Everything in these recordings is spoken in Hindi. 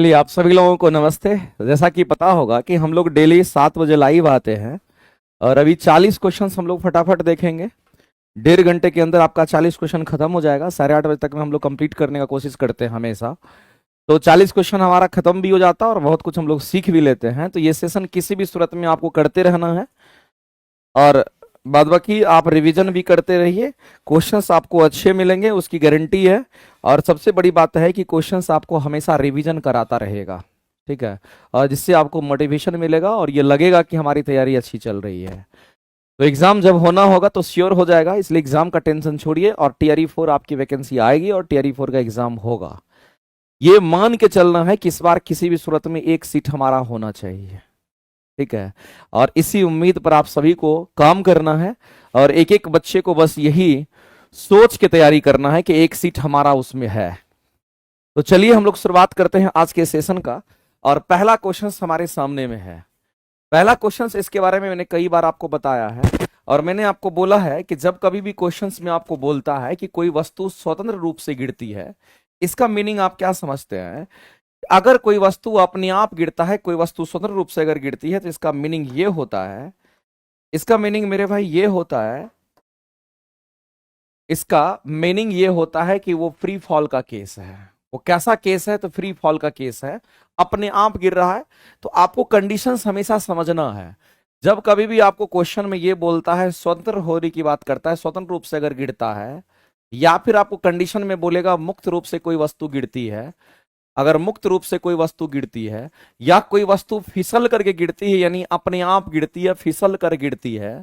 चलिए, आप सभी लोगों को नमस्ते। जैसा कि पता होगा कि हम लोग डेली 7 बजे लाइव आते हैं और अभी 40 क्वेश्चंस हम लोग फटाफट देखेंगे। 1.5 घंटे के अंदर आपका 40 क्वेश्चन खत्म हो जाएगा। 8:30 बजे तक में हम लोग कंप्लीट करने का कोशिश करते हैं हमेशा। तो 40 क्वेश्चन हमारा खत्म भी हो जाता है और बहुत कुछ हम लोग सीख भी लेते हैं। तो ये सेशन किसी भी सूरत में आपको करते रहना है और बाद बाकी आप रिवीजन भी करते रहिए। क्वेश्चंस आपको अच्छे मिलेंगे, उसकी गारंटी है। और सबसे बड़ी बात है कि क्वेश्चंस आपको हमेशा रिवीजन कराता रहेगा, ठीक है। और जिससे आपको मोटिवेशन मिलेगा और ये लगेगा कि हमारी तैयारी अच्छी चल रही है। तो एग्जाम जब होना होगा तो श्योर हो जाएगा, इसलिए एग्जाम का टेंशन छोड़िए और TRE 4 आपकी वैकेंसी आएगी और TRE 4 का एग्जाम होगा। ये मान के चलना है कि इस बार किसी भी सूरत में एक सीट हमारा होना चाहिए, ठीक है। और इसी उम्मीद पर आप सभी को काम करना है और एक एक बच्चे को बस यही सोच के तैयारी करना है कि एक सीट हमारा उसमें है। तो चलिए हम लोग शुरुआत करते हैं आज के सेशन का। और पहला क्वेश्चन हमारे सामने में है। पहला क्वेश्चन, इसके बारे में मैंने कई बार आपको बताया है और मैंने आपको बोला है कि जब कभी भी क्वेश्चंस में आपको बोलता है कि कोई वस्तु स्वतंत्र रूप से गिरती है, इसका मीनिंग आप क्या समझते हैं? अगर कोई वस्तु अपने आप गिरता है, कोई वस्तु स्वतंत्र रूप से अगर गिरती है, तो इसका मीनिंग ये होता है, इसका मीनिंग मेरे भाई ये होता है, इसका मीनिंग ये होता है कि वो फ्री फॉल का केस है। वो कैसा केस है? तो फ्री फॉल का केस है, अपने आप गिर रहा है। तो आपको कंडीशंस हमेशा समझना है। जब कभी भी आपको क्वेश्चन में ये बोलता है, स्वतंत्र होने की बात करता है, स्वतंत्र रूप से अगर गिरता है, या फिर आपको कंडीशन में बोलेगा मुक्त रूप से कोई वस्तु गिरती है, अगर मुक्त रूप से कोई वस्तु गिरती है, या कोई वस्तु फिसल करके गिरती है यानी अपने आप गिरती है, फिसल कर गिरती है,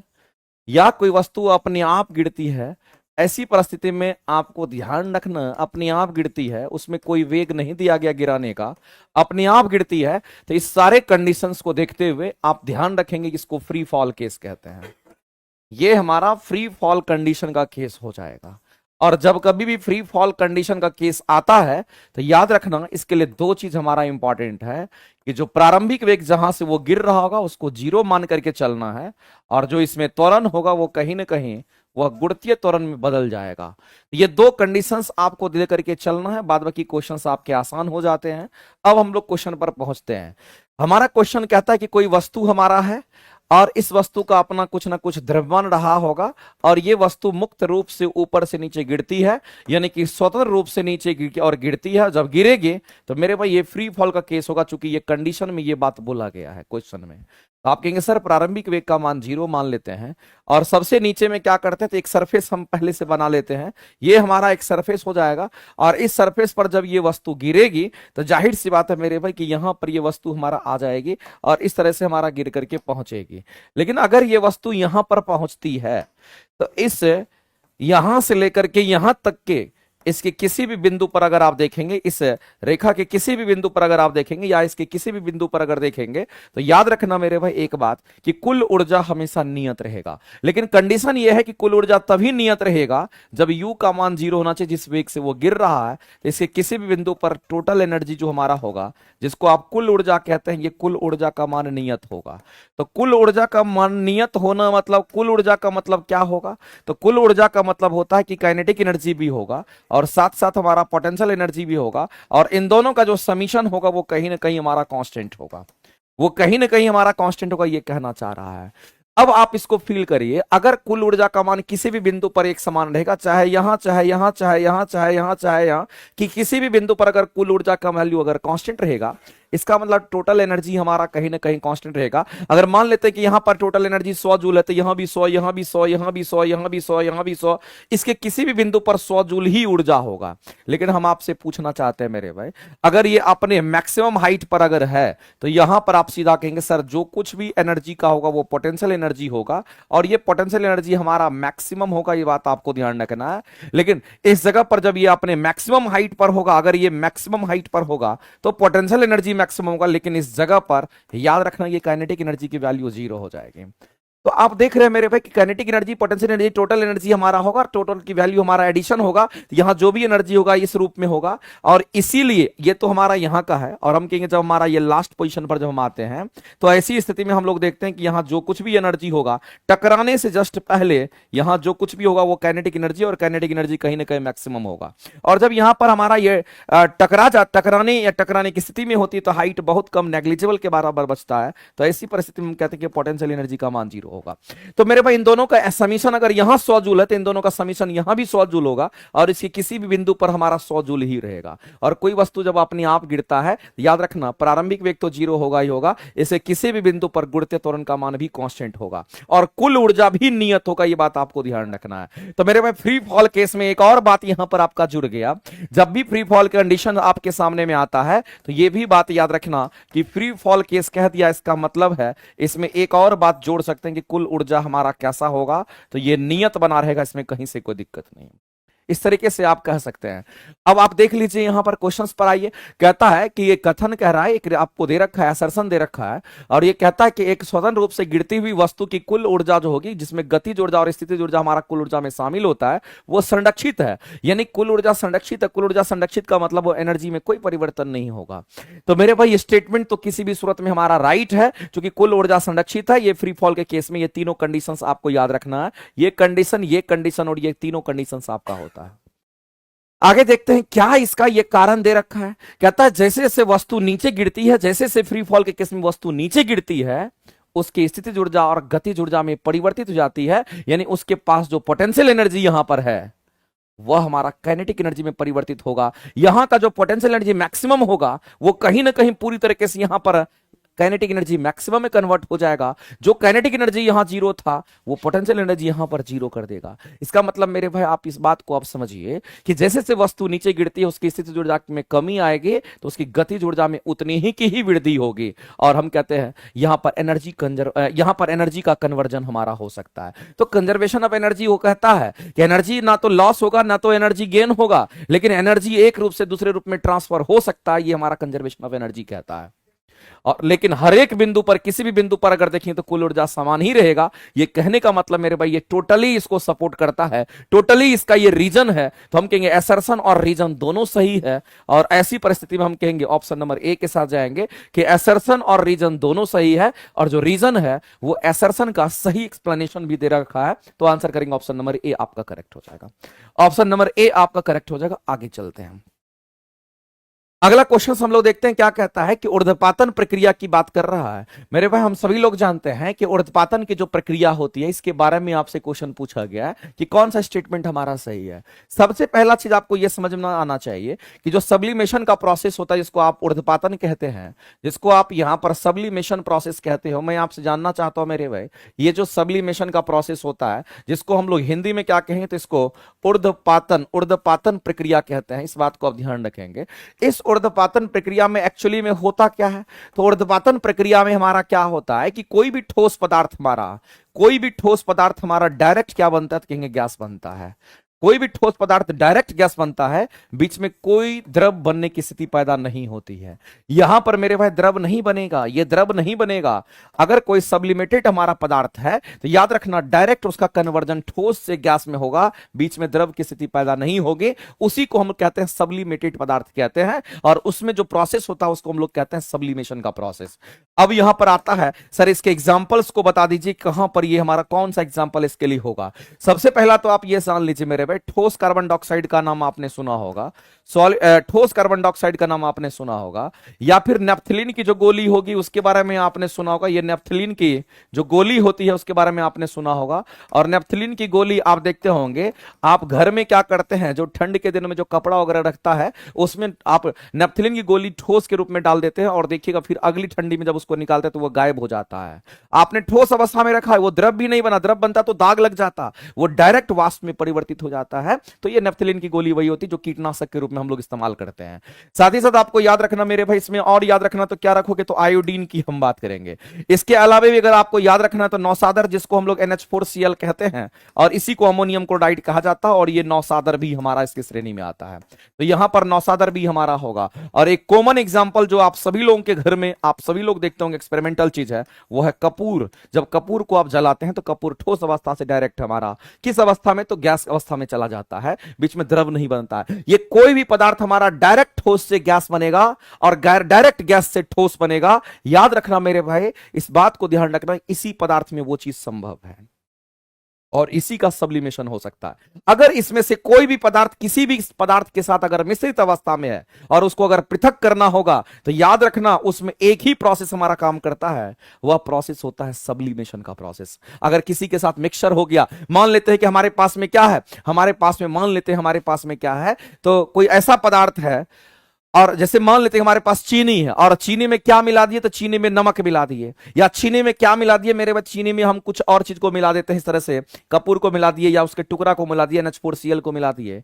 या कोई वस्तु अपने आप गिरती है, ऐसी परिस्थिति में आपको ध्यान रखना, अपने आप गिरती है, उसमें कोई वेग नहीं दिया गया गिराने का, अपने आप गिरती है, तो इस सारे कंडीशंस को देखते हुए आप ध्यान रखेंगे कि इसको फ्री फॉल केस कहते हैं। ये हमारा फ्री फॉल कंडीशन का केस हो जाएगा। और जब कभी भी फ्री फॉल कंडीशन का केस आता है तो याद रखना, इसके लिए दो चीज हमारा इंपॉर्टेंट है कि जो प्रारंभिक वेग जहां से वो गिर रहा होगा उसको 0 मान करके चलना है, और जो इसमें त्वरण होगा वो कहीं ना कहीं वह गुणितीय त्वरण में बदल जाएगा। ये दो कंडीशंस आपको दे करके चलना है, बाद बाकी क्वेश्चंस आपके आसान हो जाते हैं। अब हम लोग क्वेश्चन पर पहुंचते हैं। हमारा क्वेश्चन कहता है कि कोई वस्तु हमारा है और इस वस्तु का अपना कुछ ना कुछ द्रव्यमान रहा होगा, और ये वस्तु मुक्त रूप से ऊपर से नीचे गिरती है, यानी कि स्वतंत्र रूप से नीचे और गिरती है। जब गिरेगी तो मेरे भाई ये फ्री फॉल का केस होगा, चूंकि ये कंडीशन में ये बात बोला गया है क्वेश्चन में। तो आप कहेंगे सर प्रारंभिक वेग का मान 0 मान लेते हैं और सबसे नीचे में क्या करते हैं, तो एक सरफेस हम पहले से बना लेते हैं। ये हमारा एक सरफेस हो जाएगा और इस सरफेस पर जब ये वस्तु गिरेगी तो जाहिर सी बात है मेरे भाई कि यहां पर ये वस्तु हमारा आ जाएगी और इस तरह से हमारा गिर करके पहुंचेगी। लेकिन अगर ये वस्तु यहां पर पहुंचती है तो इस यहां से लेकर के यहां तक के इसके किसी भी बिंदु पर अगर आप देखेंगे, इस रेखा के किसी भी बिंदु पर अगर आप देखेंगे या इसके किसी भी बिंदु पर अगर देखेंगे, तो याद रखना मेरे भाई एक बात कि कुल ऊर्जा हमेशा नियत रहेगा। लेकिन कंडीशन यह है कि कुल ऊर्जा तभी नियत रहेगा जब U का मान 0 होना चाहिए, जिस वेग से वो गिर रहा है। तो इसके किसी भी बिंदु पर टोटल एनर्जी जो हमारा होगा, जिसको आप कुल ऊर्जा कहते हैं, ये कुल ऊर्जा का मान नियत होगा। तो कुल ऊर्जा का मान नियत होना मतलब, कुल ऊर्जा का मतलब क्या होगा? तो कुल ऊर्जा का मतलब होता है कि काइनेटिक एनर्जी भी होगा और साथ साथ हमारा पोटेंशियल एनर्जी भी होगा, और इन दोनों का जो समीशन होगा वो कहीं ना कहीं हमारा कांस्टेंट होगा, वो कहीं ना कहीं हमारा कांस्टेंट होगा, ये कहना चाह रहा है। अब आप इसको फील करिए, अगर कुल ऊर्जा का मान किसी भी बिंदु पर एक समान रहेगा, चाहे यहां चाहे यहां चाहे यहां चाहे यहां चाहे यहां, कि किसी भी बिंदु पर अगर कुल ऊर्जा का वैल्यू अगर कांस्टेंट रहेगा, इसका मतलब टोटल एनर्जी हमारा कहीं ना कहीं कांस्टेंट रहेगा। अगर मान लेते हैं कि यहां पर टोटल एनर्जी 100 जूल है, तो यहां भी 100, यहां भी 100, यहां भी 100, यहां भी 100, यहां भी 100, इसके किसी भी बिंदु पर 100 जूल ही ऊर्जा होगा। लेकिन हम आपसे पूछना चाहते हैं मेरे भाई, अगर ये अपने मैक्सिमम हाइट पर अगर है तो यहां पर आप सीधा कहेंगे सर जो कुछ भी एनर्जी का होगा वो पोटेंशियल एनर्जी होगा, और ये पोटेंशियल एनर्जी हमारा मैक्सिमम होगा, ये बात आपको ध्यान रखना है। लेकिन इस जगह पर जब ये अपने मैक्सिमम हाइट पर होगा, अगर ये मैक्सिमम हाइट पर होगा तो पोटेंशियल एनर्जी मैक्सिमम होगा, लेकिन इस जगह पर याद रखना ये काइनेटिक एनर्जी की वैल्यू 0 हो जाएगी। तो आप देख रहे हैं मेरे भाई कि kinetic energy, potential energy, total energy हमारा होगा, टोटल की वैल्यू हमारा एडिशन होगा, तो यहां जो भी एनर्जी होगा इस रूप में होगा। और इसीलिए ये तो हमारा यहां का है, और हम कहेंगे जब हमारा ये लास्ट पोजीशन पर जब हम आते हैं तो ऐसी स्थिति में हम लोग देखते हैं कि यहां जो कुछ भी एनर्जी होगा टकराने से जस्ट पहले यहां जो कुछ भी होगा वो काइनेटिक एनर्जी, और काइनेटिक एनर्जी कहीं ना कहीं मैक्सिमम होगा। और जब यहां पर हमारा ये टकराने की स्थिति में होती है तो हाइट बहुत कम, नेग्लिजिबल के बराबर बचता है, तो ऐसी परिस्थिति में हम कहते हैं कि पोटेंशियल एनर्जी का मान 0 होगा। तो मेरे भाई इन दोनों का समीशन अगर यहां 100 जूल है तो इन दोनों का समीशन यहां भी 100 जूल होगा, और इसके किसी भी बिंदु पर हमारा 100 जूल ही रहेगा। और कोई वस्तु जब अपने आप गिरता है, याद रखना प्रारंभिक वेग तो 0 होगा ही होगा, इसे किसी भी बिंदु पर गिरते त्वरण का मान भी कांस्टेंट होगा, और कुल ऊर्जा भी नियत होगा। ये बात आपको ध्यान रखना है। तो मेरे भाई फ्री फॉल केस में एक और बात यहां पर आपका जुड़ गया, जब भी फ्री फॉल कंडीशन आपके सामने में आता है तो ये भी बात याद रखना कि फ्री फॉल केस कह दिया, इसका मतलब है इसमें एक और बात जोड़ सकते हैं कि कुल ऊर्जा हमारा कैसा होगा, तो ये नियत बना रहेगा, इसमें कहीं से कोई दिक्कत नहीं। इस तरीके से आप कह सकते हैं। अब आप देख लीजिए यहां पर क्वेश्चंस पर आइए, कहता है कि ये कथन कह रहा है, एक आपको दे रखा है, असर्शन दे रखा है, और ये कहता है कि एक स्वतंत्र रूप से गिरती हुई वस्तु की कुल ऊर्जा जो होगी, जिसमें गतिज ऊर्जा और स्थितिज ऊर्जा हमारा कुल ऊर्जा में शामिल होता है, वो संरक्षित है। यानी कुल ऊर्जा संरक्षित है। कुल ऊर्जा संरक्षित का मतलब वो एनर्जी में कोई परिवर्तन नहीं होगा। तो मेरे भाई ये स्टेटमेंट तो किसी भी सूरत में हमारा राइट है, क्योंकि कुल ऊर्जा संरक्षित है। ये फ्री फॉल के केस में ये तीनों कंडीशंस आपको याद रखना है, ये कंडीशन और ये तीनों कंडीशंस आपका होता है। आगे देखते हैं क्या इसका ये कारण दे रखा है। कहता है जैसे जैसे वस्तु नीचे गिरती है, जैसे जैसे फ्री फॉल के केस में वस्तु नीचे गिरती है, उसकी स्थितिज ऊर्जा और गतिज ऊर्जा में परिवर्तित हो जाती है। यानी उसके पास जो पोटेंशियल एनर्जी यहां पर है वह हमारा काइनेटिक एनर्जी में परिवर्तित होगा। यहां का जो पोटेंशियल एनर्जी मैक्सिमम होगा वो कहीं ना कहीं पूरी तरीके से यहां पर काइनेटिक एनर्जी मैक्सिमम में कन्वर्ट हो जाएगा। जो काइनेटिक एनर्जी यहां 0 था वो पोटेंशियल एनर्जी यहां पर 0 कर देगा। इसका मतलब मेरे भाई आप इस बात को आप समझिए कि जैसे से वस्तु नीचे गिरती है उसकी स्थितिज ऊर्जा में कमी आएगी तो उसकी गतिज ऊर्जा में उतनी ही की ही वृद्धि होगी, और हम कहते हैं यहां पर एनर्जी का कन्वर्जन हमारा हो सकता है। तो कंजर्वेशन ऑफ एनर्जी वो कहता है कि एनर्जी ना तो लॉस होगा ना तो एनर्जी गेन होगा, लेकिन एनर्जी एक रूप से दूसरे रूप में ट्रांसफर हो सकता है। ये हमारा कंजर्वेशन ऑफ एनर्जी कहता है। और लेकिन हर एक बिंदु पर, किसी भी बिंदु पर अगर देखें तो कुल ऊर्जा समान ही रहेगा। ये कहने का मतलब मेरे भाई ये टोटली इसको सपोर्ट करता है, टोटली इसका ये रीजन है। तो हम कहेंगे असर्शन और रीजन दोनों सही है, और ऐसी परिस्थिति में हम कहेंगे ऑप्शन नंबर ए के साथ जाएंगे कि असर्शन और रीजन दोनों सही है, और जो रीजन है वो असर्शन का सही एक्सप्लेनेशन भी दे रखा है। तो आंसर करेंगे ऑप्शन नंबर ए आपका करेक्ट हो जाएगा। ऑप्शन नंबर ए आपका करेक्ट हो जाएगा। आगे चलते हैं। अगला क्वेश्चन हम लोग देखते हैं क्या कहता है कि ऊर्ध्वपातन प्रक्रिया की बात कर रहा है। मेरे भाई हम सभी लोग जानते हैं कि ऊर्ध्वपातन की जो प्रक्रिया होती है इसके बारे में आपसे क्वेश्चन पूछा गया है कि कौन सा स्टेटमेंट हमारा सही है। सबसे पहला चीज आपको यह समझ में आना चाहिए कि जो सब्लिमेशन का प्रोसेस होता है जिसको आप ऊर्ध्वपातन कहते हैं, जिसको आप यहां पर सब्लिमेशन प्रोसेस कहते हो, मैं आपसे जानना चाहता हूं मेरे भाई ये जो सब्लिमेशन का प्रोसेस होता है जिसको हम लोग हिंदी में क्या कहें तो इसको ऊर्ध्वपातन प्रक्रिया कहते हैं। इस बात को आप ध्यान रखेंगे। इस ऊर्ध्वपातन प्रक्रिया में एक्चुअली में होता क्या है, तो ऊर्ध्वपातन प्रक्रिया में हमारा क्या होता है कि कोई भी ठोस पदार्थ हमारा डायरेक्ट क्या बनता है तो कहेंगे गैस बनता है। कोई भी ठोस पदार्थ डायरेक्ट गैस बनता है, बीच में कोई द्रव बनने की स्थिति पैदा नहीं होती है। यहां पर मेरे भाई द्रव नहीं बनेगा, ये द्रव नहीं बनेगा। अगर कोई सब्लिमेटेड हमारा पदार्थ है तो याद रखना डायरेक्ट उसका कन्वर्जन ठोस से गैस में होगा, बीच में द्रव की स्थिति पैदा नहीं होगी। उसी को हम कहते हैं सब्लिमेटेड पदार्थ कहते हैं, और उसमें जो प्रोसेस होता है उसको हम लोग कहते हैं सब्लिमेशन का प्रोसेस। अब यहां पर आता है सर इसके एग्जाम्पल्स को बता दीजिए कहां पर ये हमारा कौन सा एग्जाम्पल इसके लिए होगा। सबसे पहला तो आप ये जान लीजिए मेरे भाई ठोस कार्बन डाइऑक्साइड का नाम आपने सुना होगा, ठोस कार्बन डाइऑक्साइड का नाम आपने सुना होगा, या फिर नेफ्थलीन की जो गोली होगी उसके बारे में आपने सुना होगा। ये नेफ्थलीन की जो गोली होती है उसके बारे में आपने सुना होगा। और नेफ्थलीन की गोली आप देखते होंगे आप घर में क्या करते हैं, जो ठंड के दिनों में जो कपड़ा वगैरह रखता है उसमें आप नेफ्थलीन की गोली ठोस के रूप में डाल देते हैं, और देखिएगा फिर अगली ठंडी में जब उसको निकालते हैं तो वो गायब हो जाता है। आपने ठोस अवस्था में रखा है, वो द्रव भी नहीं बना, द्रव बनता तो दाग लग जाता, वो डायरेक्ट वाष्प में परिवर्तित हो जाता है। तो ये नेफ्थलीन की गोली वही होती है जो कीटनाशक के रूप में इसमें हम लोग इस्तेमाल करते हैं। साथ ही साथ आपको याद रखना मेरे भाई, इसमें और याद रखना तो क्या रखोगे, तो आयोडीन की हम बात करेंगे। इसके अलावा भी अगर आपको याद रखना तो नौसादर, जिसको हम लोग NH4Cl कहते हैं, और इसी को अमोनियम क्लोराइड कहा जाता है, और ये नौसादर भी हमारा इसकी श्रेणी में आता है। तो यहां पर नौसादर भी हमारा होगा। और एक कॉमन एग्जाम्पल जो आप सभी लोगों के घर में आप सभी लोग देखते होंगे, एक्सपेरिमेंटल चीज है, वो है कपूर। जब कपूर को आप जलाते हैं तो कपूर ठोस अवस्था से डायरेक्ट हमारा किस अवस्था में, तो गैस अवस्था में चला जाता है, बीच में द्रव नहीं बनता है। ये कोई भी पदार्थ हमारा डायरेक्ट ठोस से गैस बनेगा और डायरेक्ट गैस से ठोस बनेगा। याद रखना मेरे भाई, इस बात को ध्यान रखना, इसी पदार्थ में वो चीज संभव है और इसी का सब्लिमेशन हो सकता है। अगर इसमें से कोई भी पदार्थ किसी भी पदार्थ के साथ अगर मिश्रित अवस्था में है और उसको अगर पृथक करना होगा, तो याद रखना उसमें एक ही प्रोसेस हमारा काम करता है, वह प्रोसेस होता है सब्लिमेशन का प्रोसेस। अगर किसी के साथ मिक्सचर हो गया, मान लेते हैं कि हमारे पास में क्या है, हमारे पास में मान लेते हैं हमारे पास में क्या है, तो कोई ऐसा पदार्थ है, और जैसे मान लेते हैं हमारे पास चीनी है, और चीनी में क्या मिला दिए, तो चीनी में नमक मिला दिए, या चीनी में क्या मिला दिए मेरे बच्चे, चीनी में हम कुछ और चीज को मिला देते हैं, इस तरह से कपूर को मिला दिए या उसके टुकड़ा को मिला दिया, NH4Cl को मिला दिए।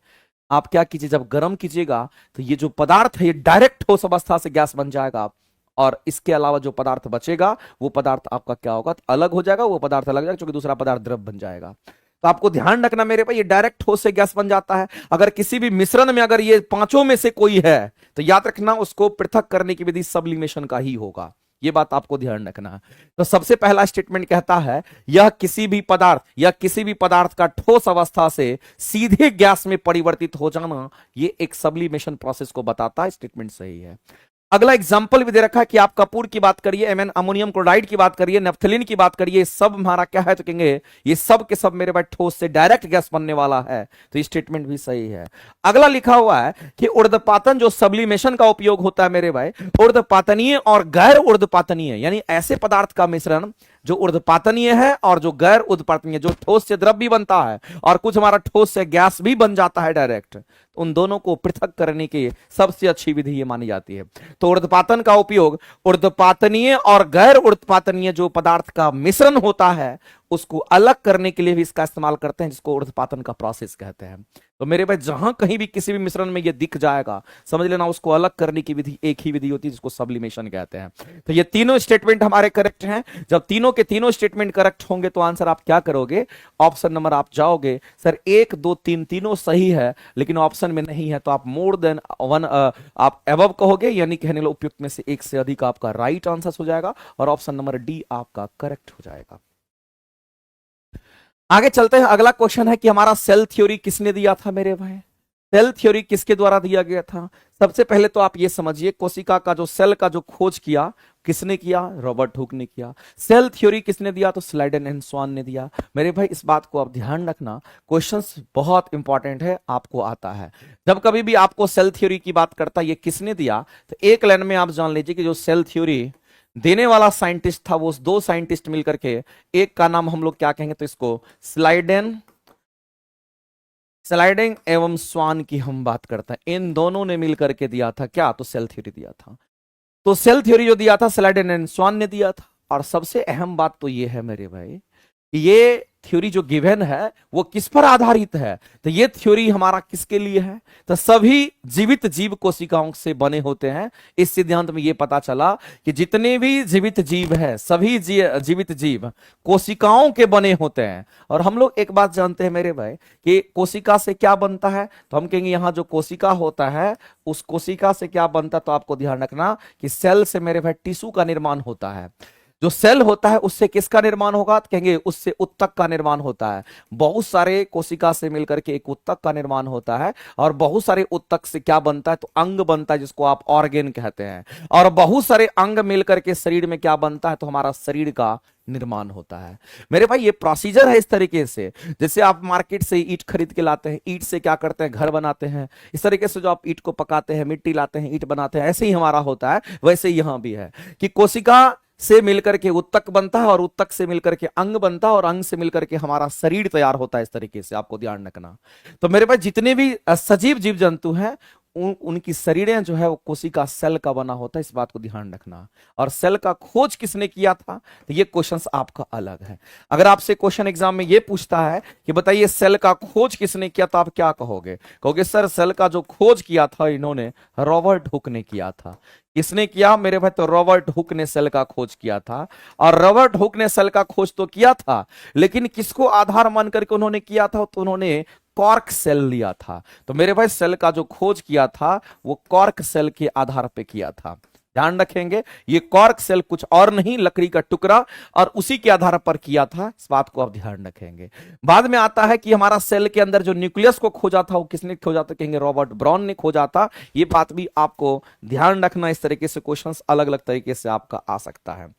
आप क्या कीजिए, जब गर्म कीजिएगा तो ये जो पदार्थ है ये डायरेक्ट ठोस अवस्था से गैस बन जाएगा, और इसके अलावा जो पदार्थ बचेगा वो पदार्थ आपका क्या होगा, तो अलग हो जाएगा, वो पदार्थ अलग हो जाएगा, क्योंकि दूसरा पदार्थ द्रव बन जाएगा। तो आपको ध्यान रखना मेरे भाई, ये डायरेक्ट ठोस से गैस बन जाता है। अगर किसी भी मिश्रण में अगर ये पांचों में से कोई है, तो याद रखना उसको पृथक करने की विधि सब्लिमेशन का ही होगा। ये बात आपको ध्यान रखना है। तो सबसे पहला स्टेटमेंट कहता है, यह किसी भी पदार्थ या किसी भी पदार्थ का ठोस अवस्था से सीधे गैस में परिवर्तित हो जाना, ये एक सब्लिमेशन प्रोसेस को बताता है। स्टेटमेंट सही है। अगला एग्जाम्पल भी दे रखा है कि आप कपूर की बात करिए, अमोनियम क्लोराइड की बात करिए, नेफ्थलीन की बात करिए, सब हमारा क्या है, तो कहेंगे ये सब के सब मेरे भाई ठोस से डायरेक्ट गैस बनने वाला है। तो ये स्टेटमेंट भी सही है। अगला लिखा हुआ है कि ऊर्ध्वपातन जो सब्लिमेशन का उपयोग होता है मेरे भाई, ऊर्ध्वपातनीय और गैर ऊर्ध्वपातनीय, यानी ऐसे पदार्थ का मिश्रण जो ऊर्ध्वपातनीय है और जो गैर ऊर्ध्वपातनीय, जो ठोस से द्रव भी बनता है और कुछ हमारा ठोस से गैस भी बन जाता है डायरेक्ट, उन दोनों को पृथक करने की सबसे अच्छी विधि ये मानी जाती है। तो ऊर्ध्वपातन का उपयोग ऊर्ध्वपातनीय और गैर ऊर्ध्वपातनीय जो पदार्थ का मिश्रण होता है उसको अलग करने के लिए भी इसका इस्तेमाल करते हैं, जिसको ऊर्ध्वपातन का प्रोसेस कहते हैं। तो मेरे भाई जहां कहीं भी किसी भी मिश्रण में ये दिख जाएगा, समझ लेना उसको अलग करने की विधि एक ही विधि होती है, जिसको सब्लिमेशन कहते हैं। तो ये तीनों स्टेटमेंट हमारे करेक्ट हैं। जब तीनों के तीनों स्टेटमेंट करेक्ट होंगे तो आंसर आप क्या करोगे, ऑप्शन नंबर आप जाओगे, सर 1 2 3 तीनों सही है लेकिन ऑप्शन में नहीं है, तो आप मोर देन 1 आप एबव कहोगे, यानी कहने लो उपयुक्त में से एक से अधिक आपका राइट आंसर हो जाएगा और ऑप्शन नंबर डी आपका करेक्ट हो जाएगा। आगे चलते हैं। अगला क्वेश्चन है कि हमारा सेल थ्योरी किसने दिया था मेरे भाई, सेल थ्योरी किसके द्वारा दिया गया था। सबसे पहले तो आप ये समझिए, कोशिका का जो सेल का जो खोज किया किसने किया, रॉबर्ट हुक ने किया। सेल थ्योरी किसने दिया, तो स्लाइडन एंड स्वान ने दिया। मेरे भाई इस बात को आप ध्यान रखना, क्वेश्चंस बहुत इंपॉर्टेंट है, आपको आता है। जब कभी भी आपको सेल थ्योरी की बात करता है ये किसने दिया, तो एक लाइन में आप जान लीजिए कि जो सेल थ्योरी देने वाला साइंटिस्ट था वो 2 साइंटिस्ट मिलकर के, एक का नाम हम लोग क्या कहेंगे, तो इसको स्लाइडिंग एवं स्वान की हम बात करते हैं। इन दोनों ने मिलकर के दिया था क्या, तो सेल थ्योरी दिया था। तो सेल थ्योरी जो दिया था स्लाइडन एंड स्वान ने दिया था। और सबसे अहम बात तो ये है मेरे भाई, ये थ्योरी जो गिवन है वो किस पर आधारित है, तो ये थ्योरी हमारा किसके लिए है, तो सभी जीवित जीव कोशिकाओं से बने होते हैं। इस सिद्धांत में ये पता चला कि जितने भी जीवित जीव है सभी जीवित जीव कोशिकाओं के बने होते हैं। और हम लोग एक बात जानते हैं मेरे भाई कि कोशिका से क्या बनता है, तो हम कहेंगे यहां जो कोशिका होता है उस कोशिका से क्या बनता है, तो आपको ध्यान रखना कि सेल से मेरे भाई टिश्यू का निर्माण होता है। जो सेल होता है उससे किसका निर्माण होगा, तो कहेंगे उससे उत्तक का निर्माण होता है। बहुत सारे कोशिका से मिलकर के एक उत्तक का निर्माण होता है और बहुत सारे उत्तक से क्या बनता है, तो अंग बनता है, जिसको आप ऑर्गेन कहते हैं। और बहुत सारे अंग मिलकर के शरीर में क्या बनता है, तो हमारा शरीर का निर्माण होता है। मेरे भाई ये प्रोसीजर है इस तरीके से, जैसे आप मार्केट से ईंट खरीद के लाते हैं, ईंट से क्या करते हैं, घर बनाते हैं। इस तरीके से जो आप ईंट को पकाते हैं, मिट्टी लाते हैं, ईंट बनाते हैं, ऐसे ही हमारा होता है। वैसे ही यहां भी है कि कोशिका से मिलकर के उत्तक बनता है और उत्तक से मिलकर के अंग बनता है और अंग से मिलकर के हमारा शरीर तैयार होता है। इस तरीके से आपको ध्यान रखना। तो मेरे पास जितने भी सजीव जीव जंतु हैं उनकी शरीरें जो है वो कोशिका सेल का बना होता है, इस बात को ध्यान रखना। और सेल का खोज किसने किया था, तो ये क्वेश्चंस आपका अलग है। अगर आपसे क्वेश्चन एग्जाम में ये पूछता है कि बताइए सेल का खोज किसने किया, तो आप क्या कहोगे? कहोगे सर सेल का जो खोज किया था इन्होंने रॉबर्ट हुक ने किया था। किसने किया मेरे भाई? तो रॉबर्ट हुक ने सेल का खोज किया था। और रॉबर्ट हुक ने सेल का खोज तो किया था, लेकिन किसको आधार मान करके उन्होंने किया था? तो उन्होंने कॉर्क सेल लिया था। तो मेरे भाई सेल का जो खोज किया था वो कॉर्क सेल के आधार पे किया था। ध्यान रखेंगे, ये कॉर्क सेल कुछ और नहीं, लकड़ी का टुकड़ा, और उसी के आधार पर किया था, इस बात को आप ध्यान रखेंगे। बाद में आता है कि हमारा सेल के अंदर जो न्यूक्लियस को खोजा था वो किसने खोजा था? कहेंगे रॉबर्ट ब्राउन ने खोजा था। ये बात भी आपको ध्यान रखना, इस तरीके से क्वेश्चंस अलग अलग तरीके से आपका आ सकता है।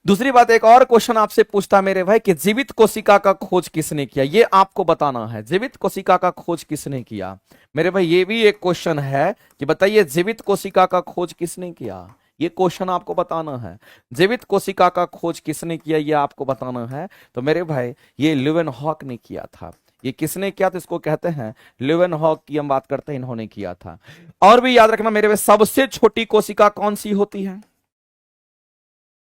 दूसरी बात, एक और क्वेश्चन आपसे पूछता मेरे भाई कि जीवित कोशिका का खोज किसने किया, ये आपको बताना है। जीवित कोशिका का खोज किसने किया मेरे भाई? ये भी एक क्वेश्चन है कि बताइए जीवित कोशिका का खोज किसने किया, ये क्वेश्चन आपको बताना है। जीवित कोशिका का खोज किसने किया, ये आपको बताना है। तो मेरे भाई ये ल्यूवेनहॉक ने किया था। ये किसने किया? तो इसको कहते हैं ल्यूवेनहॉक की हम बात करते हैं, इन्होंने किया था। और भी याद रखना मेरे भाई, सबसे छोटी कोशिका कौन सी होती है?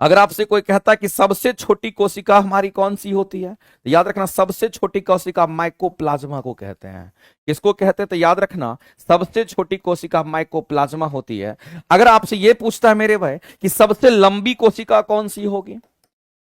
अगर आपसे कोई कहता है कि सबसे छोटी कोशिका हमारी कौन सी होती है, तो याद रखना सबसे छोटी कोशिका माइकोप्लाज्मा को कहते हैं। किसको कहते हैं? तो याद रखना सबसे छोटी कोशिका माइकोप्लाज्मा होती है। अगर आपसे यह पूछता है मेरे भाई कि सबसे लंबी कोशिका कौन सी होगी,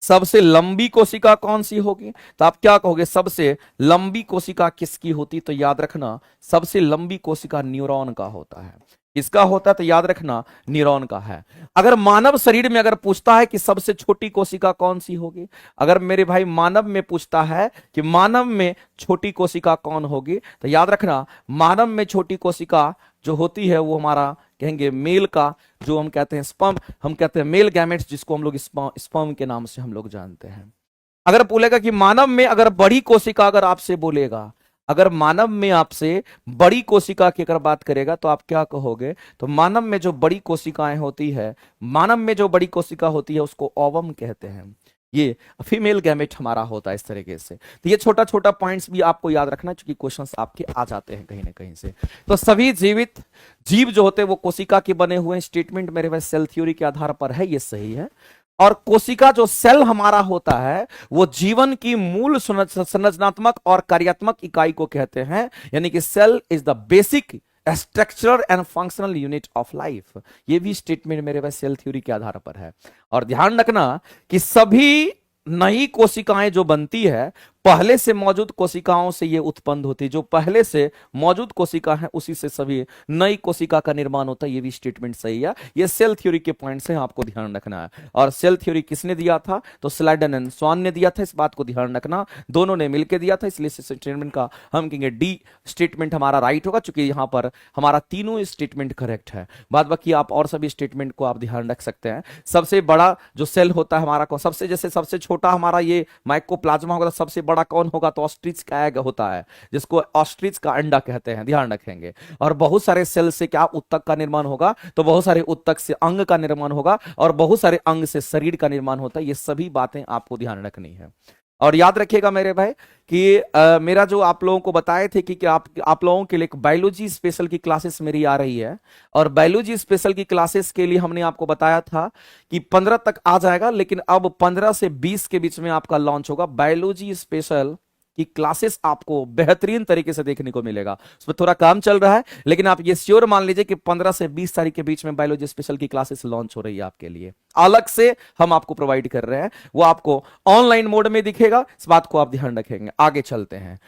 सबसे लंबी कोशिका कौन सी होगी, तो आप क्या कहोगे? सबसे लंबी कोशिका किसकी होती? तो याद रखना सबसे लंबी कोशिका न्यूरॉन का होता है। किसका होता है? तो याद रखना न्यूरॉन का है। अगर मानव शरीर में अगर पूछता है कि सबसे छोटी कोशिका कौन सी होगी, अगर मेरे भाई मानव में पूछता है कि मानव में छोटी कोशिका कौन होगी, तो याद रखना मानव में छोटी कोशिका जो होती है वो हमारा कहेंगे मेल का, जो हम कहते हैं स्पर्म, हम कहते हैं मेल गैमेट्स, जिसको हम लोग स्पर्म के नाम से हम लोग जानते हैं। अगर बोलेगा कि मानव में अगर बड़ी कोशिका अगर आपसे बोलेगा, अगर मानव में आपसे बड़ी कोशिका की अगर बात करेगा, तो आप क्या कहोगे? तो मानव में जो बड़ी कोशिकाएं होती है, मानव में जो बड़ी कोशिका होती है उसको ओवम कहते हैं। ये फीमेल गैमेट हमारा होता है इस तरीके से। तो ये छोटा छोटा पॉइंट्स भी आपको याद रखना, क्योंकि क्वेश्चंस आपके आ जाते हैं कहीं ना कहीं से। तो सभी जीवित जीव जो होते हैं वो कोशिका के बने हुए हैं। स्टेटमेंट मेरे पास सेल थ्योरी के आधार पर है, ये सही है। और कोशिका जो सेल हमारा होता है वो जीवन की मूल संरचनात्मक और कार्यात्मक इकाई को कहते हैं। यानी कि cell is the basic structural and functional unit of life. ये भी स्टेटमेंट मेरे पास सेल थ्योरी के आधार पर है। और ध्यान रखना कि सभी नई कोशिकाएं जो बनती है पहले से मौजूद कोशिकाओं से ये उत्पन्न होती है। जो पहले से मौजूद कोशिका है उसी से सभी नई कोशिका का निर्माण होता है। ये भी स्टेटमेंट सही है। ये सेल थ्योरी के पॉइंट्स हैं, आपको ध्यान रखना है। और सेल थ्योरी किसने दिया था? तो स्लाइडन एंड स्वान ने दिया था, इस बात को ध्यान रखना। दोनों ने मिलकर दिया था, इसलिए स्टेटमेंट का हम कहेंगे डी स्टेटमेंट हमारा राइट होगा, चूंकि यहां पर हमारा तीनों स्टेटमेंट करेक्ट है। बाद बाकी आप और सभी स्टेटमेंट को आप ध्यान रख सकते हैं। सबसे बड़ा जो सेल होता है हमारा कौन, सबसे जैसे सबसे छोटा हमारा ये माइकोप्लाज्मा होगा, सबसे बड़ा कौन होगा? तो ऑस्ट्रिच का एग होता है, जिसको ऑस्ट्रिच का अंडा कहते हैं, ध्यान रखेंगे। और बहुत सारे सेल से क्या उत्तक का निर्माण होगा? तो बहुत सारे उत्तक से अंग का निर्माण होगा, और बहुत सारे अंग से शरीर का निर्माण होता है। ये सभी बातें आपको ध्यान रखनी है। और याद रखिएगा मेरे भाई कि मेरा जो आप लोगों को बताए थे कि आप लोगों के लिए एक बायोलॉजी स्पेशल की क्लासेस मेरी आ रही है। और बायोलॉजी स्पेशल की क्लासेस के लिए हमने आपको बताया था कि 15 तक आ जाएगा, लेकिन अब 15 से 20 के बीच में आपका लॉन्च होगा। बायोलॉजी स्पेशल की क्लासेस आपको बेहतरीन तरीके से देखने को मिलेगा। उसमें थोड़ा काम चल रहा है, लेकिन आप ये श्योर मान लीजिए कि 15 से 20 तारीख के बीच में बायोलॉजी स्पेशल की क्लासेस लॉन्च हो रही है आपके लिए। अलग से हम आपको प्रोवाइड कर रहे हैं, वो आपको ऑनलाइन मोड में दिखेगा, इस बात को आप ध्यान रखेंगे। आगे चलते हैं,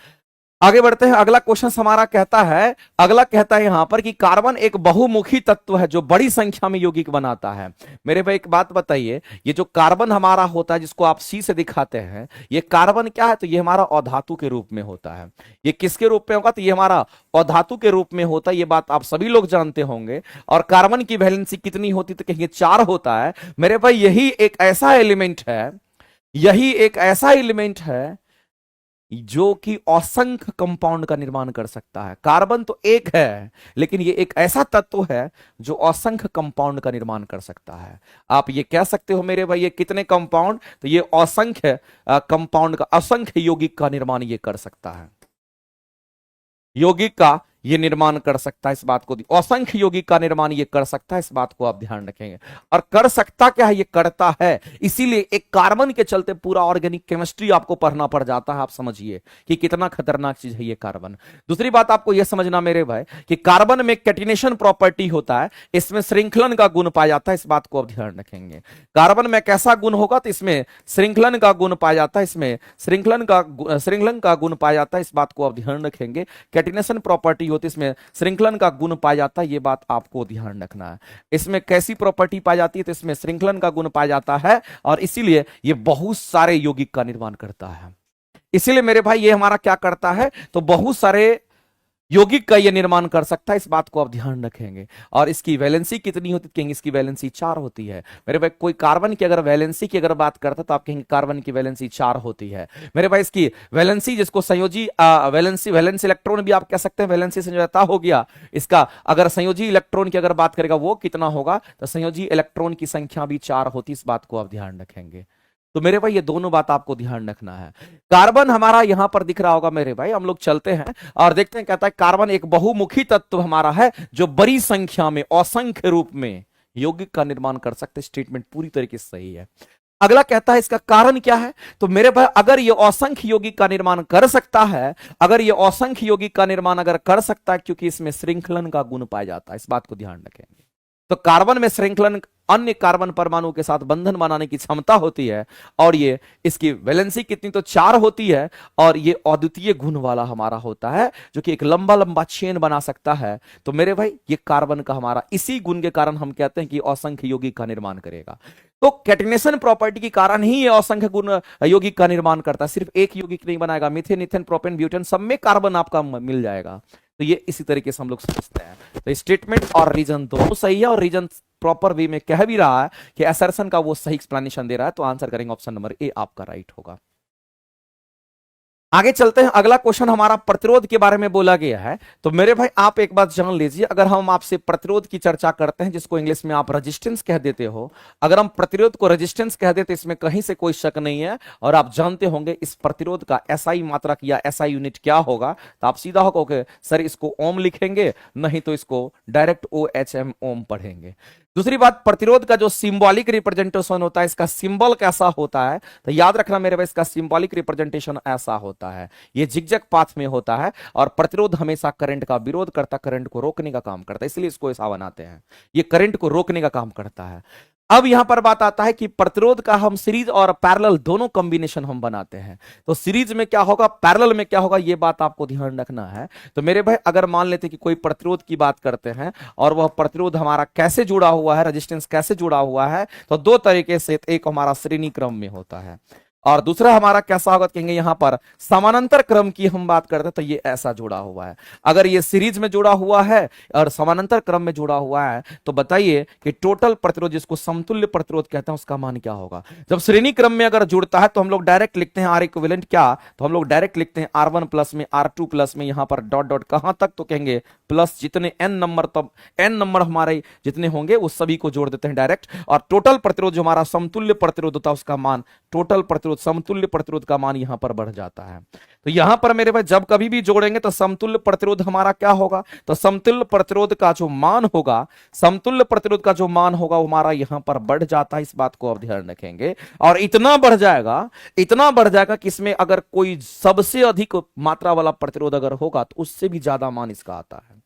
आगे बढ़ते हैं। अगला क्वेश्चन हमारा कहता है, अगला कहता है यहां पर कि कार्बन एक बहुमुखी तत्व है जो बड़ी संख्या में यौगिक बनाता है। मेरे भाई एक बात बताइए, ये जो कार्बन हमारा होता है जिसको आप सी से दिखाते हैं, ये कार्बन क्या है? तो ये हमारा अधातु के रूप में होता है। ये किसके रूप में होगा? तो ये हमारा अधातु के रूप में होता है। ये बात आप सभी लोग जानते होंगे। और कार्बन की वैलेंसी कितनी होती? तो कहेंगे 4 होता है। मेरे भाई यही एक ऐसा एलिमेंट है, यही एक ऐसा एलिमेंट है जो कि असंख्य कंपाउंड का निर्माण कर सकता है। कार्बन तो एक है, लेकिन ये एक ऐसा तत्व है जो असंख्य कंपाउंड का निर्माण कर सकता है। आप ये कह सकते हो मेरे भाई ये कितने कंपाउंड? तो ये असंख्य कंपाउंड का, असंख्य यौगिक का निर्माण ये कर सकता है। यौगिक का ये निर्माण कर सकता है, इस बात को, असंख्य यौगिक का निर्माण ये कर सकता है, इस बात को आप ध्यान रखेंगे। और कर सकता क्या है, ये करता है। इसीलिए एक कार्बन के चलते पूरा ऑर्गेनिक केमिस्ट्री आपको पढ़ना पड़ जाता है। आप समझिए कि कितना खतरनाक चीज है ये कार्बन। दूसरी बात आपको यह समझना मेरे भाई कि कार्बन में कैटिनेशन प्रॉपर्टी होता है, इसमें श्रृंखलन का गुण पाया जाता है, इस बात को आप ध्यान रखेंगे। कार्बन में कैसा गुण होगा, तो इसमें श्रृंखलन का गुण पाया जाता है, इसमें श्रृंखलन का गुण पाया जाता है, इस बात को आप ध्यान रखेंगे। कैटिनेशन प्रॉपर्टी होती है, इसमें श्रृंखलन का गुण पाया जाता है, ये बात आपको ध्यान रखना है। इसमें कैसी प्रॉपर्टी पाई जाती है, तो इसमें श्रृंखलन का गुण पाया जाता है, और इसीलिए ये बहुत सारे यौगिक का निर्माण करता है। इसीलिए मेरे भाई ये हमारा क्या करता है, तो बहुत सारे यौगिक का ये निर्माण कर सकता है, इस बात को आप ध्यान रखेंगे। और इसकी वैलेंसी कितनी होती है, कहेंगे इसकी वैलेंसी 4 होती है। मेरे भाई कोई कार्बन की अगर वैलेंसी की अगर बात करता है तो आप कहेंगे कार्बन की वैलेंसी 4 होती है। मेरे भाई इसकी वैलेंसी, जिसको संयोजी वैलेंस इलेक्ट्रॉन भी आप कह सकते हैं, वैलेंसी समझौता हो गया। इसका अगर संयोजी इलेक्ट्रॉन की अगर बात करेगा वो कितना होगा, तो संयोजी इलेक्ट्रॉन की संख्या भी 4 होती, इस बात को आप ध्यान रखेंगे। तो मेरे भाई ये दोनों बात आपको ध्यान रखना है। कार्बन हमारा यहां पर दिख रहा होगा मेरे भाई, हम लोग चलते हैं और देखते हैं। कहता है कार्बन एक बहुमुखी तत्व हमारा है जो बड़ी संख्या में असंख्य रूप में यौगिक का निर्माण कर सकते। स्टेटमेंट पूरी तरीके से सही है। अगला कहता है इसका कारण क्या है, तो मेरे भाई अगर ये असंख्य यौगिक का निर्माण कर सकता है, अगर ये असंख्य यौगिक का निर्माण अगर कर सकता है, क्योंकि इसमें श्रृंखलन का गुण पाया जाता है, इस बात को ध्यान रखेंगे। तो कार्बन में श्रृंखलन अन्य कार्बन परमाणु के साथ बंधन बनाने की क्षमता होती है, और ये इसकी वैलेंसी कितनी, तो 4 होती है, और ये अद्वितीय गुण वाला हमारा होता है, जो कि एक लंबा लंबा चेन बना सकता है। तो मेरे भाई ये कार्बन का हमारा इसी गुण के कारण हम कहते हैं कि असंख्य यौगिक का निर्माण करेगा। तो कैटिनेशन प्रॉपर्टी के कारण ही ये असंख्य गुण यौगिक का निर्माण करता है। सिर्फ एक यौगिक नहीं बनाएगा, मीथेन, इथेन, प्रोपेन, ब्यूटेन सब में कार्बन आपका मिल जाएगा। तो ये इसी तरीके से हम लोग समझते हैं। तो स्टेटमेंट और रीजन दोनों सही है, और रीजन प्रॉपर वे में कह भी रहा है कि असर्शन का वो सही एक्सप्लेनेशन दे रहा है। तो आंसर करेंगे ऑप्शन नंबर ए आपका राइट होगा। आगे चलते हैं। अगला क्वेश्चन हमारा प्रतिरोध के बारे में बोला गया है। तो मेरे भाई आप एक बात जान लीजिए, अगर हम आपसे प्रतिरोध की चर्चा करते हैं, जिसको इंग्लिश में आप रेजिस्टेंस कह देते हो, अगर हम प्रतिरोध को रेजिस्टेंस कह देते, इसमें कहीं से कोई शक नहीं है। और आप जानते होंगे इस प्रतिरोध का एसआई मात्रक या एसआई यूनिट क्या होगा, तो आप सीधा होगा सर इसको ओम लिखेंगे, नहीं तो इसको डायरेक्ट OHM ओम पढ़ेंगे। दूसरी बात, प्रतिरोध का जो सिंबॉलिक रिप्रेजेंटेशन होता है, इसका सिंबल कैसा होता है, तो याद रखना मेरे भाई इसका सिंबॉलिक रिप्रेजेंटेशन ऐसा होता है, ये जिगजैग पाथ में होता है। और प्रतिरोध हमेशा करंट का विरोध करता, करंट को रोकने का काम करता है, इसलिए इसको ऐसा बनाते हैं, ये करंट को रोकने का काम करता है। अब यहां पर बात आता है कि प्रतिरोध का हम सीरीज और पैरेलल दोनों कॉम्बिनेशन हम बनाते हैं। तो सीरीज में क्या होगा, पैरेलल में क्या होगा, यह बात आपको ध्यान रखना है। तो मेरे भाई अगर मान लेते कि कोई प्रतिरोध की बात करते हैं, और वह प्रतिरोध हमारा कैसे जुड़ा हुआ है, रेजिस्टेंस कैसे जुड़ा हुआ है, तो दो तरीके से, एक हमारा श्रेणी क्रम में होता है, और दूसरा हमारा कैसा होगा, कहेंगे यहां पर समानांतर क्रम की हम बात करते हैं, तो ये ऐसा जुड़ा हुआ है। अगर ये सीरीज में जुड़ा हुआ है और समानांतर क्रम में जुड़ा हुआ है, तो बताइए कि टोटल प्रतिरोध, जिसको समतुल्य प्रतिरोध कहते हैं, उसका मान क्या होगा। जब श्रेणी क्रम में अगर जुड़ता है तो हम लोग डायरेक्ट लिखते हैं आर इक्विवेलेंट क्या, तो हम लोग डायरेक्ट लिखते हैं R1 प्लस में R2 प्लस में, यहां पर डॉट डॉट कहां तक, तो कहेंगे प्लस जितने n नंबर, तब n नंबर हमारे जितने होंगे उस सभी को जोड़ देते हैं डायरेक्ट। और टोटल प्रतिरोध जो हमारा समतुल्य प्रतिरोध होता है, उसका मान, टोटल प्रतिरोध समतुल्य प्रतिरोध का मान यहां पर बढ़ जाता है। तो यहां पर मेरे भाई जब कभी भी जोड़ेंगे तो समतुल्य प्रतिरोध हमारा क्या होगा, तो समतुल्य प्रतिरोध का जो मान होगा, समतुल्य प्रतिरोध का जो मान होगा वो हमारा यहां पर बढ़ जाता है, इस बात को आप ध्यान रखेंगे। और इतना बढ़ जाएगा, इतना बढ़ जाएगा कि इसमें अगर कोई सबसे अधिक मात्रा वाला प्रतिरोध अगर होगा तो उससे भी ज्यादा मान इसका आता है।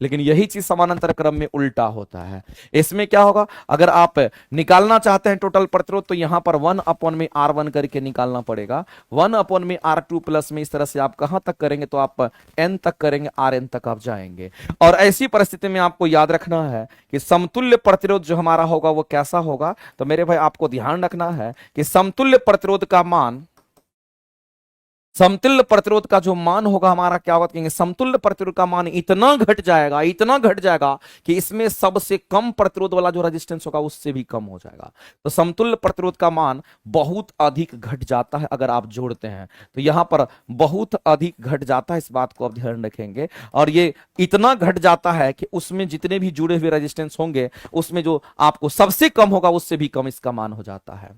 लेकिन यही चीज समानांतर क्रम में उल्टा होता है। इसमें क्या होगा, अगर आप निकालना चाहते हैं टोटल प्रतिरोध, तो यहां पर 1 में R1 करके निकालना पड़ेगा, 1 में R2 प्लस में, इस तरह से आप कहां तक करेंगे, तो आप n तक करेंगे, Rn तक आप जाएंगे। और ऐसी परिस्थिति में आपको याद रखना है कि समतुल्य प्रतिरोध जो हमारा होगा वो कैसा होगा, तो मेरे भाई आपको ध्यान रखना है कि समतुल्य प्रतिरोध का मान, समतुल्य प्रतिरोध का जो मान होगा हमारा क्या होगा, कहेंगे समतुल्य प्रतिरोध का मान इतना घट जाएगा, इतना घट जाएगा कि इसमें सबसे कम प्रतिरोध वाला जो रेजिस्टेंस होगा उससे भी कम हो जाएगा। तो समतुल्य प्रतिरोध का मान बहुत अधिक घट जाता है अगर आप जोड़ते हैं, तो यहां पर बहुत अधिक घट जाता है, इस बात को आप ध्यान रखेंगे। और ये इतना घट जाता है कि उसमें जितने भी जुड़े हुए रेजिस्टेंस होंगे उसमें जो आपको सबसे कम होगा उससे भी कम इसका मान हो जाता है।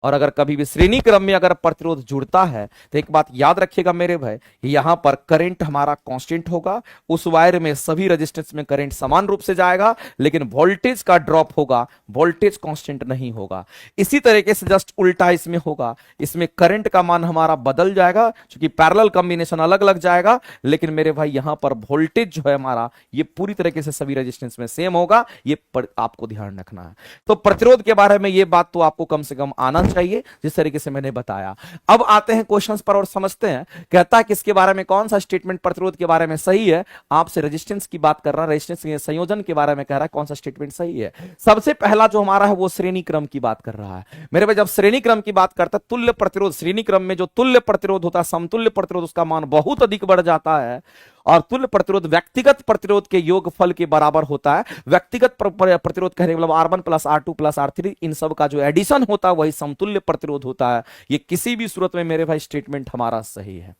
और अगर कभी भी श्रेणी क्रम में अगर प्रतिरोध जुड़ता है तो एक बात याद रखिएगा मेरे भाई, यहां पर करंट हमारा कांस्टेंट होगा, उस वायर में सभी रेजिस्टेंस में करंट समान रूप से जाएगा, लेकिन वोल्टेज का ड्रॉप होगा, वोल्टेज कांस्टेंट नहीं होगा। इसी तरीके से जस्ट उल्टा इसमें होगा, इसमें करंट का मान हमारा बदल जाएगा क्योंकि पैरेलल कॉम्बिनेशन अलग अलग जाएगा, लेकिन मेरे भाई यहां पर वोल्टेज जो है हमारा ये पूरी तरीके से सभी रेजिस्टेंस में सेम होगा, ये आपको ध्यान रखना है। तो प्रतिरोध के बारे में ये बात तो आपको कम से कम आना चाहिए जिस तरीके से मैंने बताया। अब आते हैं क्वेश्चंस पर और समझते हैं, कहता है कि इसके बारे में कौन सा स्टेटमेंट प्रतिरोध के बारे में सही है। आपसे रेजिस्टेंस की बात कर रहा है, रेजिस्टेंस के संयोजन के बारे में कह रहा है कौन सा स्टेटमेंट सही है। सबसे पहला जो हमारा है वो श्रेणी क्रम की बात कर रहा है। मेरे भाई जब श्रेणी क्रम की बात करता है, तुल्य प्रतिरोध, श्रेणी क्रम में जो तुल्य प्रतिरोध होता है, समतुल्य प्रतिरोध, उसका मान बहुत अधिक बढ़ जाता है और तुल्य प्रतिरोध व्यक्तिगत प्रतिरोध के योगफल के बराबर होता है। व्यक्तिगत प्रतिरोध कहने मतलब R1 plus R2 plus R3 इन सब का जो एडिशन होता है वही समतुल्य प्रतिरोध होता है। ये किसी भी सूरत में मेरे भाई स्टेटमेंट हमारा सही है।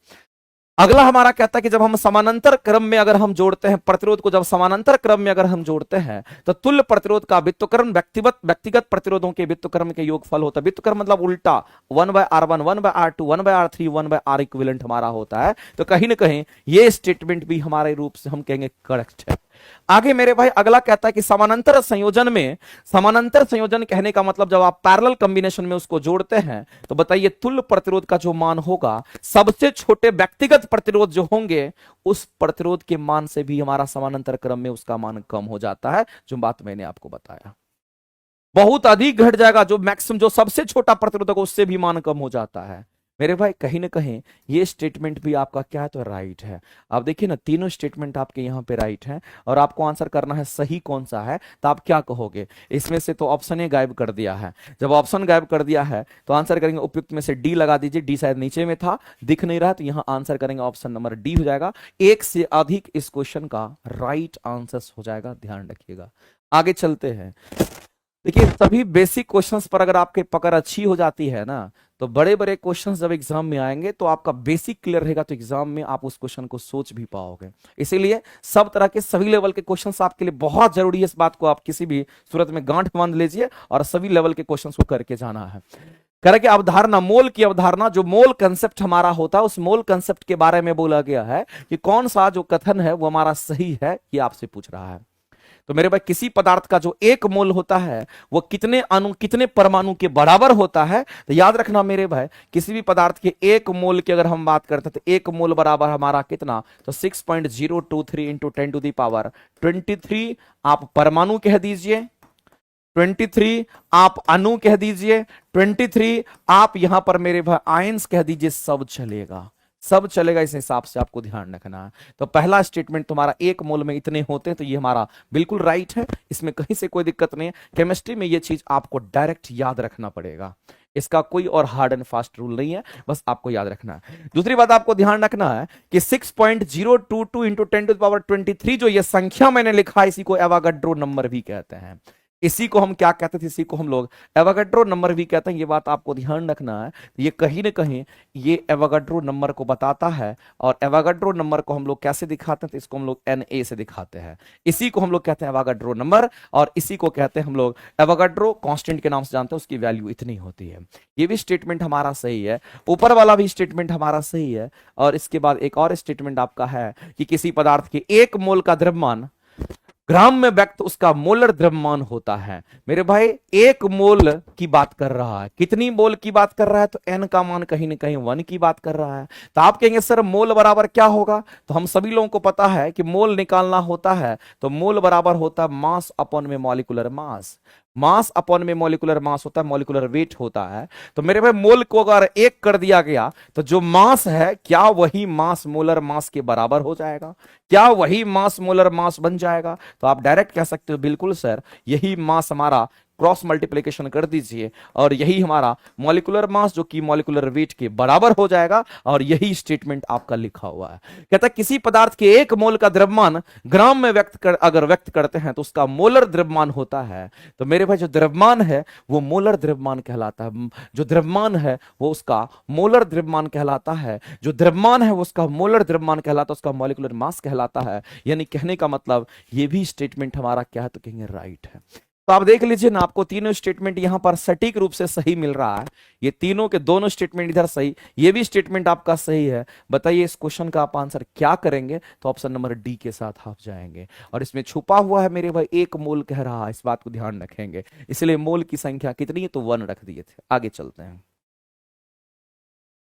अगला हमारा कहता है कि जब हम समानांतर क्रम में अगर हम जोड़ते हैं प्रतिरोध को, जब समानांतर क्रम में अगर हम जोड़ते हैं तो तुल्य प्रतिरोध का व्युत्क्रम व्यक्तिगत प्रतिरोधों के व्युत्क्रम के योगफल होता है। व्युत्क्रम मतलब उल्टा, 1/R1 1/R2 1/R3 1/R equivalent हमारा होता है। तो कहीं ना कहीं ये स्टेटमेंट भी हमारे रूप से हम कहेंगे करेक्ट है। आगे मेरे भाई अगला कहता है कि समानांतर संयोजन में, समानांतर संयोजन कहने का मतलब जब आप पैरेलल कॉम्बिनेशन में उसको जोड़ते हैं तो बताइए तुल्य प्रतिरोध का जो मान होगा, सबसे छोटे व्यक्तिगत प्रतिरोध जो होंगे उस प्रतिरोध के मान से भी हमारा समानांतर क्रम में उसका मान कम हो जाता है। जो बात मैंने आपको बताया, बहुत अधिक घट जाएगा, जो मैक्सिमम जो सबसे छोटा प्रतिरोध होगा उससे भी मान कम हो जाता है। मेरे भाई कहीं ना कहीं ये स्टेटमेंट भी आपका क्या है तो राइट है। आप देखिए ना, तीनों स्टेटमेंट आपके यहाँ पे राइट हैं और आपको आंसर करना है सही कौन सा है। तो आप क्या कहोगे, इसमें से तो ऑप्शन ए गायब कर दिया है। जब ऑप्शन गायब कर दिया है तो आंसर करेंगे उपयुक्त में से डी लगा दीजिए। डी शायद नीचे में था, दिख नहीं रहा, तो यहाँ आंसर करेंगे ऑप्शन नंबर डी हो जाएगा। एक से अधिक इस क्वेश्चन का राइट आंसर हो जाएगा, ध्यान रखिएगा। आगे चलते हैं। देखिए सभी बेसिक क्वेश्चंस पर अगर आपकी पकड़ अच्छी हो जाती है ना, तो बड़े बड़े क्वेश्चंस जब एग्जाम में आएंगे तो आपका बेसिक क्लियर रहेगा, तो एग्जाम में आप उस क्वेश्चन को सोच भी पाओगे। इसीलिए सब तरह के सभी लेवल के क्वेश्चंस आपके लिए बहुत जरूरी है। इस बात को आप किसी भी सूरत में गांठ बांध लीजिए और सभी लेवल के क्वेश्चंस को करके जाना है। कह रहे कि अवधारणा, मोल की अवधारणा, जो मोल कंसेप्ट हमारा होता है उस मोल कंसेप्ट के बारे में बोला गया है कि कौन सा जो कथन है वो हमारा सही है, ये आपसे पूछ रहा है। तो मेरे भाई किसी पदार्थ का जो एक मोल होता है वो कितने अणु, कितने परमाणु के बराबर होता है। तो याद रखना मेरे भाई, किसी भी पदार्थ के एक मोल की अगर हम बात करते हैं तो एक मोल बराबर हमारा कितना, तो 6.023 इंटू 10⁻23 आप परमाणु कह दीजिए, 23 आप अणु कह दीजिए, 23 आप यहां पर मेरे भाई आयंस कह दीजिए, सब चलेगा, सब चलेगा। इस हिसाब से आपको ध्यान रखना है। तो पहला स्टेटमेंट तुम्हारा एक मोल में इतने होते हैं, तो ये हमारा बिल्कुल राइट है, इसमें कहीं से कोई दिक्कत नहीं है। केमिस्ट्री में ये चीज आपको डायरेक्ट याद रखना पड़ेगा, इसका कोई और हार्ड एंड फास्ट रूल नहीं है, बस आपको याद रखना है। दूसरी बात आपको ध्यान रखना है कि 6.022 इंटू 10⁻23 जो ये संख्या मैंने लिखा है, इसी को एवोगाड्रो नंबर भी कहते हैं। इसी को हम क्या कहते थे, इसी को हम लोग एवोगाड्रो नंबर भी कहते हैं। ये बात आपको ध्यान रखना है। ये कहीं ना कहीं ये एवोगाड्रो नंबर को बताता है, और एवोगाड्रो नंबर को हम लोग कैसे दिखाते हैं, तो इसको हम लोग Na से दिखाते हैं। इसी को हम लोग कहते हैं एवोगाड्रो नंबर, और इसी को कहते हैं हम लोग एवोगाड्रो कांस्टेंट के नाम से जानते हैं, उसकी वैल्यू इतनी होती है। ये भी स्टेटमेंट हमारा सही है, ऊपर वाला भी स्टेटमेंट हमारा सही है। और इसके बाद एक और स्टेटमेंट आपका है कि किसी पदार्थ के एक मोल का द्रव्यमान ग्राम में व्यक्त उसका मोलर द्रव्यमान होता है। मेरे भाई एक मोल की बात कर रहा है, कितनी मोल की बात कर रहा है, तो n का मान कहीं ना कहीं 1 की बात कर रहा है। तो आप कहेंगे सर मोल बराबर क्या होगा, तो हम सभी लोगों को पता है कि मोल निकालना होता है तो मोल बराबर होता है मास अपॉन में मॉलिक्यूलर मास। मास अपॉन में मॉलिक्यूलर मास होता है, मॉलिक्यूलर वेट होता है। तो मेरे भाई मोल को अगर 1 कर दिया गया तो जो मास है क्या वही मास मोलर मास के बराबर हो जाएगा, क्या वही मास मोलर मास बन जाएगा। तो आप डायरेक्ट कह सकते हो बिल्कुल सर यही मास हमारा, क्रॉस मल्टीप्लिकेशन कर दीजिए और यही हमारा मॉलिक्यूलर मास जो कि मॉलिक्यूलर वेट के बराबर हो जाएगा। और यही स्टेटमेंट आपका लिखा हुआ है। कहता है किसी पदार्थ के एक मोल का द्रव्यमान ग्राम में अगर व्यक्त करते हैं तो उसका मोलर द्रव्यमान होता है। तो मेरे भाई जो द्रव्यमान है वो मोलर द्रव्यमान कहलाता है, जो द्रव्यमान है वो उसका मोलर द्रव्यमान कहलाता है, जो द्रव्यमान है वो उसका मोलर द्रव्यमान कहलाता है, उसका मॉलिक्यूलर मास कहलाता है। यानी कहने का मतलब ये भी स्टेटमेंट हमारा क्या है, तो कहेंगे राइट है। तो आप देख लीजिए ना, आपको तीनों स्टेटमेंट यहां पर सटीक रूप से सही मिल रहा है। ये तीनों के दोनों स्टेटमेंट इधर सही, ये भी स्टेटमेंट आपका सही है। बताइए इस क्वेश्चन का आप आंसर क्या करेंगे? तो ऑप्शन नंबर डी के साथ आप जाएंगे। और इसमें छुपा हुआ है मेरे भाई 1 मोल कह रहा है, इस बात को ध्यान रखेंगे, इसलिए मोल की संख्या कितनी है? तो 1 रख दिए थे। आगे चलते हैं।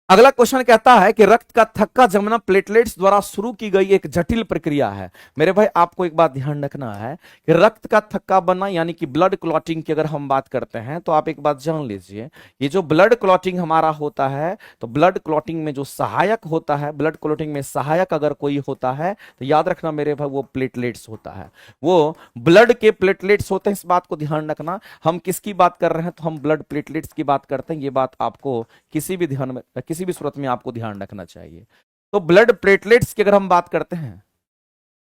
अगला क्वेश्चन कहता है कि रक्त का थक्का जमना प्लेटलेट्स द्वारा शुरू की गई एक जटिल प्रक्रिया है। मेरे भाई आपको एक बात ध्यान रखना है कि रक्त का थक्का बनना यानी कि ब्लड क्लॉटिंग की अगर हम बात करते हैं तो आप एक बात जान लीजिए, ये जो ब्लड क्लॉटिंग हमारा होता है, तो ब्लड क्लॉटिंग में जो सहायक होता है, ब्लड क्लॉटिंग में सहायक अगर कोई होता है तो याद रखना मेरे भाई वो प्लेटलेट्स होता है, वो ब्लड के प्लेटलेट्स होते हैं। इस बात को ध्यान रखना। हम किसकी बात कर रहे हैं? तो हम ब्लड प्लेटलेट्स की बात करते हैं। ये बात आपको किसी भी ध्यान में, किसी भी सूरत में आपको ध्यान रखना चाहिए। तो ब्लड प्लेटलेट्स की अगर हम बात करते हैं,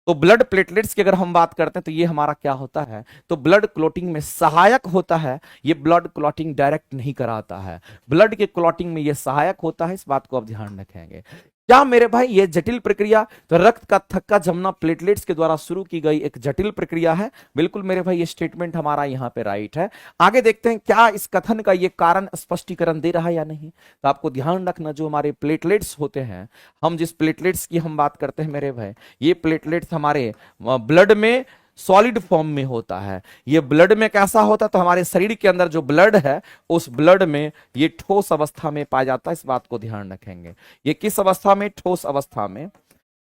तो ब्लड प्लेटलेट्स की अगर हम बात करते हैं तो ये हमारा क्या होता है? तो ब्लड क्लॉटिंग में सहायक होता है। ये ब्लड क्लॉटिंग डायरेक्ट नहीं कराता है, ब्लड के क्लॉटिंग में ये सहायक होता है। इस बात को आप ध्यान रखेंगे। क्या मेरे भाई ये जटिल प्रक्रिया, तो रक्त का थक्का जमना प्लेटलेट्स के द्वारा शुरू की गई एक जटिल प्रक्रिया है। बिल्कुल मेरे भाई ये स्टेटमेंट हमारा यहां पे राइट है। आगे देखते हैं क्या इस कथन का ये कारण स्पष्टीकरण दे रहा है या नहीं। तो आपको ध्यान रखना, जो हमारे प्लेटलेट्स होते हैं, हम जिस प्लेटलेट्स की हम बात करते हैं मेरे भाई, ये प्लेटलेट्स हमारे ब्लड में सॉलिड फॉर्म में होता है। ये ब्लड में कैसा होता है? तो हमारे शरीर के अंदर जो ब्लड है, उस ब्लड में ये ठोस अवस्था में पाया जाता है। इस बात को ध्यान रखेंगे। ये किस अवस्था में? ठोस अवस्था में।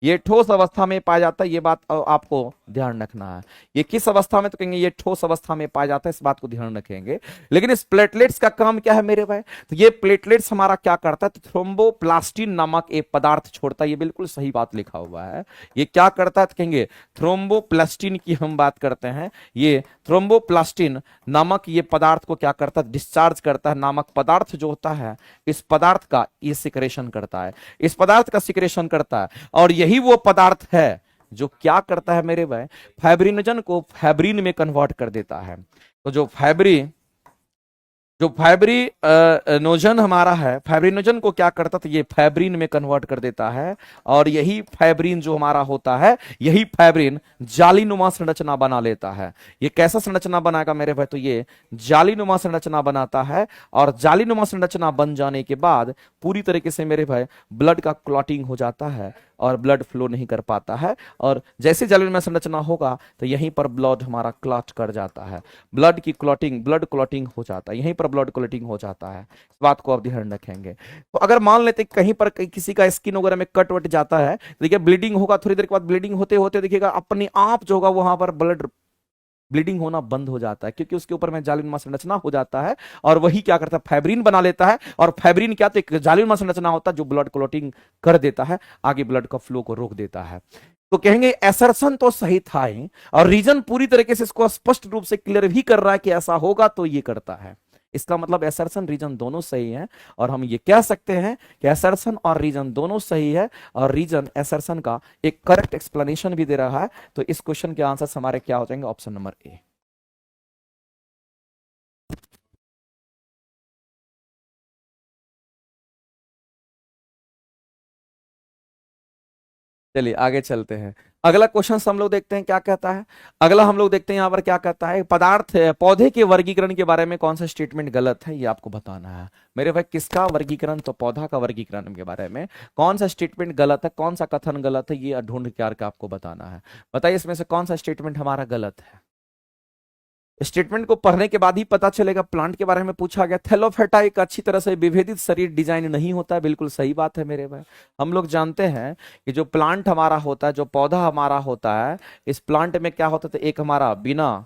ये ठोस अवस्था में पाया जाता है, ये बात आपको ध्यान रखना है। ये किस अवस्था में? तो कहेंगे ये ठोस अवस्था में पाया जाता है। इस बात को ध्यान रखेंगे। लेकिन इस प्लेटलेट्स का काम क्या है मेरे भाई? तो ये प्लेटलेट्स हमारा क्या करता है? तो थ्रोम्बोप्लास्टिन नामक एक पदार्थ छोड़ता है। ये बिल्कुल सही बात लिखा हुआ है। ये क्या करता है? तो कहेंगे थ्रोम्बोप्लास्टिन की हम बात करते हैं। ये थ्रोम्बोप्लास्टिन नामक ये पदार्थ को क्या करता है? डिस्चार्ज करता है। नामक पदार्थ जो होता है, इस पदार्थ का ये सिक्रेशन करता है, इस पदार्थ का सिक्रेशन करता है। और यही वो पदार्थ है जो क्या करता है मेरे भाई? फाइब्रिनोजन को फाइब्रिन में कन्वर्ट कर देता है। तो जो फाइब्रिनोजन हमारा है, फाइब्रिनोजन को क्या करता? तो ये फाइब्रिन में कन्वर्ट कर देता है। और यही फाइब्रिन जो हमारा होता है, यही फाइब्रिन जालीनुमा संरचना बना लेता है। ये कैसा संरचना बनाएगा मेरे भाई? तो ये जालीनुमा संरचना बनाता है। और जालीनुमा संरचना बन जाने के बाद पूरी तरीके से मेरे भाई ब्लड का क्लॉटिंग हो जाता है और ब्लड फ्लो नहीं कर पाता है। और जैसे जालीनुमा संरचना होगा तो यहीं पर ब्लड हमारा क्लॉट कर जाता है, ब्लड क्लॉटिंग हो जाता है, यहीं पर ब्लड क्लॉटिंग हो जाता है। इस बात को आप ध्यान रखेंगे। तो अगर मान लेते कहीं पर किसी का स्किन वगैरह में कट वट जाता है, देखिए ब्लीडिंग होगा, थोड़ी देर के बाद ब्लीडिंग होते होते देखिएगा अपने आप जो होगा वहां पर ब्लीडिंग होना बंद हो जाता है, क्योंकि उसके ऊपर में जालिनुमा संरचना हो जाता है। और वही क्या करता है? फाइब्रिन बना लेता है। और फाइब्रिन क्या? तो एक जालिनुमा संरचना होता है जो ब्लड क्लॉटिंग कर देता है, आगे ब्लड का फ्लो को रोक देता है। तो कहेंगे एसर्शन तो सही था ही, और रीजन पूरी तरीके से इसको स्पष्ट रूप से क्लियर भी कर रहा है कि ऐसा होगा, तो ये करता है। इसका मतलब एसर्शन रीजन दोनों सही है। और हम ये कह सकते हैं कि एसर्शन और रीजन दोनों सही है, और रीजन एसर्शन का एक करेक्ट एक्सप्लेनेशन भी दे रहा है। तो इस क्वेश्चन के आंसर हमारे क्या हो जाएंगे? Option number A. चलिए आगे चलते हैं। अगला क्वेश्चन हम लोग देखते हैं क्या कहता है। अगला हम लोग देखते हैं यहां पर क्या कहता है। पौधे के वर्गीकरण के बारे में कौन सा स्टेटमेंट गलत है, ये आपको बताना है मेरे भाई। किसका वर्गीकरण? तो पौधा का वर्गीकरण के बारे में कौन सा स्टेटमेंट गलत है, कौन सा कथन गलत है, ये ढूंढ के आपको बताना है। बताइए इसमें से कौन सा स्टेटमेंट हमारा गलत है। स्टेटमेंट को पढ़ने के बाद ही पता चलेगा। प्लांट के बारे में पूछा गया, थैलोफेटा एक अच्छी तरह से विभेदित शरीर डिजाइन नहीं होता है। बिल्कुल सही बात है मेरे भाई। हम लोग जानते हैं कि जो प्लांट हमारा होता है, जो पौधा हमारा होता है, इस प्लांट में क्या होता है? तो एक हमारा बिना,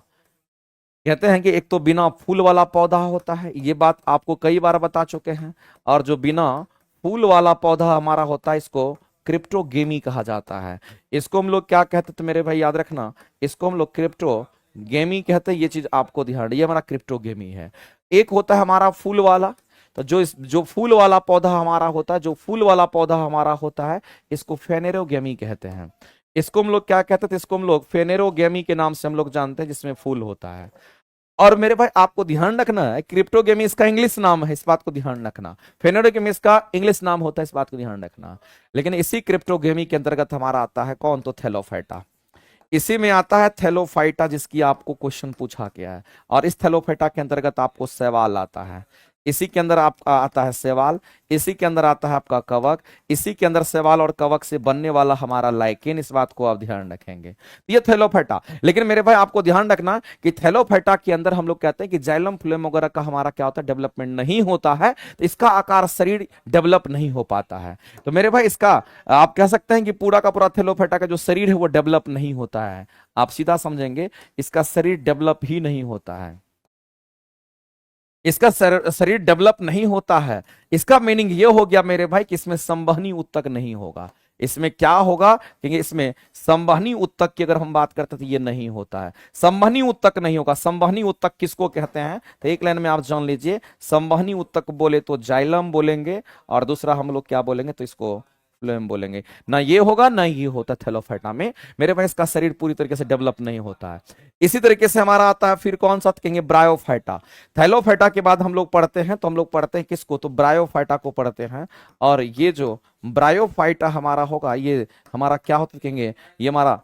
कहते हैं कि एक तो बिना फूल वाला पौधा होता है, ये बात आपको कई बार बता चुके हैं। और जो बिना फूल वाला पौधा हमारा होता है, इसको क्रिप्टोगेमी कहा जाता है। इसको हम लोग क्या कहते हैं? तो मेरे भाई याद रखना, इसको हम लोग क्रिप्टोगेमी कहते हैं। ये चीज आपको ध्यान, ये हमारा क्रिप्टोगेमी है। एक होता है हमारा फूल वाला, तो जो फूल वाला पौधा हमारा होता है, जो फूल वाला पौधा हमारा होता है, इसको फेनेरोगेमी कहते हैं। इसको हम लोग क्या कहते थे? इसको हम लोग फेनेरोगेमी के नाम से हम लोग जानते हैं, जिसमें फूल होता है। और मेरे भाई आपको ध्यान रखना है, क्रिप्टोगेमी इसका इंग्लिश नाम है, इस बात को ध्यान रखना। फेनेरोगेमी इसका इंग्लिश नाम होता है, इस बात को ध्यान रखना। लेकिन इसी क्रिप्टोगेमी के अंतर्गत हमारा आता है कौन? तो थैलोफाइटा। इसी में आता है थैलोफाइटा, जिसकी आपको क्वेश्चन पूछा गया है, और इस थैलोफाइटा के अंतर्गत आपको सवाल आता है। इसी के अंदर आपका आता है सवाल, इसी के अंदर आता है आपका कवक, इसी के अंदर सवाल और कवक से बनने वाला हमारा लाइकेन। इस बात को आप ध्यान रखेंगे। तो ये थैलोफाइटा, लेकिन मेरे भाई आपको ध्यान रखना कि थैलोफाइटा के अंदर हम लोग कहते हैं कि जाइलम फ्लोएम वगैरह का हमारा क्या होता है, डेवलपमेंट नहीं होता है, तो इसका आकार शरीर डेवलप नहीं हो पाता है। तो मेरे भाई इसका आप कह सकते हैं कि पूरा का पूरा थैलोफाइटा का जो शरीर है वो डेवलप नहीं होता है। आप सीधा समझेंगे, इसका शरीर डेवलप ही नहीं होता है, इसका शरीर डेवलप नहीं होता है। इसका मीनिंग ये हो गया मेरे भाई कि इसमें संवहनी ऊतक नहीं होगा। इसमें क्या होगा, क्योंकि इसमें संवहनी ऊतक की अगर हम बात करते हैं तो ये नहीं होता है, संवहनी ऊतक नहीं होगा। संवहनी ऊतक किसको कहते हैं, तो एक लाइन में आप जान लीजिए। संवहनी ऊतक बोले तो जाइलम बोलेंगे, और दूसरा हम लोग क्या बोलेंगे, तो इसको फ्लोएम बोलेंगे। ना ये होगा ना ये होता थैलोफाइटा में मेरे भाई, इसका शरीर पूरी तरीके से डेवलप नहीं होता है। इसी तरीके से हमारा आता है फिर कौन सा, कहेंगे ब्रायोफाइटा। थैलोफाइटा के बाद हम लोग पढ़ते हैं, तो हम लोग पढ़ते हैं किसको, तो ब्रायोफाइटा को पढ़ते हैं। और ये जो ब्रायोफाइटा हमारा होगा, ये हमारा क्या होता है, कहेंगे ये हमारा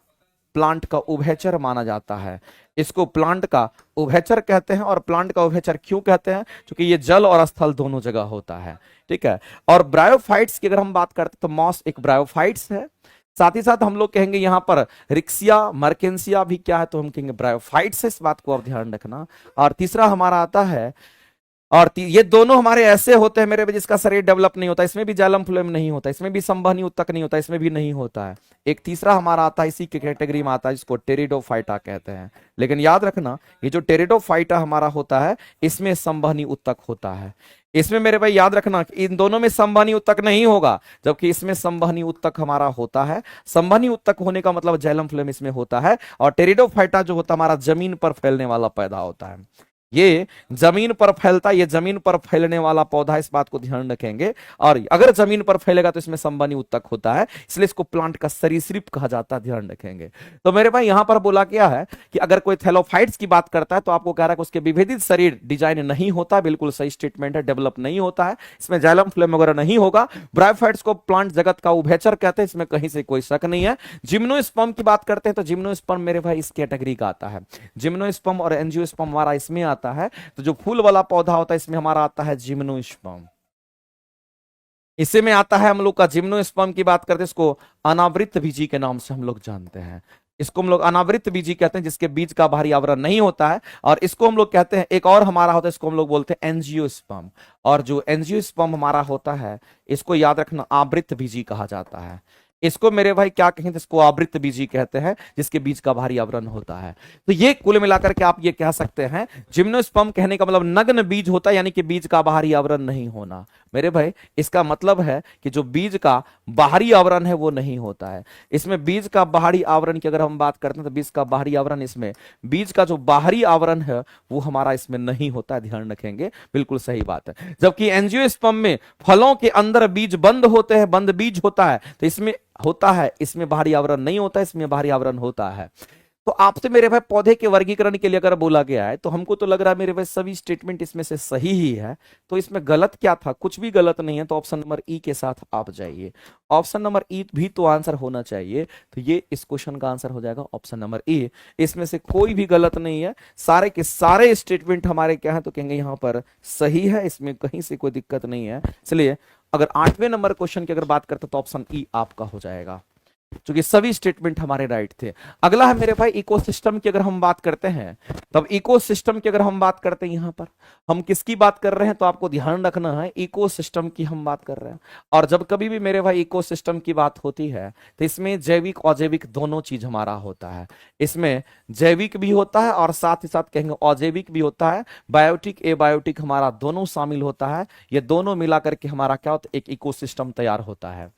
प्लांट का उभयचर माना जाता है। इसको प्लांट का उभयचर कहते हैं। और प्लांट का उभयचर क्यों कहते हैं, क्योंकि ये जल और स्थल दोनों जगह होता है। ठीक है। और ब्रायोफाइट्स की अगर हम बात करते हैं तो मॉस एक ब्रायोफाइट्स है। साथ ही साथ हम लोग कहेंगे यहां पर रिक्सिया मर्केंसिया भी क्या है, तो हम कहेंगे ब्रायोफाइट्स है। इस बात को आप ध्यान रखना। और तीसरा हमारा आता है, और ये दोनों हमारे ऐसे होते हैं मेरे भाई जिसका शरीर डेवलप नहीं होता, इसमें भी जाइलम फ्लोएम नहीं होता, इसमें भी संवहनी ऊतक नहीं होता, इसमें भी नहीं होता है। एक तीसरा हमारा आता है, इसी के कैटेगरी में आता है, जिसको टेरिडोफाइटा कहते हैं। लेकिन याद रखना, ये जो टेरिडोफाइटा हमारा होता है, इसमें संवहनी ऊतक होता है। इसमें मेरे भाई याद रखना कि इन दोनों में संवहनी ऊतक नहीं होगा, जबकि इसमें संवहनी ऊतक हमारा होता है। संवहनी ऊतक होने का मतलब जाइलम फ्लोएम इसमें होता है। और टेरिडोफाइटा जो होता है हमारा जमीन पर फैलने वाला पैदा होता है, ये जमीन पर फैलता, ये जमीन पर फैलने वाला पौधा, इस बात को ध्यान रखेंगे। और अगर जमीन पर फैलेगा तो इसमें संवहनी ऊतक होता है, इसलिए इसको प्लांट का सरीसृप कहा जाता है, ध्यान रखेंगे। तो मेरे भाई यहां पर बोला गया है कि अगर कोई थैलोफाइट्स की बात करता है तो आपको कह रहा है कि उसके विभेदित शरीर डिजाइन नहीं होता, बिल्कुल सही स्टेटमेंट है, डेवलप नहीं होता है, इसमें जाइलम फ्लोएम वगैरह नहीं होगा। ब्रायोफाइट्स को प्लांट जगत का उभयचर कहते हैं, इसमें कहीं से कोई शक नहीं है। जिम्नोस्पर्म की बात करते हैं तो जिम्नोस्पर्म मेरे भाई इस कैटेगरी का आता है। जिम्नोस्पर्म और एंजियोस्पर्म हमारा इसमें आता है। तो जो फूल वाला पौधा होता है इसमें हमारा आता है जिम्नोस्पर्म। इसी में आता है हम लोग का जिम्नोस्पर्म की बात करते हैं, इसको अनावृत बीजी के नाम से हम लोग जानते हैं। इसको हम लोग अनावृत बीजी कहते हैं, जिसके बीज का बाहरी आवरण नहीं होता है। और इसको हम लोग कहते हैं, एक और हमारा होता है, इसको हम लोग बोलते हैं एंजियोस्पर्म। और जो एंजियोस्पर्म हमारा होता है, इसको याद रखना आवृत बीजी कहा जाता है। इसको मेरे भाई क्या कहेंगे, इसको आवृत बीजी कहते हैं, जिसके बीज का भारी आवरण होता है। तो ये कुल मिलाकर के आप ये कह सकते हैं, जिम्नोस्पर्म कहने का मतलब नग्न बीज होता है, यानी कि बीज का बाहरी आवरण नहीं होना। मेरे भाई इसका मतलब है कि जो बीज का बाहरी आवरण है वो नहीं होता है। इसमें बीज का बाहरी आवरण की अगर हम बात करते हैं तो बीज का बाहरी आवरण, इसमें बीज का जो बाहरी आवरण है वो हमारा इसमें नहीं होता है, ध्यान रखेंगे, बिल्कुल सही बात है। जबकि एंजियोस्पर्म में फलों के अंदर बीज बंद होते हैं, बंद बीज होता है, तो इसमें होता है, इसमें बाहरी आवरण नहीं होता, इसमें बाहरी आवरण होता है। तो आपसे मेरे भाई पौधे के वर्गीकरण के लिए अगर बोला गया है तो हमको तो लग रहा है मेरे भाई सभी स्टेटमेंट इसमें से सही ही है। तो इसमें गलत क्या था, कुछ भी गलत नहीं है। तो ऑप्शन नंबर ई के साथ आप जाइए, ऑप्शन नंबर ई भी तो आंसर होना चाहिए। तो ये इस क्वेश्चन का आंसर हो जाएगा ऑप्शन नंबर ई। इसमें से कोई भी गलत नहीं है, सारे के सारे स्टेटमेंट हमारे क्या है, तो कहेंगे यहाँ पर सही है, इसमें कहीं से कोई दिक्कत नहीं है। इसलिए अगर 8वें नंबर क्वेश्चन की अगर बात करते तो ऑप्शन ई आपका हो जाएगा, क्योंकि सभी स्टेटमेंट हमारे राइट थे। अगला है मेरे भाई इकोसिस्टम की अगर हम बात करते हैं, तब इकोसिस्टम की अगर हम बात करते हैं, यहां पर हम किसकी बात कर रहे हैं, तो आपको ध्यान रखना है इकोसिस्टम की हम बात कर रहे हैं। और जब कभी भी मेरे भाई इकोसिस्टम की बात होती है तो इसमें जैविक अजैविक दोनों चीज हमारा होता है। इसमें जैविक भी होता है और साथ ही साथ कहेंगे अजैविक भी होता है, बायोटिक एबायोटिक हमारा दोनों शामिल होता है। ये दोनों मिलाकर के हमारा क्या होता है, एक इकोसिस्टम तैयार होता है।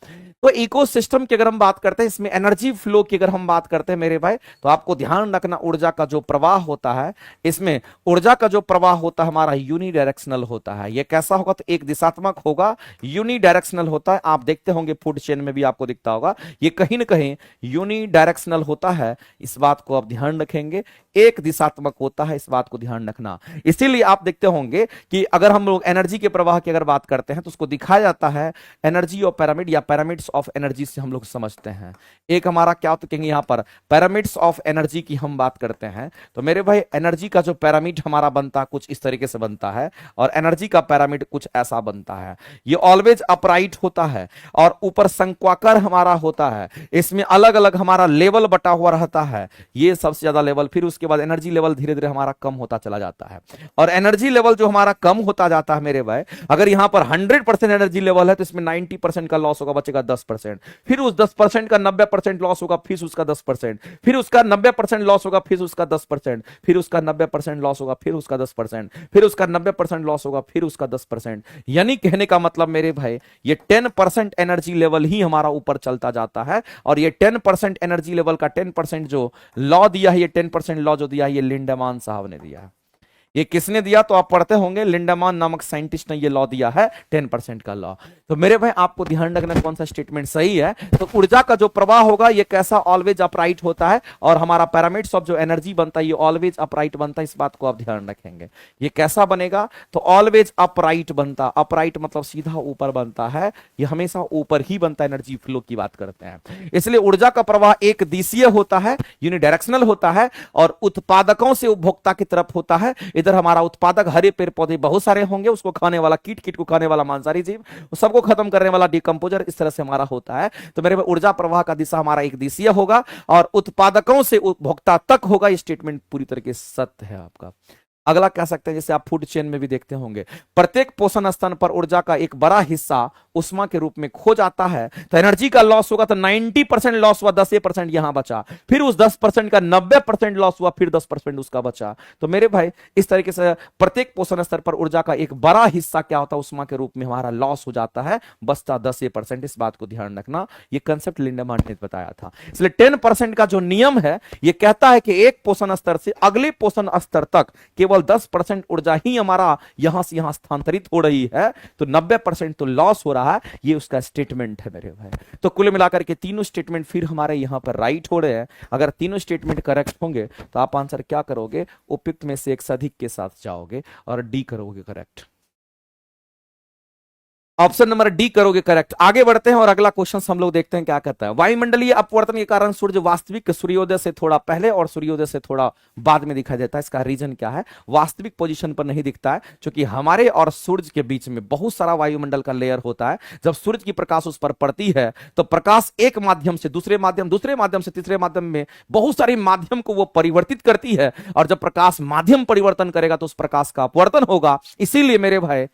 तो इकोसिस्टम की अगर हम बात करते हैं, इसमें एनर्जी फ्लो की अगर हम बात करते हैं मेरे भाई, तो आपको ध्यान रखना ऊर्जा का जो प्रवाह होता है, इसमें ऊर्जा का जो प्रवाह होता है हमारा यूनिडायरेक्शनल होता है। यह कैसा होगा, तो एक दिशात्मक होगा, यूनिडायरेक्शनल होता है। आप देखते होंगे फूड चेन में भी आपको दिखता होगा, ये कहीं ना कहीं यूनिडायरेक्शनल होता है। इस बात को आप ध्यान रखेंगे। एक दिशात्मक होता है, इस बात को ध्यान रखना। इसीलिए आप देखते होंगे कि अगर हम लोग एनर्जी के प्रवाह की अगर बात करते हैं तो उसको दिखाया जाता है एनर्जी ऑफ पिरामिड या पिरामिड्स ऑफ एनर्जी से हम लोग समझते हैं। एक हमारा क्या होता कहेंगे यहां पर पिरामिड्स ऑफ एनर्जी की हम बात करते हैं तो मेरे भाई एनर्जी का जो पिरामिड हमारा बनता है कुछ इस तरीके से बनता है और एनर्जी का पिरामिड कुछ ऐसा बनता है। ये ऑलवेज अपराइट होता है और ऊपर शंक्वाकार हमारा होता है। इसमें अलग अलग हमारा लेवल बटा हुआ रहता है, ये सबसे ज्यादा लेवल, फिर उसके बाद एनर्जी लेवल धीरे धीरे हमारा कम होता चला जाता है। और एनर्जी लेवल जो हमारा कम होता जाता है मेरे भाई, अगर यहां पर 100% एनर्जी लेवल है तो इसमें 90% का लॉस होगा, बचेगा 10%। फिर उस 10% का 90% लॉस होगा, फिर उसका 10%, फिर उसका 90% लॉस होगा, फिर उसका 10%, फिर उसका 90% लॉस होगा, फिर उसका 10%, फिर उसका 90% लॉस होगा, फिर उसका 10%। यानी कहने का मतलब मेरे भाई ये 10% एनर्जी लेवल ही हमारा ऊपर चलता जाता है। और ये 10% एनर्जी लेवल का 10% जो लॉ दिया है, ये 10% लॉ जो दिया है, ये लिंडमान साहब ने दिया है। ये किसने दिया तो आप पढ़ते होंगे, लिंडमान नामक साइंटिस्ट ने ये लॉ दिया है 10% का लॉ। तो मेरे भाई आपको ध्यान रखना कौन सा स्टेटमेंट सही है। तो ऊर्जा का जो प्रवाह होगा ये कैसा, ऑलवेज अपराइट होता है और हमारा पिरामिड्स ऑफ जो एनर्जी बनता है ये ऑलवेज अपराइट बनता है, इस बात को आप ध्यान रखेंगे। ये कैसा बनेगा तो ऑलवेज अपराइट बनता, अपराइट मतलब सीधा ऊपर बनता है, ये हमेशा ऊपर ही बनता है, एनर्जी फ्लो की बात करते हैं। इसलिए ऊर्जा का प्रवाह एक दिशीय होता है, यूनिडायरेक्शनल होता है और उत्पादकों से उपभोक्ता की तरफ होता है। इधर हमारा उत्पादक हरे पेड़ पौधे बहुत सारे होंगे, उसको खाने वाला कीट, कीट को खाने वाला मांसाहारी जीव, सबको खत्म करने वाला डिकम्पोजर, इस तरह से हमारा होता है। तो मेरे ऊर्जा प्रवाह का दिशा हमारा एक दिशीय होगा और उत्पादकों से उपभोक्ता तक होगा। ये स्टेटमेंट पूरी तरीके से सत्य है आपका। अगला कह सकते हैं जैसे आप फूड चेन में भी देखते होंगे, प्रत्येक पोषण स्तंभ पर ऊर्जा का एक बड़ा हिस्सा उष्मा के रूप में खो जाता है। तो एनर्जी का लॉस होगा तो 90% लॉस हुआ, 10% यहां बचा, फिर उस 10% का 90% लॉस हुआ, फिर 10% उसका बचा। तो मेरे भाई इस तरीके से प्रत्येक पोषण स्तर पर ऊर्जा का एक बड़ा हिस्सा क्या होता है, उष्मा के रूप में हमारा लॉस हो जाता है, बचता 10%। इस बात को ध्यान रखना, ये कंसेप्ट लिंडमान ने बताया था। इसलिए 10% का जो नियम है ये कहता है कि एक पोषण स्तर से अगले पोषण स्तर तक केवल 10% ऊर्जा ही हमारा यहां से यहां स्थानांतरित हो रही है, तो 90% तो लॉस हो रहा है। ये उसका स्टेटमेंट है मेरे भाई। तो कुल मिलाकर के तीनों स्टेटमेंट फिर हमारे यहां पर राइट हो रहे हैं। अगर तीनों स्टेटमेंट करेक्ट होंगे तो आप आंसर क्या करोगे, उपयुक्त में से एक से अधिक के साथ जाओगे और डी करोगे करेक्ट। ऑप्शन नंबर डी करोगे करेक्ट। आगे बढ़ते हैं और अगला क्वेश्चन हम लोग देखते हैं क्या कहता है। वायुमंडलीय अपवर्तन के कारण सूर्य वास्तविक सूर्योदय से थोड़ा पहले और सूर्योदय से थोड़ा बाद में दिखाई देता है। इसका रीजन क्या है, वास्तविक पोजीशन पर नहीं दिखता है क्योंकि हमारे और सूर्य के बीच में बहुत सारा वायुमंडल का लेयर होता है। जब सूर्य की प्रकाश उस पर पड़ती है तो प्रकाश एक माध्यम से दूसरे माध्यम से तीसरे माध्यम में बहुत सारे माध्यम को वो परिवर्तित करती है और जब प्रकाश माध्यम परिवर्तन करेगा तो उस प्रकाश का अपवर्तन होगा। इसीलिए मेरे भाई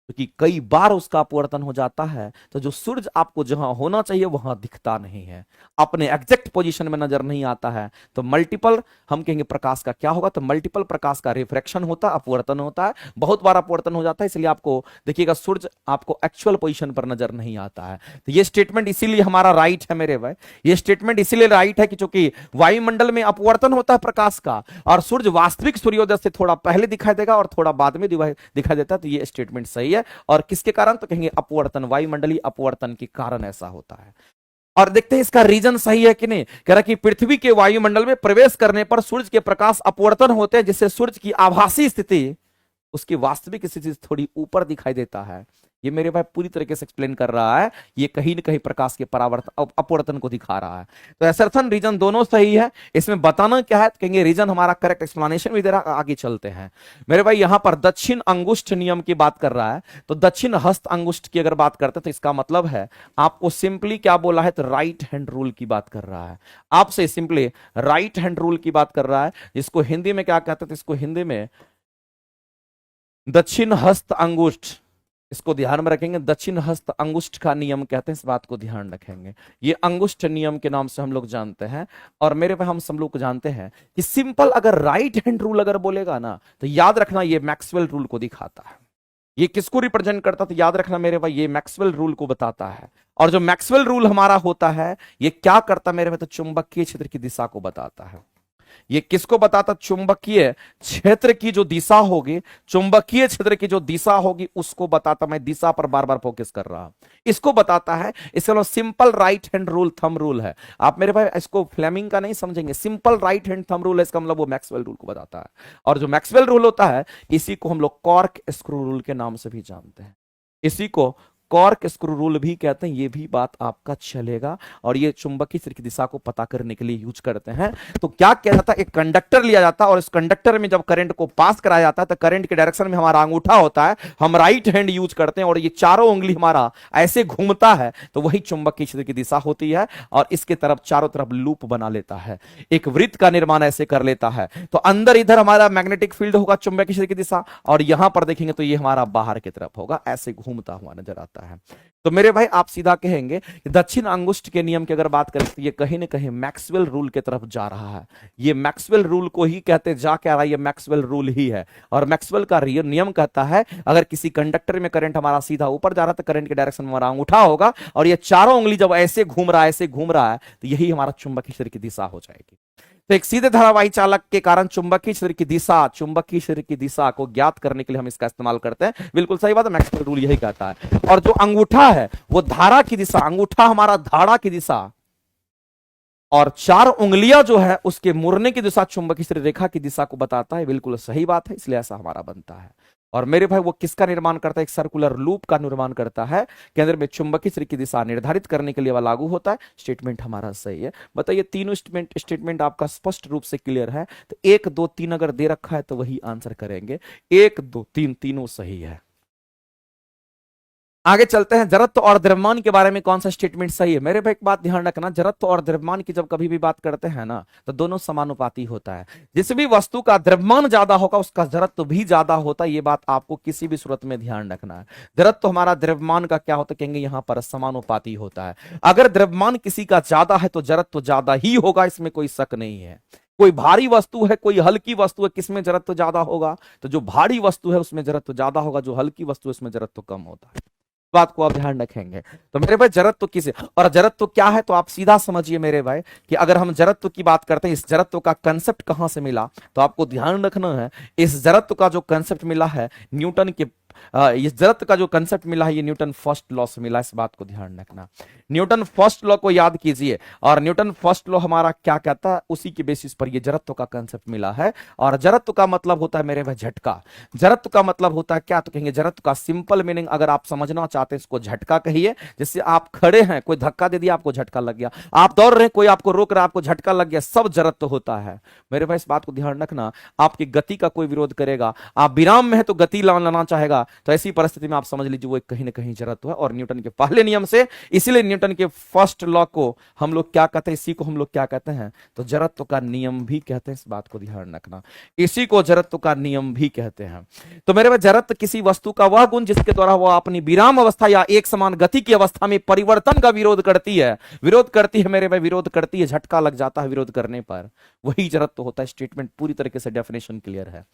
क्योंकि कई बार उसका अपवर्तन हो जाता है तो जो सूरज आपको जहां होना चाहिए वहां दिखता नहीं है, अपने एग्जैक्ट पोजीशन में नजर नहीं आता है। तो मल्टीपल हम कहेंगे प्रकाश का क्या होगा, तो मल्टीपल प्रकाश का रिफ्रैक्शन होता है, अपवर्तन होता है, बहुत बार अपवर्तन हो जाता है। इसलिए आपको देखिएगा सूरज आपको एक्चुअल पोजीशन पर नजर नहीं आता है। तो ये स्टेटमेंट इसीलिए हमारा राइट है मेरे भाई। ये स्टेटमेंट इसीलिए राइट है कि चूंकि वायुमंडल में अपवर्तन होता है प्रकाश का और सूरज वास्तविक सूर्योदय से थोड़ा पहले दिखाई देगा और थोड़ा बाद में दिखाई देता है। तो ये स्टेटमेंट सही है। और किसके कारण, तो कहेंगे अपवर्तन, वायुमंडलीय अपवर्तन के कारण ऐसा होता है। और देखते हैं इसका रीजन सही है कि नहीं। कह रहा कि पृथ्वी के वायुमंडल में प्रवेश करने पर सूर्य के प्रकाश अपवर्तन होते हैं जिससे सूर्य की आभासी स्थिति उसकी वास्तविक स्थिति से थोड़ी ऊपर दिखाई देता है। ये मेरे भाई पूरी तरीके से एक्सप्लेन कर रहा है, ये कहीं न कहीं प्रकाश के परावर्तन अपवर्तन को दिखा रहा है। तो असर्थन रीजन दोनों सही है। इसमें बताना क्या है, कहेंगे रीजन हमारा करेक्ट एक्सप्लेनेशन भी दे रहा। आगे चलते हैं मेरे भाई, यहां पर दक्षिण अंगुष्ठ नियम की बात कर रहा है। तो दक्षिण हस्त अंगुष्ठ की अगर बात करते हैं तो इसका मतलब है आपको सिंपली क्या बोला है, तो राइट हैंड रूल की बात कर रहा है। आपसे सिंपली राइट हैंड रूल की बात कर रहा है। इसको हिंदी में क्या कहते थे, इसको हिंदी में दक्षिण हस्त अंगुष्ठ, इसको ध्यान में रखेंगे, दक्षिण हस्त अंगुष्ठ का नियम कहते हैं, इस बात को ध्यान रखेंगे। ये अंगुष्ठ नियम के नाम से हम लोग जानते हैं। और मेरे पे हम सब लोग जानते हैं कि सिंपल अगर राइट हैंड रूल अगर बोलेगा ना तो याद रखना ये मैक्सवेल रूल को दिखाता है। ये किसको रिप्रेजेंट करता, तो याद रखना मेरे भाई ये मैक्सवेल रूल को बताता है। और जो मैक्सवेल रूल हमारा होता है ये क्या करता मेरे भाई, तो चुंबकीय क्षेत्र की दिशा को बताता है। ये किसको बताता? चुंबकीय क्षेत्र की जो दिशा होगी, चुंबकीय क्षेत्र की जो दिशा होगी उसको बताता। मैं दिशा पर बार बार फोकस कर रहा हूं, इसको बताता है। इसका simple right hand rule, thumb rule है। आप मेरे भाई इसको फ्लेमिंग का नहीं समझेंगे, simple right hand thumb rule है, इसका मतलब वो मैक्सवेल रूल को बताता है। और जो मैक्सवेल रूल होता है इसी को हम लोग कॉर्क स्क्रू रूल के नाम से भी जानते हैं, इसी को कॉर्क स्क्रू रूल भी कहते हैं। ये भी बात आपका चलेगा। और ये चुंबकीय क्षेत्र की दिशा को पता करने के लिए यूज करते हैं। तो क्या किया जाता है, एक कंडक्टर लिया जाता है और इस कंडक्टर में जब करंट को पास कराया जाता है तो करंट के डायरेक्शन में हमारा अंगूठा होता है, हम राइट हैंड यूज करते हैं और ये चारों उंगली हमारा ऐसे घूमता है तो वही चुंबकीय क्षेत्र की दिशा होती है। और इसके तरफ चारों तरफ लूप बना लेता है, एक वृत्त का निर्माण ऐसे कर लेता है। तो अंदर इधर हमारा मैग्नेटिक फील्ड होगा चुंबकीय क्षेत्र की दिशा, और यहां पर देखेंगे तो ये हमारा बाहर की तरफ होगा, ऐसे घूमता हुआ नजर आता है। तो मेरे भाई आप सीधा कहेंगे कि दक्षिण अंगुष्ठ के नियम की अगर बात करें तो ये कहीं ना कहीं मैक्सवेल रूल की तरफ जा रहा है। ये मैक्सवेल रूल को ही कहते हैं, जा क्या रहा है, ये मैक्सवेल रूल ही है। और मैक्सवेल का नियम कहता है अगर किसी कंडक्टर में करंट हमारा सीधा ऊपर जा रहा है तो करंट के डायरेक्शन में हमारा अंगूठा होगा, और ये चारों उंगली जब ऐसे घूम रहा है, ऐसे घूम रहा है, तो यही हमारा चुंबकीय क्षेत्र की दिशा हो जाएगी। तो एक सीधे धारावाही चालक के कारण चुंबकीय क्षेत्र की दिशा, चुंबकीय क्षेत्र की दिशा को ज्ञात करने के लिए हम इसका इस्तेमाल करते हैं। बिल्कुल सही बात है, मैक्सवेल रूल यही कहता है। और जो अंगूठा है वो धारा की दिशा, अंगूठा हमारा धारा की दिशा, और चार उंगलियां जो है उसके मुड़ने की दिशा चुंबकीय क्षेत्र रेखा की दिशा को बताता है। बिल्कुल सही बात है, इसलिए ऐसा हमारा बनता है। और मेरे भाई वो किसका निर्माण करता है? एक सर्कुलर लूप का निर्माण करता है। केंद्र में चुंबकीय क्षेत्र की दिशा निर्धारित करने के लिए वह लागू होता है। स्टेटमेंट हमारा सही है। बताइए तीनों स्टेटमेंट आपका स्पष्ट रूप से क्लियर है? तो 1 2 3 अगर दे रखा है तो वही आंसर करेंगे। 1 2 3 तीनों सही है। आगे चलते हैं, जड़त्व और द्रव्यमान के बारे में कौन सा स्टेटमेंट सही है? मेरे भाई एक बात ध्यान रखना, जड़त्व और द्रव्यमान की जब कभी भी बात करते हैं ना तो दोनों समानुपाती होता है। जिस भी वस्तु का द्रव्यमान ज्यादा होगा उसका जड़त्व भी ज्यादा होता है। ये बात आपको किसी भी सूरत में ध्यान रखना है। जड़त्व हमारा द्रव्यमान का क्या होता है, कहेंगे यहां पर समानुपाती होता है। अगर द्रव्यमान किसी का ज्यादा है तो जड़त्व ज्यादा ही होगा, इसमें कोई शक नहीं है। कोई भारी वस्तु है, कोई हल्की वस्तु है, किसमें जड़त्व ज्यादा होगा? तो जो भारी वस्तु है उसमें जड़त्व ज्यादा होगा, जो हल्की वस्तु है उसमें जड़त्व कम होता है। बात को आप ध्यान रखेंगे। तो मेरे भाई जड़त्व किसे और जड़त्व क्या है, तो आप सीधा समझिए मेरे भाई कि अगर हम जड़त्व की बात करते हैं, इस जड़त्व का कंसेप्ट कहां से मिला, तो आपको ध्यान रखना है इस जड़त्व का जो कंसेप्ट मिला है न्यूटन के, इस जड़त्व का जो कंसेप्ट मिला है ये न्यूटन फर्स्ट लॉ से मिला। इस बात को ध्यान रखना, न्यूटन फर्स्ट लॉ को याद कीजिए। और न्यूटन फर्स्ट लॉ हमारा क्या कहता है, उसी के बेसिस पर ये जड़त्व का कंसेप्ट मिला है। और जड़त्व का मतलब होता है मेरे भाई झटका। जड़त्व का मतलब होता है क्या, तो कहेंगे जड़त्व का सिंपल मीनिंग अगर आप समझना चाहते हैं इसको झटका कहिए। जैसे आप खड़े हैं, कोई धक्का दे दिया आपको झटका लग गया, आप दौड़ रहे हैं कोई आपको रोक रहा है आपको झटका लग गया, सब जड़त्व होता है। मेरे भाई इस बात को ध्यान रखना, आपकी गति का कोई विरोध करेगा, आप विराम में है तो गति लाना चाहेगा, तो ऐसी परिस्थिति में आप समझ लीजिए वो कहीं ना कहीं जड़त्व है। और न्यूटन के पहले नियम से, इसीलिए न्यूटन के फर्स्ट लॉ को हम लोग क्या कहते हैं, इसी को हम लोग क्या कहते हैं, तो जड़त्व का नियम भी कहते हैं। इस बात को ध्यान रखना, इसी को जड़त्व का नियम भी कहते हैं। तो मेरे भाई जड़त्व किसी वस्तु का वह गुण जिसके द्वारा वह अपनी विराम अवस्था या एक समान गति की अवस्था में परिवर्तन का विरोध करती है। विरोध करती है मेरे भाई, विरोध करती है, झटका लग जाता है विरोध करने पर, वही जड़त्व होता है। स्टेटमेंट पूरी तरीके से डेफिनेशन क्लियर है।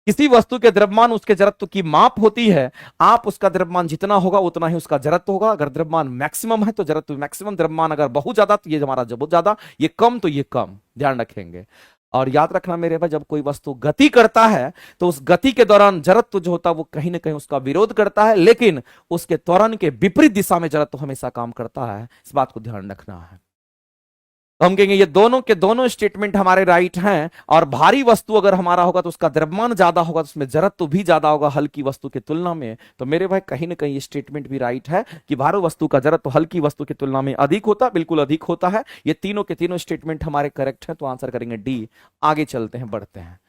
किसी वस्तु के द्रव्यमान उसके जड़त्व की माप होती है। आप उसका द्रव्यमान जितना होगा उतना ही उसका जड़त्व होगा। अगर द्रव्यमान मैक्सिमम है तो जड़त्व मैक्सिमम, द्रव्यमान अगर बहुत ज्यादा तो ये हमारा बहुत ज्यादा, ये कम तो ये कम, ध्यान रखेंगे। और याद रखना मेरे भाई, जब कोई वस्तु गति करता है तो उस गति के दौरान जड़त्व जो होता है वो कहीं ना कहीं उसका विरोध करता है, लेकिन उसके त्वरण के विपरीत दिशा में जड़त्व हमेशा काम करता है। इस बात को ध्यान रखना है। हम कहेंगे ये दोनों के दोनों स्टेटमेंट हमारे राइट हैं। और भारी वस्तु अगर हमारा होगा तो उसका द्रव्यमान ज्यादा होगा, तो उसमें जड़त्व भी ज्यादा होगा हल्की वस्तु की तुलना में। तो मेरे भाई कहीं ना कहीं ये स्टेटमेंट भी राइट है कि भारी वस्तु का जड़त्व हल्की वस्तु की तुलना में अधिक होता, बिल्कुल अधिक होता है। ये तीनों के तीनों स्टेटमेंट हमारे करेक्ट है, तो आंसर करेंगे डी। आगे चलते हैं, बढ़ते हैं।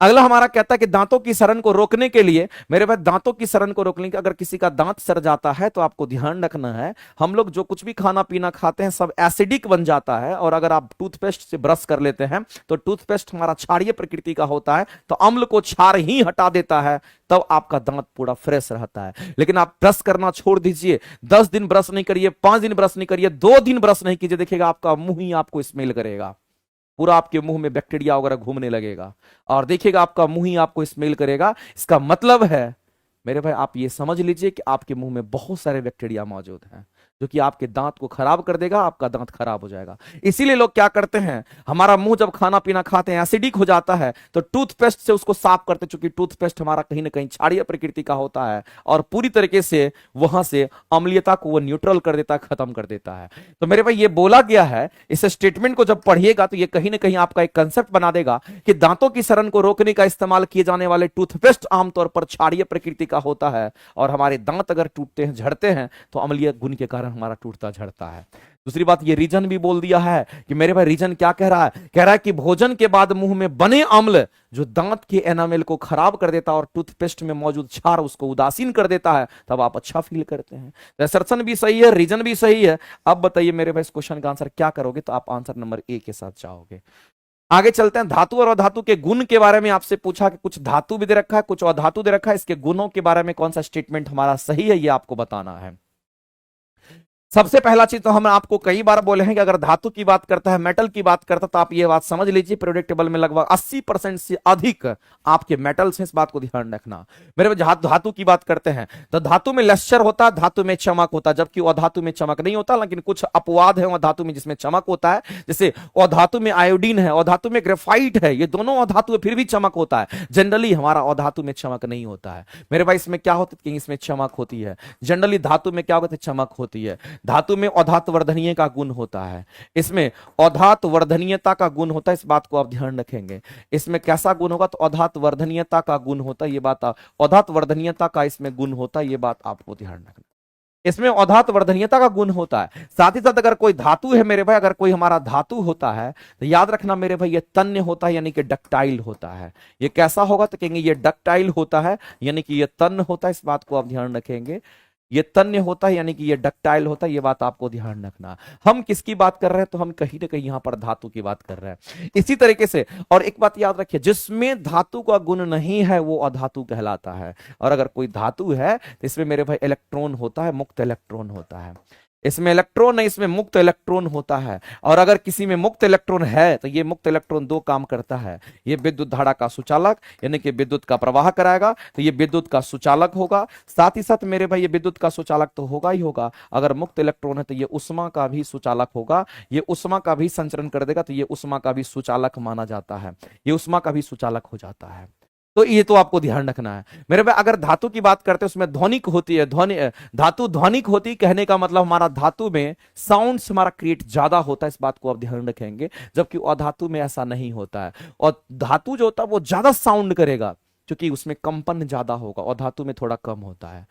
अगला हमारा कहता है कि दांतों की सड़न को रोकने के लिए, मेरे भाई दांतों की सड़न को रोकने के, अगर किसी का दांत सड़ जाता है तो आपको ध्यान रखना है, हम लोग जो कुछ भी खाना पीना खाते हैं सब एसिडिक बन जाता है। और अगर आप टूथपेस्ट से ब्रश कर लेते हैं तो टूथपेस्ट हमारा क्षारीय प्रकृति का होता है, तो अम्ल को क्षार ही हटा देता है, तब आपका दांत पूरा फ्रेश रहता है। लेकिन आप ब्रश करना छोड़ दीजिए, 10 दिन ब्रश नहीं करिए, 5 दिन ब्रश नहीं करिए, 2 दिन ब्रश नहीं कीजिए, देखिएगा आपका मुंह ही आपको स्मेल करेगा, पूरा आपके मुंह में बैक्टीरिया वगैरह घूमने लगेगा, और देखिएगा आपका मुंह ही आपको स्मेल करेगा। इसका मतलब है मेरे भाई आप ये समझ लीजिए कि आपके मुंह में बहुत सारे बैक्टीरिया मौजूद हैं। जो कि आपके दांत को खराब कर देगा, आपका दांत खराब हो जाएगा। इसीलिए लोग क्या करते हैं, हमारा मुंह जब खाना पीना खाते हैं एसिडिक हो जाता है तो टूथपेस्ट से उसको साफ करते हैं, चूंकि टूथपेस्ट हमारा कहीं ना कहीं क्षारीय प्रकृति का होता है और पूरी तरीके से वहां से अम्लीयता को वो न्यूट्रल कर देता है, खत्म कर देता है। तो मेरे भाई ये बोला गया है, इस स्टेटमेंट को जब पढ़िएगा तो ये कहीं ना कहीं आपका एक कंसेप्ट बना देगा कि दांतों की सड़न को रोकने का इस्तेमाल किए जाने वाले टूथपेस्ट आमतौर पर क्षारीय प्रकृति का होता है, और हमारे दांत अगर टूटते हैं, झड़ते हैं, तो अम्लीय गुण के कारण हमारा टूटता झड़ता है। दूसरी बात, ये रीजन भी बोल दिया है कि मेरे भाई रीजन क्या कह रहा है, कह रहा है कि भोजन के बाद मुंह में बने अम्ल जो दांत के एनामेल को खराब कर देता है और टूथपेस्ट में मौजूद क्षार उसको उदासीन कर देता है, तब आप अच्छा फील करते हैं। असर्शन भी सही है, रीजन भी सही है। अब बताइए मेरे भाई इस क्वेश्चन का आंसर क्या करोगे, तो आप आंसर नंबर ए के साथ जाओगे। आगे चलते हैं, धातु और अधातु के गुण के बारे में आपसे पूछा कि कुछ धातु भी दे रखा है, कुछ अधातु दे रखा है, इसके गुणों के बारे में कौन सा स्टेटमेंट हमारा सही है ये आपको बताना है। सबसे पहला चीज तो हम आपको कई बार बोले हैं कि अगर धातु की बात करता है, मेटल की बात करता है, तो आप ये बात समझ लीजिए पीरियोडिक टेबल में लगभग 80% से अधिक आपके मेटल्स हैं, इस बात को ध्यान रखना। मेरे धातु की बात करते हैं तो धातु में लश्चर होता है, धातु में चमक होता है, जबकि अधातु में चमक नहीं होता, लेकिन कुछ अपवाद है धातु में जिसमें चमक होता है। जैसे अधातु में आयोडीन है, अधातु में ग्रेफाइट है, ये दोनों अधातु है फिर भी चमक होता है। जनरली हमारा अधातु में चमक नहीं होता है। मेरे भाई इसमें क्या होता है, इसमें चमक होती है। जनरली धातु में क्या होता है, चमक होती है। धातु में औधात वर्धनीय का गुण होता है, इसमें औधात वर्धनीयता का गुण होता है, इस बात को आप ध्यान रखेंगे। इसमें कैसा गुण होगा, तो औधात वर्धनीयता का गुण होता है, ये बात औधात वर्धनीयता का इसमें गुण होता है, ये बात आपको ध्यान रखना। इसमें औधात वर्धनीयता का गुण होता है। साथ ही साथ अगर कोई धातु है मेरे भाई, अगर कोई हमारा धातु होता है तो याद रखना मेरे भाई ये तन्य होता है, यानी कि डक्टाइल होता है। ये कैसा होगा, तो कहेंगे ये डक्टाइल होता है, यानी कि ये तन्य होता है, इस बात को आप ध्यान रखेंगे। ये तन्य होता है यानी कि ये डक्टाइल होता है, ये बात आपको ध्यान रखना। हम किसकी बात कर रहे हैं, तो हम कहीं ना कहीं यहां पर धातु की बात कर रहे हैं। इसी तरीके से और एक बात याद रखिए, जिसमें धातु का गुण नहीं है वो अधातु कहलाता है। और अगर कोई धातु है तो इसमें मेरे भाई इलेक्ट्रॉन होता है, मुक्त इलेक्ट्रॉन होता है। इसमें इलेक्ट्रॉन नहीं, इसमें मुक्त इलेक्ट्रॉन होता है। और अगर किसी में मुक्त इलेक्ट्रॉन है तो ये मुक्त इलेक्ट्रॉन दो काम करता है, ये विद्युत धारा का सुचालक यानी कि विद्युत का प्रवाह कराएगा, तो ये विद्युत का सुचालक होगा। साथ ही साथ मेरे भाई ये विद्युत का सुचालक तो होगा ही होगा, अगर मुक्त इलेक्ट्रॉन है तो ये उष्मा का भी सुचालक होगा, ये उष्मा का भी संचरण कर देगा, तो ये उष्मा का भी सुचालक माना जाता है, ये उष्मा का भी सुचालक हो जाता है। तो ये तो आपको ध्यान रखना है मेरे भाई। अगर धातु की बात करते हैं उसमें ध्वनिक होती है, धातु ध्वनिक होती है, कहने का मतलब हमारा धातु में साउंड्स हमारा क्रिएट ज्यादा होता है, इस बात को आप ध्यान रखेंगे। जबकि अधातु में ऐसा नहीं होता है, और धातु जो होता है वो ज्यादा साउंड करेगा क्योंकि उसमें कंपन ज्यादा होगा, और धातु में थोड़ा कम होता है।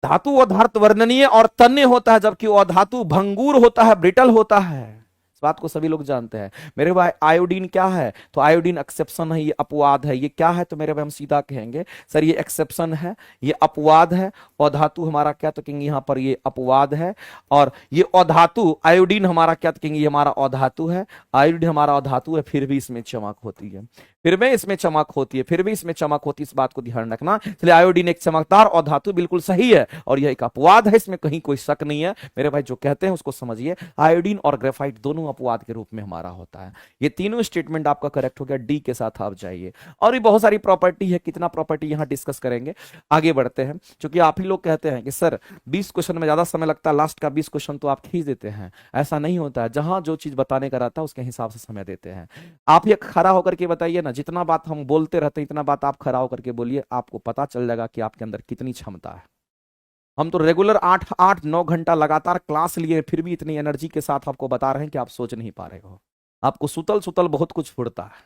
धातु अधार्त वर्णनीय और तन्य होता है, जबकि अधातु भंगुर होता है, ब्रिटल होता है। इस बात को सभी लोग जानते हैं मेरे भाई। आयोडीन क्या है, तो आयोडीन एक्सेप्शन है, ये अपवाद है। ये क्या है, तो मेरे भाई हम सीधा कहेंगे सर ये एक्सेप्शन है, ये अपवाद है। अधातु हमारा क्या, तो कहेंगे यहाँ पर ये अपवाद है। और ये अधातु आयोडीन हमारा क्या, तो कहेंगे ये हमारा अधातु है। आयोडीन हमारा अधातु है, फिर भी इसमें चमक होती है, फिर भी इसमें चमक होती है, फिर भी इसमें चमक होती है, इस बात को ध्यान रखना। इसलिए आयोडीन एक चमकदार अधातु बिल्कुल सही है, और यह एक अपवाद है, इसमें कहीं कोई शक नहीं है मेरे भाई। जो कहते हैं उसको समझिए, आयोडीन और ग्रेफाइट दोनों अपवाद के रूप में हमारा होता है। ये तीनों स्टेटमेंट आपका करेक्ट हो गया, डी के साथ आप जाइए। और भी बहुत सारी प्रॉपर्टी है, कितना प्रॉपर्टी यहां डिस्कस करेंगे, आगे बढ़ते हैं। क्योंकि आप ही लोग कहते हैं कि सर 20 क्वेश्चन में ज्यादा समय लगता है, लास्ट का 20 क्वेश्चन तो आप खींच देते हैं। ऐसा नहीं होता है, जहां जो चीज बताने का रहता है उसके हिसाब से समय देते हैं। आप ये खड़ा होकर के बताइए ना, जितना बात हम बोलते रहते हैं इतना बात आप खड़ा होकर के बोलिए, आपको पता चल जाएगा कि आपके अंदर कितनी क्षमता है। हम तो रेगुलर 8-9 घंटा लगातार क्लास लिए, फिर भी इतनी एनर्जी के साथ आपको बता रहे हैं कि आप सोच नहीं पा रहे हो। आपको सुतल सुतल बहुत कुछ फुरता है।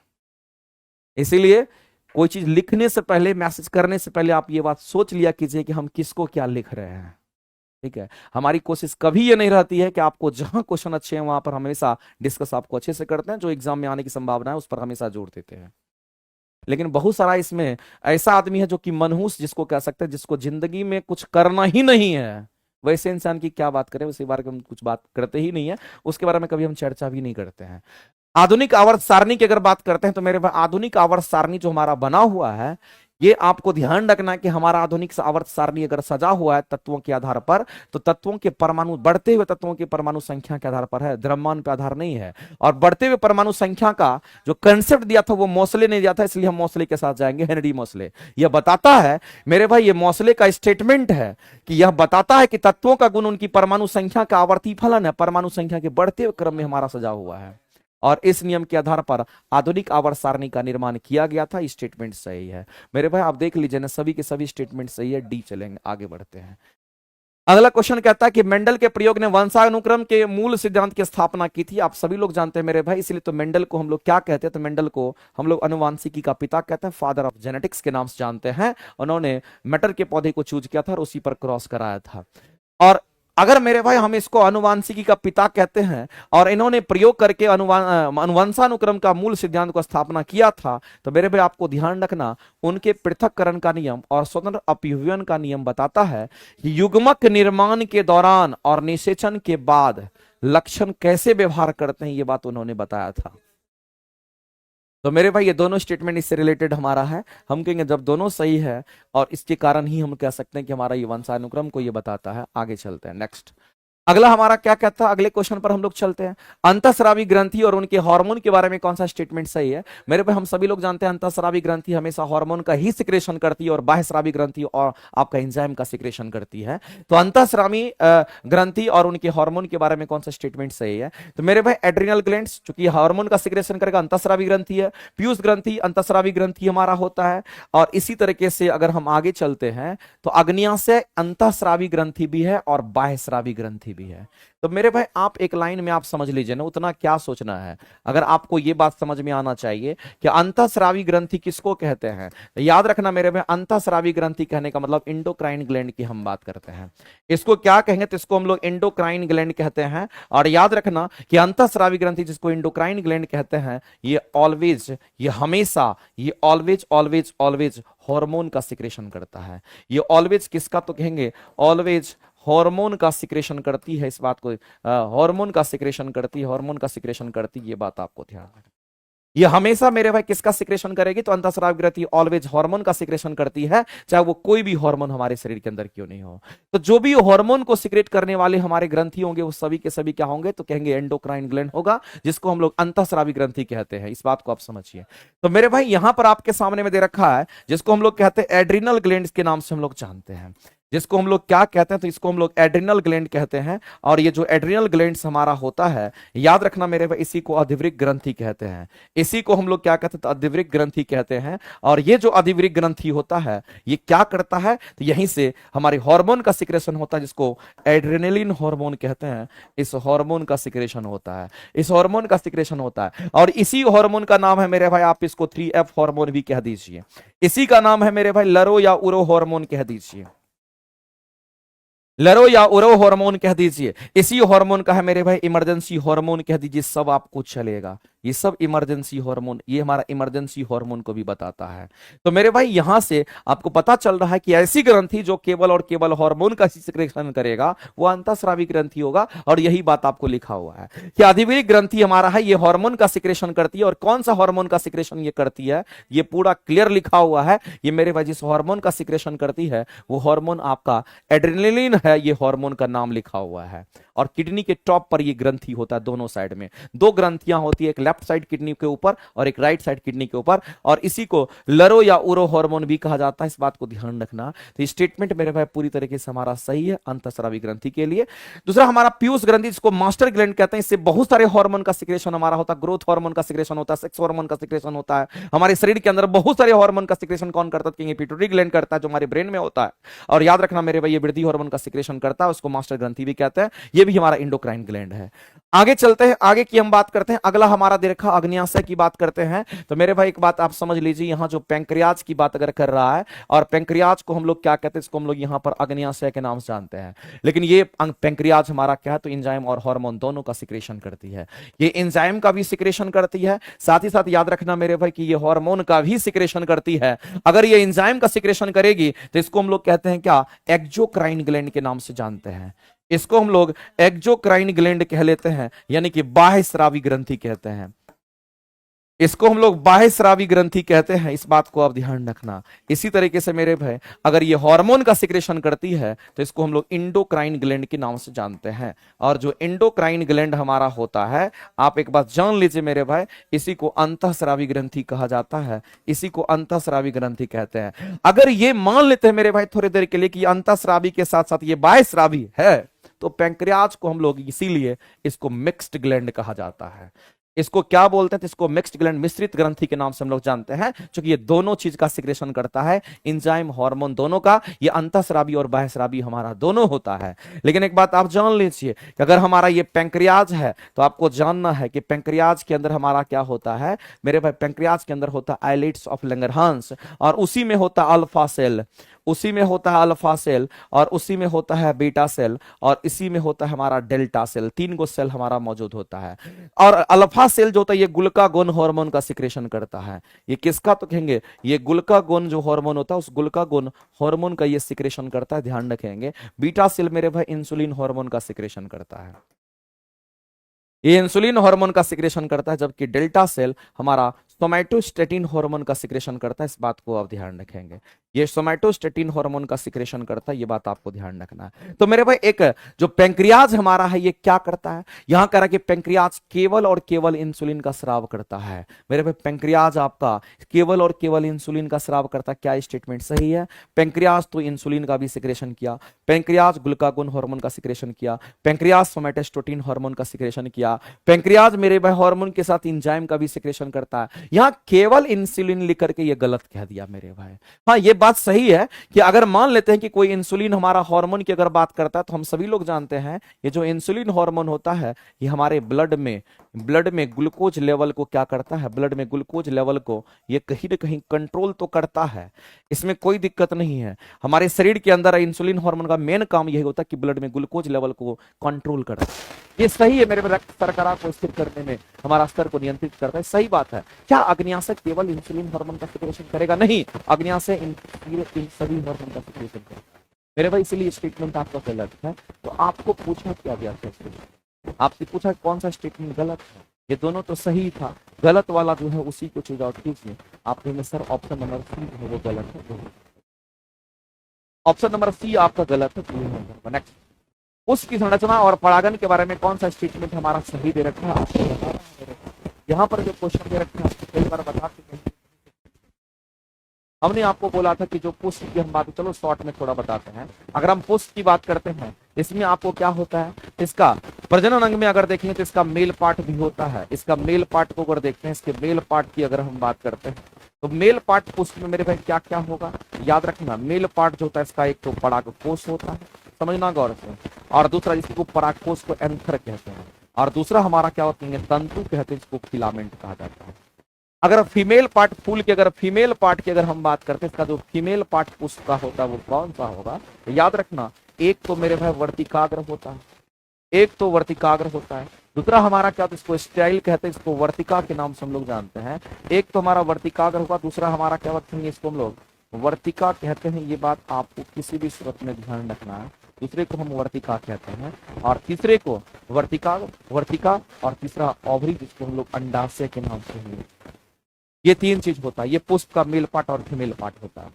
इसीलिए कोई चीज लिखने से पहले, मैसेज करने से पहले आप ये बात सोच लिया कीजिए कि हम किसको क्या लिख रहे हैं। ठीक है, हमारी कोशिश कभी ये नहीं रहती है कि आपको जहां क्वेश्चन अच्छे हैं वहां पर हमेशा डिस्कस आपको अच्छे से करते हैं, जो एग्जाम में आने की संभावना है उस पर हमेशा जोर देते हैं। लेकिन बहुत सारा इसमें ऐसा आदमी है जो कि मनहूस जिसको कह सकते हैं, जिसको जिंदगी में कुछ करना ही नहीं है, वैसे इंसान की क्या बात करें, उसी बारे में हम कुछ बात करते ही नहीं है, उसके बारे में कभी हम चर्चा भी नहीं करते हैं। आधुनिक आवर्त सारणी की अगर बात करते हैं तो मेरे भाई आधुनिक आवर्त सारणी जो हमारा बना हुआ है, ये आपको ध्यान रखना है कि हमारा आधुनिक आवर्त सारणी अगर सजा हुआ है तत्वों के आधार पर, तो तत्वों के परमाणु, बढ़ते हुए तत्वों के परमाणु संख्या के आधार पर है, द्रव्यमान पे आधार नहीं है। और बढ़ते हुए परमाणु संख्या का जो कंसेप्ट दिया था वो मोसले ने दिया था, इसलिए हम मोसले के साथ जाएंगे, हेनरी मोसले। यह बताता है मेरे भाई, ये मोसले का स्टेटमेंट है कि यह बताता है कि तत्वों का गुण उनकी परमाणु संख्या का आवर्ती फलन है, परमाणु संख्या के बढ़ते हुए क्रम में हमारा सजा हुआ है। और इस नियम के आधार पर आधुनिक आवर्त सारणी का निर्माण किया गया था। स्टेटमेंट सही है मेरे भाई, आप देख लीजिए ना, सभी के सभी स्टेटमेंट सही है। डी चलेंगे, आगे बढ़ते हैं। अगला क्वेश्चन कहता है कि मेंडल के प्रयोग ने वंशानुक्रम के मूल सिद्धांत की स्थापना की थी। आप सभी लोग जानते हैं मेरे भाई, इसलिए तो मेंडल को हम लोग क्या कहते हैं, तो मेंडल को हम लोग अनुवांशिकी का पिता कहते हैं, फादर ऑफ जेनेटिक्स के नाम से जानते हैं। उन्होंने मटर के पौधे को चूज किया था और उसी पर क्रॉस कराया था। और अगर मेरे भाई हम इसको अनुवांशिकी का पिता कहते हैं और इन्होंने प्रयोग करके अनुवंशानुक्रम का मूल सिद्धांत को स्थापना किया था, तो मेरे भाई आपको ध्यान रखना, उनके पृथक्करण का नियम और स्वतंत्र अपव्ययन का नियम बताता है कि युग्मक निर्माण के दौरान और निषेचन के बाद लक्षण कैसे व्यवहार करते हैं, ये बात उन्होंने बताया था। तो मेरे भाई ये दोनों स्टेटमेंट इससे रिलेटेड हमारा है। हम कहेंगे जब दोनों सही है, और इसके कारण ही हम कह सकते हैं कि हमारा ये वंशानुक्रम को ये बताता है। आगे चलते हैं, नेक्स्ट। अगला हमारा क्या कहता है, अगले क्वेश्चन पर हम लोग चलते हैं। अंतःस्रावी ग्रंथि और उनके हार्मोन के बारे में कौन सा स्टेटमेंट सही है। मेरे भाई हम सभी लोग जानते हैं अंतःस्रावी ग्रंथि हमेशा हार्मोन का ही सिक्रेशन करती है और बाह्यस्रावी ग्रंथि और आपका एंजाइम का सिक्रेशन करती है। तो अंतःस्रावी ग्रंथि और उनके हार्मोन के बारे में कौन सा स्टेटमेंट सही है। तो मेरे भाई एड्रिनल ग्लैंड्स, चूंकि हार्मोन का सिक्रेशन करेगा, अंतःस्रावी ग्रंथि है। पीयूष ग्रंथि अंतःस्रावी ग्रंथि हमारा होता है। और इसी तरीके से अगर हम आगे चलते हैं तो अग्न्याशय अंतःस्रावी ग्रंथि भी है और बाह्यस्रावी ग्रंथि भी है। तो मेरे भाई आप एक लाइन में आप समझ लीजिए ना, उतना क्या सोचना है, अगर आपको ये बात समझ में आना चाहिए कि अंतःस्रावी ग्रंथि किसको कहते हैं। तो याद रखना मेरे भाई, अंतःस्रावी ग्रंथि कहने का मतलब इंडोक्राइन ग्लैंड की हम बात करते हैं। इसको क्या कहेंगे, तो इसको हम लोग इंडोक्राइन ग्लैंड कहते हैं। और याद रखना कि अंतःस्रावी ग्रंथि जिसको इंडोक्राइन ग्लैंड कहते हैं, ये ऑलवेज, ये हमेशा, ये ऑलवेज ऑलवेज ऑलवेज हार्मोन का सिक्रेशन करता है। ये ऑलवेज किसका, तो कहेंगे ऑलवेज हार्मोन का सिक्रेशन करती है। इस बात को हार्मोन का सिक्रेशन करती है, हार्मोन का सिक्रेशन करती है, ये बात आपको ध्यान रखना। ये हमेशा मेरे भाई किसका सिक्रेशन करेगी, तो अंतःस्रावी ग्रंथि ऑलवेज हार्मोन का सिक्रेशन करती है, चाहे वो कोई भी हार्मोन हमारे शरीर के अंदर क्यों नहीं हो। तो जो भी हार्मोन को सिक्रेट करने वाले हमारे ग्रंथि होंगे वो सभी के सभी क्या होंगे, तो कहेंगे एंडोक्राइन ग्लैंड होगा, जिसको हम लोग अंतःस्रावी ग्रंथि कहते हैं। इस बात को आप समझिए। तो मेरे भाई यहां पर आपके सामने में दे रखा है, जिसको हम लोग कहते हैं एड्रिनल ग्लैंड के नाम से हम लोग जानते हैं। जिसको हम लोग क्या कहते हैं, तो इसको हम लोग एड्रिनल ग्लैंड कहते हैं। और ये जो एड्रिनल ग्लैंड हमारा होता है, याद रखना मेरे भाई, इसी को अधिवृक्क ग्रंथि कहते हैं। इसी को हम लोग क्या कहते हैं, तो अधिवृक्क ग्रंथि कहते हैं। और ये जो अधिवृक्क ग्रंथि होता है, ये क्या करता है, तो यहीं से हमारे हार्मोन का सिक्रेशन होता है, जिसको एड्रेनलिन हार्मोन कहते हैं। इस हार्मोन का सिक्रेशन होता है, इस हार्मोन का सिक्रेशन होता है। और इसी हार्मोन का नाम है मेरे भाई, आप इसको 3F हार्मोन भी कह दीजिए। इसी का नाम है मेरे भाई लरो या उरो हार्मोन कह दीजिए, लरो या उरो हार्मोन कह दीजिए। इसी हार्मोन का है मेरे भाई इमरजेंसी हार्मोन कह दीजिए, सब आपको चलेगा। ये सब इमरजेंसी हार्मोन, ये हमारा इमरजेंसी हार्मोन को भी बताता है। तो मेरे भाई यहां से आपको पता चल रहा है कि ऐसी ग्रंथि जो केवल और केवल हार्मोन का सिक्रेशन करेगा वो अंतःस्रावी ग्रंथि होगा। और यही बात आपको लिखा हुआ है कि अधिवृक्क ग्रंथि हमारा है, ये हार्मोन का सिक्रेशन करती है। और कौन सा हार्मोन का सिक्रेशन ये करती है, ये पूरा क्लियर लिखा हुआ है। ये मेरे भाई जिस हार्मोन का सिक्रेशन करती है वो हार्मोन आपका एड्रेनलिन है, ये हार्मोन का नाम लिखा हुआ है। और किडनी के टॉप पर ये ग्रंथि होता है, दोनों साइड में दो ग्रंथियां होती है, एक लेफ्ट साइड किडनी के ऊपर और एक राइट साइड किडनी के ऊपर। और इसी को लरो या उरो हार्मोन भी कहा जाता है। इस बात को ध्यान रखना। तो स्टेटमेंट मेरे भाई पूरी तरीके से हमारा सही है अंतःस्रावी ग्रंथि के लिए। दूसरा हमारा पीयूष ग्रंथि, जिसको मास्टर ग्लैंड कहते हैं, इससे बहुत सारे हार्मोन का सिक्रेशन हमारा होता है। ग्रोथ हार्मोन का सिक्रेशन होता है, सेक्स हार्मोन का सिक्रेशन होता है। हमारे शरीर के अंदर बहुत सारे हार्मोन का सिक्रेशन कौन करता है, पिट्यूटरी ग्लैंड करता है, जो हमारे ब्रेन में होता है। और याद रखना मेरे भाई, ये वृद्धि हार्मोन का सिक्रेशन करता है, उसको मास्टर ग्रंथि भी कहते हैं। ये भी हमारा इंडोक्राइन ग्लैंड है। आगे चलते हैं, आगे की हम बात करते हैं। अगला हमारा दे रखा अग्न्याशय की बात करते हैं। तो मेरे भाई एक बात आप समझ लीजिए, यहां जो पैंक्रियाज की बात अगर कर रहा है, और पैंक्रियाज को हम लोग क्या कहते हैं, इसको हम लोग यहां पर अग्न्याशय के नाम से जानते हैं। लेकिन ये पैंक्रियाज हमारा क्या है, तो एंजाइम और हार्मोन दोनों का सिक्रेशन करती है। ये एंजाइम का भी सिक्रेशन करती है, साथ ही साथ याद रखना मेरे भाई कि ये हार्मोन का भी सिक्रेशन करती है। अगर ये एंजाइम का सिक्रेशन करेगी तो इसको हम लोग कहते हैं क्या, एक्सोक्राइन ग्लैंड के नाम से जानते हैं। इसको हम लोग एक्सोक्राइन ग्लैंड कह लेते हैं, यानी कि बाह्यस्रावी ग्रंथि कहते हैं। इसको हम लोग बाह्य स्रावी ग्रंथि कहते हैं, इस बात को आप ध्यान रखना। इसी तरीके से मेरे भाई अगर ये हार्मोन का सिक्रेशन करती है तो इसको हम लोग इंडोक्राइन ग्लैंड के नाम से जानते हैं। और जो इंडोक्राइन ग्लैंड हमारा होता है, आप एक बात जान लीजिए मेरे भाई, इसी को अंतःस्रावी ग्रंथि कहा जाता है, इसी को अंतःस्रावी ग्रंथि कहते हैं। अगर ये मान लेते हैं मेरे भाई थोड़ी देर के लिए कि अंतःस्रावी के साथ साथ ये बाह्य स्रावी है, तो पैंक्रियाज को हम लोग इसीलिए इसको मिक्स्ड ग्लैंड कहा जाता है। इसको क्या बोलते हैं? तो इसको मिक्स्ड ग्लैंड, मिश्रित ग्रंथि के नाम से हम लोग जानते हैं, क्योंकि ये दोनों चीज का सिक्रेशन करता है, एंजाइम हार्मोन दोनों का। ये अंतःस्रावी और बाह्यस्रावी हमारा दोनों होता है। लेकिन एक बात आप जान लीजिए कि अगर हमारा ये पैंक्रियाज है तो आपको जानना है कि पैंक्रियाज के अंदर हमारा क्या होता है मेरे भाई। पैंक्रियाज के अंदर होता है आइलेट्स ऑफ लैंगरहांस, और उसी में होता है अल्फा सेल, उसी में होता है अल्फा सेल, और उसी में होता है बीटा सेल, और इसी में होता है हमारा डेल्टा सेल। तीन गो सेल हमारा मौजूद होता है। और अल्फा सेल जो होता है ये ग्लूकागोन हार्मोन का सिक्रेशन करता है। ये किसका? तो कहेंगे ये ग्लूकागोन जो हार्मोन होता है, उस ग्लूकागोन हार्मोन का ये सिक्रेशन करता है, ध्यान रखेंगे। बीटा सेल मेरे भाई इंसुलिन हार्मोन का सिक्रेशन करता है, ये इंसुलिन हार्मोन का सिक्रेशन करता है। जबकि डेल्टा सेल हमारा सोमैटोस्टेटिन हार्मोन का सिक्रेशन करता है, इस बात को आप ध्यान रखेंगे। ये सोमैटोस्टेटिन हार्मोन का सिक्रेशन करता है, ये बात आपको ध्यान रखना है। तो मेरे भाई एक जो पैंक्रियाज हमारा है ये क्या करता है? यहां कह रहा है कि पैंक्रियाज केवल और केवल इंसुलिन का स्राव करता है। मेरे भाई पैंक्रियाज आपका केवल और केवल इंसुलिन का स्राव करता है, क्या स्टेटमेंट सही है? पैंक्रियाज तो इंसुलिन का भी सिक्रेशन किया, पैंक्रियाज ग्लूकागोन हार्मोन का सिक्रेशन किया, पैंक्रियाज सोमैटोस्टेटिन हार्मोन का सिक्रेशन किया, पैंक्रियाज मेरे भाई हार्मोन के साथ एंजाइम का भी सिक्रेशन करता है। यहां केवल इंसुलिन लिख के ये गलत कह दिया मेरे भाई। हाँ, ये बात सही है कि अगर मान लेते हैं कि कोई इंसुलिन हमारा हार्मोन की अगर बात करता है, तो हम सभी लोग जानते हैं ये जो इंसुलिन हार्मोन होता है ये हमारे ब्लड में ग्लूकोज लेवल को क्या करता है? ब्लड में ग्लूकोज लेवल को ये कहीं ना कहीं कंट्रोल तो करता है, इसमें कोई दिक्कत नहीं है। हमारे शरीर के अंदर इंसुलिन हार्मोन का मेन काम यही होता है कि ब्लड में ग्लूकोज लेवल को कंट्रोल करता है। ये सही है मेरे रक्त शर्करा को स्थिर करने में, हमारा स्तर को नियंत्रित करता है, सही बात है। क्या अग्न्याशय केवल इंसुलिन हार्मोन का सिक्रेशन करेगा? नहीं, अग्न्याशय इन सभी हार्मोन का सिक्रेशन करेगा मेरे भाई। इसलिए स्टेटमेंट आपका गलत है। तो आपको पूछा क्या गया था? आपसे पूछा कौन सा स्टेटमेंट गलत है? ये दोनों तो सही था, गलत वाला जो है उसी को चूज आउट कीजिए। आप कहेंगे सर ऑप्शन नंबर सी जो है वो गलत है, ऑप्शन नंबर सी आपका गलत है। नेक्स्ट, उसकी संरचना और परागन के बारे में कौन सा स्टेटमेंट हमारा सही दे रखा है? आपको बता रहा हूं, यहाँ पर जो क्वेश्चन दे रखे हैं आपको कई बार बता चुके हैं। हमने आपको बोला था कि जो पुष्प की हम बात, चलो शॉर्ट में थोड़ा बताते हैं। अगर हम पुष्प की बात करते हैं, इसमें आपको क्या होता है? इसका प्रजनन अंग में अगर देखेंगे तो इसका मेल पार्ट भी होता है। इसका मेल पार्ट को अगर देखते हैं, इसके मेल पार्ट की अगर हम बात करते हैं, तो मेल पार्ट पुष्प में मेरे भाई क्या क्या होगा? याद रखना, मेल पार्ट जो होता है इसका एक तो परागकोश होता है, समझना गौर से, और दूसरा जिसको परागकोश को एंथर कहते हैं, और दूसरा हमारा क्या होता है? तंतु कहते हैं, जिसको फिलामेंट कहा जाता है। अगर फीमेल पार्ट फूल की, अगर फीमेल पार्ट की अगर हम बात करते हैं, इसका जो फीमेल पार्ट पुष्प का होता है वो कौन सा होगा? तो याद रखना, एक तो मेरे भाई वर्तिकाग्र होता है, एक तो वर्तिकाग्र होता है, दूसरा हमारा क्या, तो इसको स्टाइल कहते हैं, इसको वर्तिका के नाम से हम लोग जानते हैं। एक तो हमारा वर्तिकाग्र होगा, दूसरा हमारा क्या रखेंगे, इसको हम लोग वर्तिका कहते हैं। ये बात आपको किसी भी सूरत में ध्यान रखना है। दूसरे को हम वर्तिका कहते हैं, और तीसरे को वर्तिका, और तीसरा ओवरी, जिसको हम लोग अंडाशय के नाम से हम लोग, ये तीन चीज होता है। ये पुष्प का मेल पार्ट और फीमेल पार्ट होता है।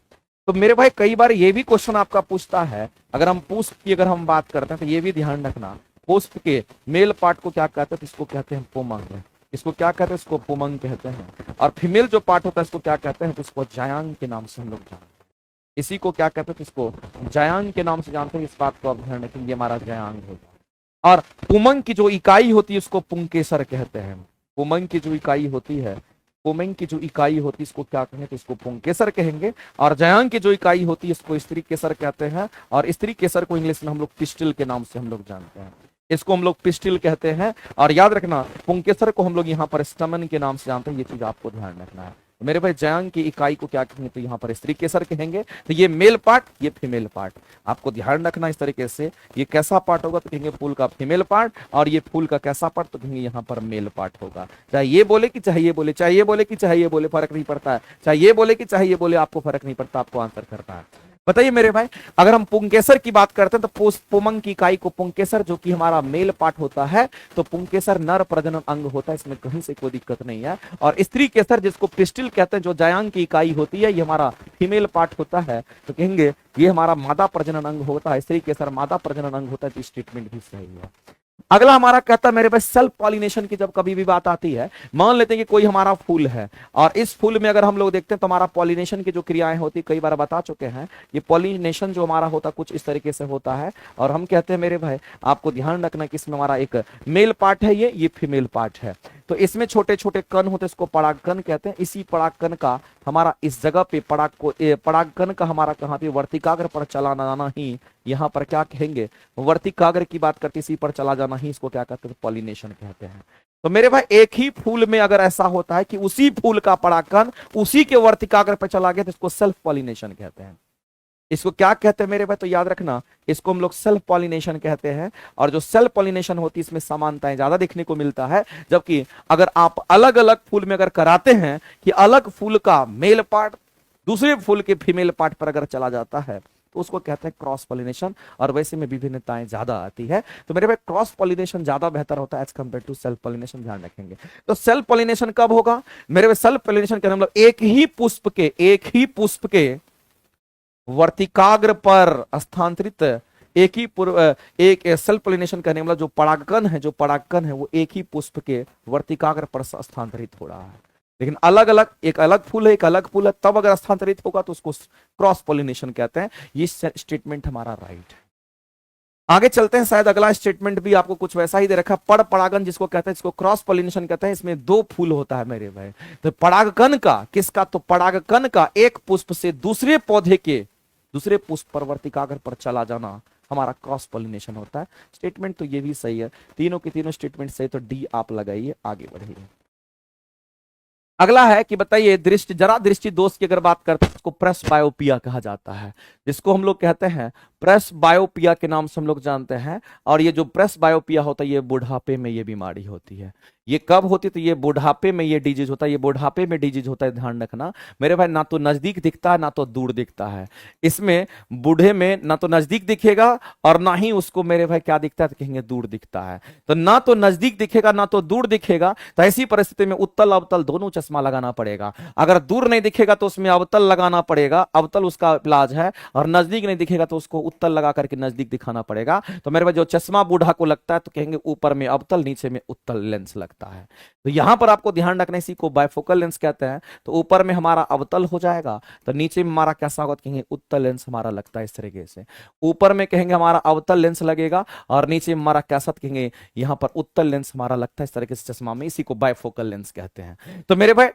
तो मेरे भाई कई बार ये भी क्वेश्चन आपका पूछता है, अगर हम पुष्प की अगर हम बात करते हैं तो ये भी ध्यान रखना, पुष्प के मेल पार्ट को क्या कहते हैं? तो इसको कहते हैं पुमंग। इसको क्या कहते हैं? इसको पुमंग कहते हैं। और फीमेल जो पार्ट होता है इसको क्या कहते हैं? तो इसको जायांग के नाम से हम लोग जानते हैं। इसी को क्या कहते हैं? तो इसको जायांग के नाम से जानते हैं। इस बात को आप ध्यान रखेंगे, हमारा जायांग होता है। और पुमंग की जो इकाई होती है उसको पुंकेसर कहते हैं। पुमंग की जो इकाई होती है, पुमंग की जो इकाई होती है इसको क्या कहेंगे? तो इसको पुंकेसर कहेंगे। और जायांग की जो इकाई होती है इसको स्त्री केसर कहते हैं। और स्त्री केसर को इंग्लिश में हम लोग पिस्टिल के नाम से हम लोग जानते हैं। इसको हम लोग पिस्टिल कहते हैं। और याद रखना, पुंकेसर को हम लोग यहाँ पर स्टमन के नाम से जानते हैं। ये चीज आपको ध्यान रखना है। मेरे भाई जायांग की इकाई को क्या कहेंगे? तो यहाँ पर स्त्री केसर कहेंगे। तो ये मेल पार्ट, ये फीमेल पार्ट, आपको ध्यान रखना इस तरीके से। ये कैसा पार्ट होगा? तो कहेंगे फूल का फीमेल पार्ट, और ये फूल का कैसा पार्ट? तो कहेंगे यहाँ पर मेल पार्ट होगा। चाहे ये बोले कि चाहे ये बोले, चाहे ये बोले कि चाहे ये बोले, फर्क नहीं पड़ता है। चाहे ये बोले कि चाहे ये बोले, आपको फर्क नहीं पड़ता, आपको आंसर करना है। बताइए मेरे भाई, अगर हम पुंकेसर की बात करते हैं तो पुमंग की इकाई को पुंकेसर, जो कि हमारा मेल पार्ट होता है, तो पुंकेसर नर प्रजनन अंग होता है, इसमें कहीं से कोई दिक्कत नहीं है। और स्त्री केसर जिसको पिस्टिल कहते हैं, जो जायांग की इकाई होती है, ये हमारा फीमेल पार्ट होता है, तो कहेंगे ये हमारा मादा प्रजनन अंग होता है, स्त्री केसर मादा प्रजनन अंग होता है, तो स्टेटमेंट भी सही है। अगला हमारा कहता है मेरे पास सेल्फ पॉलिनेशन की जब कभी भी बात आती है, मान लेते हैं कि कोई हमारा फूल है और इस फूल में अगर हम लोग देखते हैं तो हमारा पॉलिनेशन की जो क्रियाएं होती, कई बार बता चुके हैं, ये पॉलिनेशन जो हमारा होता कुछ इस तरीके से होता है। और हम कहते हैं मेरे भाई, आपको ध्यान रखना कि इसमें हमारा एक मेल पार्ट है, ये फीमेल पार्ट है, तो इसमें छोटे छोटे कण होते हैं, इसको परागकण कहते हैं। इसी परागकण का हमारा इस जगह पे परागकण का हमारा कहाँ पे वर्तिकाग्र पर चला जाना ही, यहाँ पर क्या कहेंगे, वर्तिकाग्र की बात करते इसी पर चला जाना ही इसको क्या कहते हैं, पॉलिनेशन कहते हैं। तो मेरे भाई एक ही फूल में अगर ऐसा होता है कि उसी फूल का परागकण उसी के वर्तिकाग्र पर चला गया, तो इसको सेल्फ पॉलिनेशन कहते हैं। इसको क्या कहते हैं मेरे भाई, तो याद रखना, इसको हम लोग सेल्फ पॉलिनेशन कहते हैं। और जो सेल्फ पॉलिनेशन होती है इसमें समानताएं ज्यादा देखने को मिलता है, जबकि अगर आप अलग अलग फूल में अगर कराते हैं कि अलग फूल का मेल पार्ट दूसरे फूल के फीमेल पार्ट पर अगर चला जाता है, तो उसको कहते हैं क्रॉस पॉलिनेशन, और वैसे में विभिन्नताएं ज्यादा आती है। तो मेरे भाई क्रॉस पॉलिनेशन ज्यादा बेहतर होता है as compare to self pollination, ध्यान रखेंगे। तो सेल्फ पॉलिनेशन कब होगा मेरे भाई, सेल्फ पॉलिनेशन के मतलब एक ही पुष्प के वर्तिकाग्र पर स्थानांतरित, एक सेल्फ पॉलिनेशन करने मतलब जो परागकण है वो एक ही पुष्प के वर्तिकाग्र पर स्थानांतरित हो रहा है। लेकिन अलग अलग, एक अलग फूल है तब अगर स्थानांतरित होगा तो उसको क्रॉस पॉलिनेशन कहते हैं। ये स्टेटमेंट हमारा राइट है। आगे चलते हैं, शायद अगला स्टेटमेंट भी आपको कुछ वैसा ही दे रखा है। पर परागन जिसको कहते हैं, इसको क्रॉस पॉलिनेशन कहते हैं। इसमें दो फूल होता है मेरे भाई, तो परागकण का किसका, तो परागकण का एक पुष्प से दूसरे पौधे के दूसरे पुष्प पर वर्तिकाग्र पर चला जाना हमारा क्रॉस पॉलिनेशन होता है। स्टेटमेंट तो ये भी सही है, तीनों के तीनों स्टेटमेंट सही, तो डी आप लगाइए, आगे बढ़िए। अगला है कि बताइए दृष्टि दोष की अगर बात करते हैं, इसको प्रेस बायोपिया कहा जाता है, जिसको हम लोग कहते हैं प्रेस बायोपिया के नाम से हम लोग जानते हैं। और ये जो प्रेस बायोपिया होता है, ये बुढ़ापे में ये बीमारी होती है। ये कब होती है, तो ये बुढ़ापे में ये डिजीज होता है, ये बुढ़ापे में डिजीज होता है, ध्यान रखना मेरे भाई। ना तो नजदीक दिखता है ना तो दूर दिखता है, इसमें बूढ़े में ना तो नजदीक दिखेगा और ना ही उसको मेरे भाई क्या दिखता है, तो कहेंगे दूर दिखता है। तो ना तो नजदीक दिखेगा ना तो दूर दिखेगा, तो ऐसी परिस्थिति में उत्तल अवतल दोनों चश्मा लगाना पड़ेगा। अगर दूर नहीं दिखेगा तो उसमें अवतल लगाना पड़ेगा, अवतल उसका इलाज है, और नजदीक नहीं दिखेगा तो उसको उत्तल लगा करके नजदीक दिखाना पड़ेगा। तो मेरे भाई जो चश्मा बूढ़ा को लगता है, तो कहेंगे ऊपर में अवतल नीचे में उत्तल लेंस लगता है। तो यहां पर आपको ध्यान रखना, इसी को बायफोकल लेंस कहते हैं। तो ऊपर में हमारा अवतल हो जाएगा, तो नीचे में हमारा कैसा होगा, कहेंगे उत्तल लेंस हमारा लगता है इस तरीके से। ऊपर में कहेंगे हमारा अवतल लेंस लगेगा और नीचे में हमारा कैसा, कहेंगे यहां पर उत्तल लेंस हमारा लगता है इस तरीके से चश्मा में, इसी को बायफोकल लेंस कहते हैं। तो मेरे भाई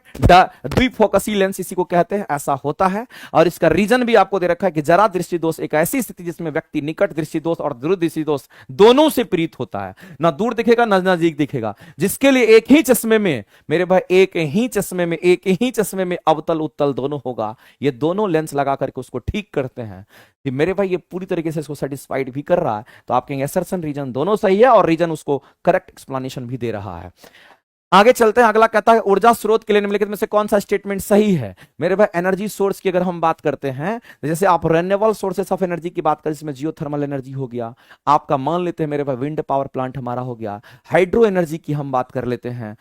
द्विफोकसी लेंस इसी को कहते हैं, ऐसा होता है। और इसका रीजन भी आपको दे रखा है कि जरा दृष्टि दोष एक ऐसी स्थिति जिसमें व्यक्ति निकट दृष्टि दोष और दूर दृष्टि दोष दोनों से पीड़ित होता है, ना दूर दिखेगा ना नजदीक दिखेगा, जिसके लिए एक ही चश्मे में मेरे भाई एक ही चश्मे में अवतल उत्तल दोनों होगा। ये दोनों लेंस लगा करके उसको ठीक करते हैं कि मेरे भाई ये पूरी तरीके से इसको सेटिस्फाइड भी कर रहा है। तो आप कहेंगे असर्शन रीजन दोनों सही है और रीजन उसको करेक्ट एक्सप्लेनेशन भी दे रहा है। आगे चलते हैं, अगला कहता है ऊर्जा स्रोत के लिए निम्नलिखित में से कौन सा स्टेटमेंट सही है। मेरे भाई एनर्जी सोर्स की अगर हम बात करते हैं, जैसे आप रिन्यूएबल सोर्सेस ऑफ एनर्जी की बात करें, जिसमें जियोथर्मल एनर्जी हो गया, आपका मान लेते हैं मेरे भाई विंड पावर प्लांट हमारा हो गया, हाइड्रो एनर्जी की हम बात कर लेते हैं,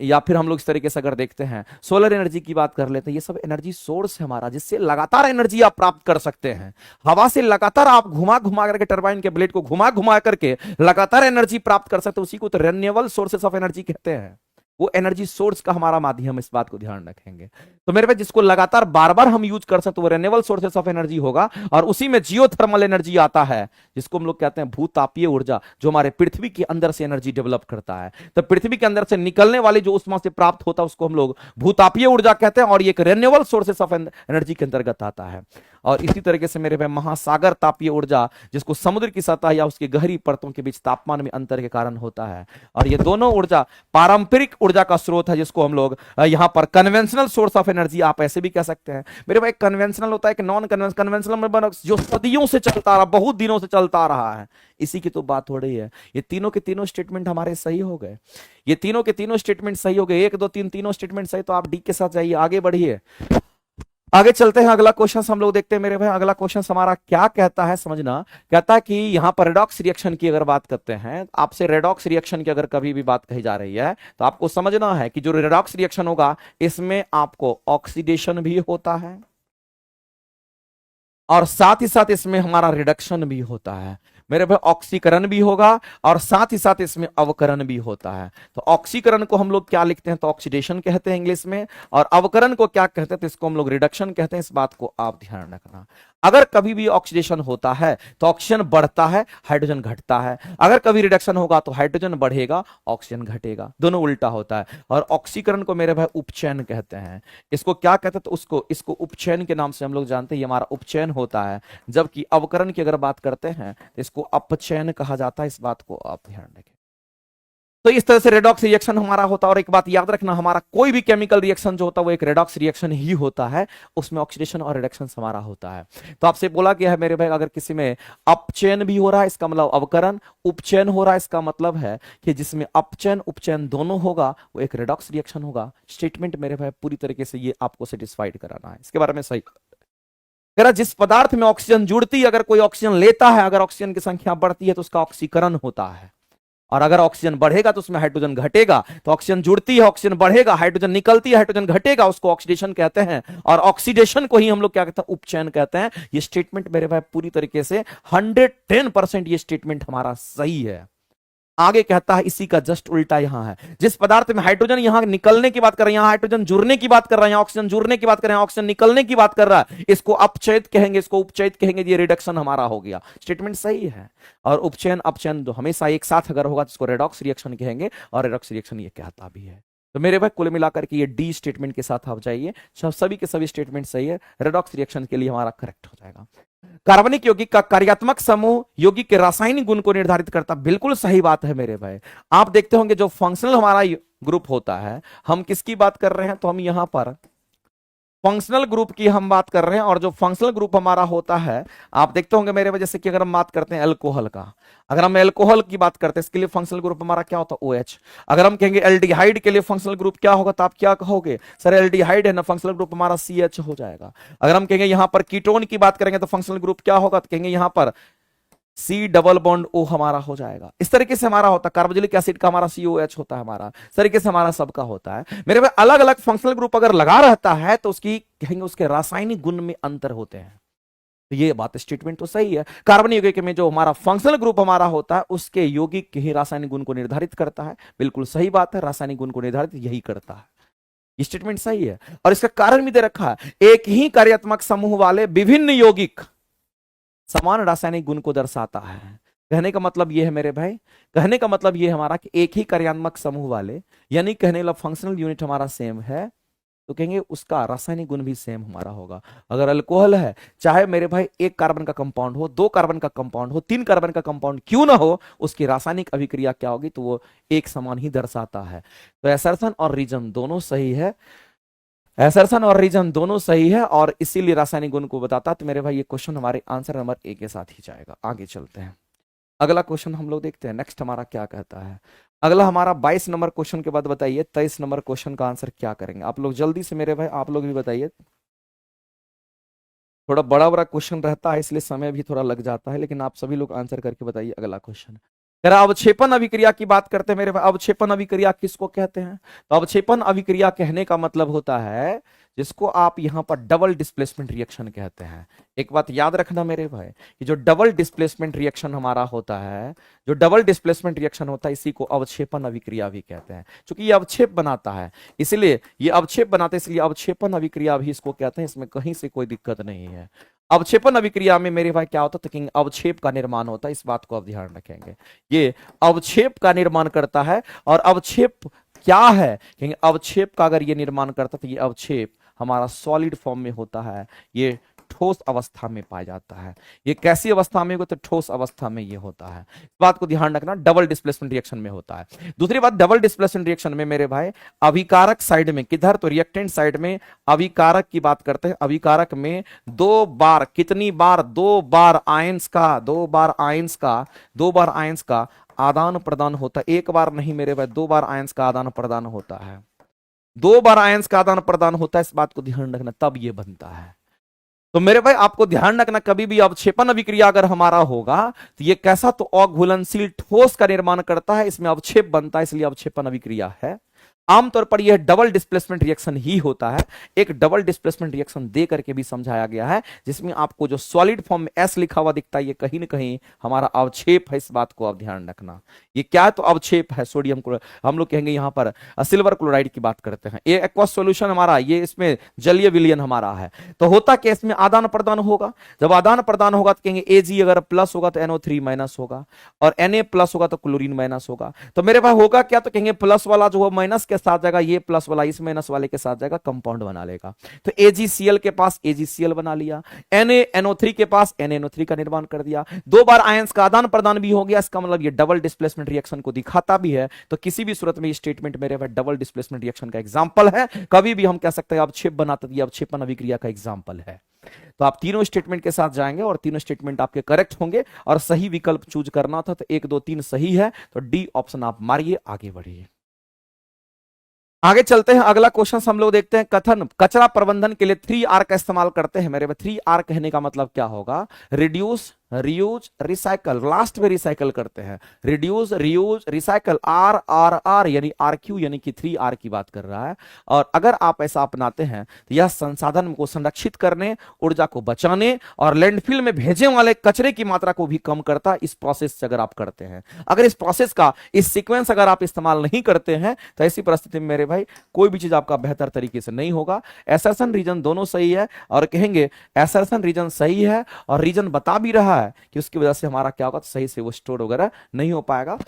या फिर हम लोग इस तरीके से अगर देखते हैं सोलर एनर्जी की बात कर लेते हैं। ये सब एनर्जी सोर्स है हमारा, जिससे लगातार एनर्जी आप प्राप्त कर सकते हैं। हवा से लगातार आप घुमा घुमा करके टरबाइन के ब्लेड को घुमा घुमा करके लगातार एनर्जी प्राप्त कर सकते हैं, उसी को तो रिन्यूएबल सोर्सेस ऑफ एनर्जी कहते हैं। वो एनर्जी सोर्स का हमारा माध्यम, इस बात को ध्यान रखेंगे। तो मेरे पे जिसको लगातार बार बार हम यूज कर सकते, वो रिन्यूएबल सोर्सेस ऑफ एनर्जी होगा। और उसी में जियोथर्मल एनर्जी आता है, जिसको हम लोग कहते हैं भूतापीय ऊर्जा, जो हमारे पृथ्वी के अंदर से एनर्जी डेवलप करता है। तो पृथ्वी के अंदर से निकलने वाली जो उष्मा से प्राप्त होता है, उसको हम लोग भूतापीय ऊर्जा कहते हैं, और ये एक रिन्यूएबल सोर्सेस ऑफ एनर्जी के अंतर्गत आता है। और इसी तरीके से मेरे भाई महासागर तापीय ऊर्जा, जिसको समुद्र की सतह या उसकी गहरी परतों के बीच तापमान में अंतर के कारण होता है। और ये दोनों ऊर्जा पारंपरिक ऊर्जा का स्रोत है, जिसको हम लोग यहां पर कन्वेंशनल सोर्स ऑफ एनर्जी आप ऐसे भी कह सकते हैं। मेरे भाई कन्वेंशनल होता है कि नॉन कन्वेंशनल में जो सदियों से चलता रहा, बहुत दिनों से चलता रहा है, इसी की तो बात हो रही है। ये तीनों के तीनों स्टेटमेंट हमारे सही हो गए, ये तीनों के तीनों स्टेटमेंट सही हो गए, 1 2 3 तीनों स्टेटमेंट सही। तो आप डी के साथ जाइए, आगे बढ़िए। आगे चलते हैं, अगला क्वेश्चन हम लोग देखते हैं मेरे भाई। अगला क्वेश्चन हमारा क्या कहता है समझना, कहता है कि यहां पर रेडॉक्स रिएक्शन की अगर बात करते हैं, आपसे रेडॉक्स रिएक्शन की अगर कभी भी बात कही जा रही है तो आपको समझना है कि जो रेडॉक्स रिएक्शन होगा इसमें आपको ऑक्सीडेशन भी होता है और साथ ही साथ इसमें हमारा रिडक्शन भी होता है मेरे भाई। ऑक्सीकरण भी होगा और साथ ही साथ इसमें अवकरण भी होता है। तो ऑक्सीकरण को हम लोग क्या लिखते हैं, तो ऑक्सीडेशन कहते हैं इंग्लिश में, और अवकरण को क्या कहते हैं, तो इसको हम लोग रिडक्शन कहते हैं। इस बात को आप ध्यान रखना। अगर कभी भी ऑक्सीडेशन होता है तो ऑक्सीजन बढ़ता है, हाइड्रोजन घटता है। अगर कभी रिडक्शन होगा तो हाइड्रोजन बढ़ेगा, ऑक्सीजन घटेगा, दोनों उल्टा होता है। और ऑक्सीकरण को मेरे भाई उपचयन कहते हैं। इसको क्या कहते हैं, तो इसको उपचयन के नाम से हम लोग जानते हैं, ये हमारा उपचयन होता है। जबकि अवकरण की अगर बात करते हैं तो इसको अपचयन कहा जाता है। इस बात को आप ध्यान रखें। तो इस तरह से रेडॉक्स रिएक्शन हमारा होता है। और एक बात याद रखना, हमारा कोई भी केमिकल रिएक्शन जो होता है वो एक रेडॉक्स रिएक्शन ही होता है, उसमें ऑक्सीडेशन और रिडक्शन हमारा होता है। तो आपसे बोला गया है मेरे भाई, अगर किसी में अपचयन भी हो रहा है इसका मतलब अवकरण, उपचयन हो रहा है इसका मतलब है कि जिसमें अपचयन उपचयन दोनों होगा वो एक रेडॉक्स रिएक्शन होगा। स्टेटमेंट मेरे भाई पूरी तरीके से ये आपको सेटिस्फाइड कराना है, इसके बारे में सही। अगर जिस पदार्थ में ऑक्सीजन जुड़ती है, अगर कोई ऑक्सीजन लेता है, अगर ऑक्सीजन की संख्या बढ़ती है तो उसका ऑक्सीकरण होता है। और अगर ऑक्सीजन बढ़ेगा तो उसमें हाइड्रोजन घटेगा। तो ऑक्सीजन जुड़ती है, ऑक्सीजन बढ़ेगा, हाइड्रोजन निकलती है, हाइड्रोजन घटेगा, उसको ऑक्सीडेशन कहते हैं। और ऑक्सीडेशन को ही हम लोग क्या कहते हैं, उपचयन कहते हैं। ये स्टेटमेंट मेरे भाई पूरी तरीके से 110% ये स्टेटमेंट हमारा सही है। आगे कहता है इसी का जस्ट उल्टा यहां है। जिस पदार्थ में हाइड्रोजन यहां निकलने की बात कर रहे हैं, यहां हाइड्रोजन जुड़ने की बात कर रहा है, यहां ऑक्सीजन जुड़ने की बात कर रहे हैं, ऑक्सीजन निकलने की बात कर रहा है, इसको अपचयित कहेंगे, इसको उपचयित कहेंगे। ये रिडक्शन हमारा हो गया। स्टेटमेंट सही है। और उपचयन अपचयन जो हमेशा एक साथ अगर होगा तो इसको रेडॉक्स रिएक्शन कहेंगे, और रेडॉक्स रिएक्शन ये कहता भी है। तो मेरे भाई कुल मिलाकर के ये डी स्टेटमेंट के साथ आप जाइए, सभी के सभी स्टेटमेंट सही है। रेडॉक्स रिएक्शन के लिए हमारा करेक्ट हो जाएगा। कार्बनिक यौगिक का कार्यात्मक समूह यौगिक के रासायनिक गुण को निर्धारित करता, बिल्कुल सही बात है मेरे भाई। आप देखते होंगे जो फंक्शनल हमारा ग्रुप होता है, हम किसकी बात कर रहे हैं, तो हम यहां पर फंक्शनल ग्रुप की हम बात कर रहे हैं। और जो फंक्शनल ग्रुप हमारा होता है, आप देखते होंगे मेरे वजह से कि अगर हम बात करते हैं अल्कोहल का, अगर हम अल्कोहल की बात करते हैं इसके लिए फंक्शनल ग्रुप हमारा क्या होता है, OH। अगर हम कहेंगे एल्डिहाइड के लिए फंक्शनल ग्रुप क्या होगा, तो आप क्या कहोगे, सर एल्डिहाइड है ना, फंक्शनल ग्रुप हमारा CH हो जाएगा। अगर हम कहेंगे यहां पर कीटोन की बात करेंगे तो फंक्शनल ग्रुप क्या होगा, तो कहेंगे यहां पर C डबल बॉन्ड O हमारा हो जाएगा। इस तरीके से हमारा होता है। कार्बोक्सिलिक एसिड का हमारा COH होता है हमारा। इस तरीके से हमारा सबका होता है मेरे भाई। अलग अलग फंक्शनल ग्रुप अगर लगा रहता है तो उसकी कहेंगे उसके रासायनिक गुण में अंतर होते हैं। तो ये बात स्टेटमेंट तो सही है। कार्बनिक यौगिक में जो हमारा फंक्शनल ग्रुप हमारा होता है उसके यौगिक के ही रासायनिक गुण को निर्धारित करता है। बिल्कुल सही बात है, रासायनिक गुण को निर्धारित यही करता है। ये स्टेटमेंट सही है। और इसका कारण भी दे रखा है, एक ही कार्यात्मक समूह वाले विभिन्न यौगिक समान रासायनिक गुण को दर्शाता है। कहने का मतलब यह है मेरे भाई, कहने का मतलब यह हमारा कि एक ही कार्यात्मक समूह वाले, यानी कहने वाला फंक्शनल यूनिट हमारा सेम है तो कहेंगे उसका रासायनिक गुण भी सेम हमारा होगा। अगर अल्कोहल है, चाहे मेरे भाई एक कार्बन का कंपाउंड हो, दो कार्बन का कंपाउंड हो, तीन कार्बन का कंपाउंड क्यों ना हो, उसकी रासायनिक अभिक्रिया क्या होगी, तो वो एक समान ही दर्शाता है। तो एसर्शन और रीजन दोनों सही है, एसर्शन और रीजन दोनों सही है, और इसीलिए रासायनिक गुण को बताता। तो मेरे भाई ये क्वेश्चन हमारे आंसर नंबर ए के साथ ही जाएगा। आगे चलते हैं, अगला क्वेश्चन हम लोग देखते हैं नेक्स्ट हमारा क्या कहता है। अगला हमारा 22 नंबर क्वेश्चन के बाद बताइए 23 नंबर क्वेश्चन का आंसर क्या करेंगे आप लोग, जल्दी से मेरे भाई आप लोग भी बताइए। थोड़ा बड़ा बड़ा क्वेश्चन रहता है इसलिए समय भी थोड़ा लग जाता है, लेकिन आप सभी लोग आंसर करके बताइए। अगला क्वेश्चन जरा अवक्षेपण अभिक्रिया की बात करते हैं मेरे भाई। अवक्षेपण अभिक्रिया किसको कहते हैं, तो अवक्षेपण अभिक्रिया कहने का मतलब होता है जिसको आप यहां पर डबल डिस्प्लेसमेंट रिएक्शन कहते हैं। एक बात याद रखना मेरे भाई कि जो डबल डिस्प्लेसमेंट रिएक्शन हमारा होता है, जो डबल डिस्प्लेसमेंट रिएक्शन होता है इसी को अवक्षेपण अभिक्रिया भी कहते हैं। क्योंकि ये अवक्षेप बनाता है इसलिए ये अवक्षेप बनाते हैं, इसलिए अवक्षेपण अभिक्रिया भी इसको कहते हैं। इसमें कहीं से कोई दिक्कत नहीं है। अवक्षेपन अभिक्रिया में मेरे भाई क्या होता है, तो अवक्षेप का निर्माण होता है। इस बात को आप ध्यान रखेंगे, ये अवक्षेप का निर्माण करता है। और अवक्षेप क्या है, क्योंकि अवक्षेप का अगर ये निर्माण करता है तो ये अवक्षेप हमारा सॉलिड फॉर्म में होता है, ये ठोस अवस्था में पाया जाता है। ये कैसी अवस्था में होगा, तो ठोस अवस्था में ये होता है। इस बात को ध्यान रखना, डबल डिस्प्लेसमेंट रिएक्शन में होता है। दूसरी बात, डबल डिस्प्लेसमेंट रिएक्शन में मेरे भाई अभिकारक साइड में किधर, तो रिएक्टेंट साइड में अभिकारक की बात करते हैं। अभिकारक में दो बार, कितनी बार, दो बार आयंस का आदान प्रदान होता है। एक बार नहीं मेरे भाई, दो बार आयंस का आदान प्रदान होता है। दो बार आयंस का आदान प्रदान होता है, इस बात को ध्यान रखना, तब ये बनता है। तो मेरे भाई आपको ध्यान रखना, कभी भी अवक्षेपण अभिक्रिया अगर हमारा होगा तो ये कैसा, तो अघुलनशील ठोस का निर्माण करता है, इसमें अवक्षेप बनता है, इसलिए अवक्षेपण अभिक्रिया है। आमतौर पर यह डबल डिस्प्लेसमेंट रिएक्शन ही होता है। एक डबल डिस्प्लेसमेंट रिएक्शन दे करके भी समझाया गया है, जिसमें आपको जो सॉलिड फॉर्म में एस लिखा हुआ दिखता है, ये कहीं ना कहीं हमारा अवक्षेप है, इस बात को आप ध्यान रखना। ये क्या है, तो अवक्षेप है सोडियम क्लोराइड, हम लोग कहेंगे यहां पर सिल्वर क्लोराइड की बात करते हैं। ये एक्वस सॉल्यूशन हमारा, ये इसमें जलीय विलयन हमारा है। तो होता क्या, इसमें आदान प्रदान होगा, जब आदान प्रदान होगा तो कहेंगे Ag अगर प्लस होगा तो NO3 माइनस होगा, और Na प्लस होगा तो क्लोरीन माइनस होगा। तो मेरे भाई होगा क्या, तो कहेंगे प्लस वाला जो है माइनस के साथ जाएगा, ये प्लस वाला इस माइनस वाले के साथ जाएगा, कंपाउंड बना लेगा। तो AgCl के पास AgCl बना लिया, NaNO3 के पास NaNO3 का निर्माण कर दिया, दो बार आयंस का आदान प्रदान भी हो गया। इसका मतलब ये डबल डिस्प्लेसमेंट रिएक्शन को दिखाता भी है। तो किसी भी सूरत में ये स्टेटमेंट मेरे भाई डबल डिस्प्लेसमेंट रिएक्शन का एग्जांपल है। कभी भी हम कह सकते हैं अवक्षेप बनाता, ये अवक्षेपण अभिक्रिया का एग्जांपल है। तो आप तीनों स्टेटमेंट के साथ जाएंगे और तीनों स्टेटमेंट आपके करेक्ट होंगे, और सही विकल्प चूज करना था, तो 1 2 3 सही है, तो डी ऑप्शन आप मारिए, आगे बढ़िए। आगे चलते हैं, अगला क्वेश्चन हम लोग देखते हैं। कथन कचरा प्रबंधन के लिए 3R का इस्तेमाल करते हैं। मेरे 3R कहने का मतलब क्या होगा, रिड्यूस, रियूज, रिसाइकल, लास्ट में रिसाइकल करते हैं। Reduce, reuse, recycle, R R R यानी RQ यानी कि 3R की बात कर रहा है। और अगर आप ऐसा अपनाते हैं तो यह संसाधन को संरक्षित करने, ऊर्जा को बचाने और लैंडफिल में भेजने वाले कचरे की मात्रा को भी कम करता है, इस प्रोसेस से अगर आप करते हैं। अगर इस प्रोसेस का, इस सीक्वेंस अगर आप इस्तेमाल नहीं करते हैं, तो ऐसी परिस्थिति में मेरे भाई कोई भी चीज आपका बेहतर तरीके से नहीं होगा। असर्शन रीजन दोनों सही है, और कहेंगे असर्शन रीजन सही है और रीजन बता भी रहा है कि उसकी वजह से हमारा क्या होगा, तो सही से वो स्टोर वगैरह नहीं हो पाएगा,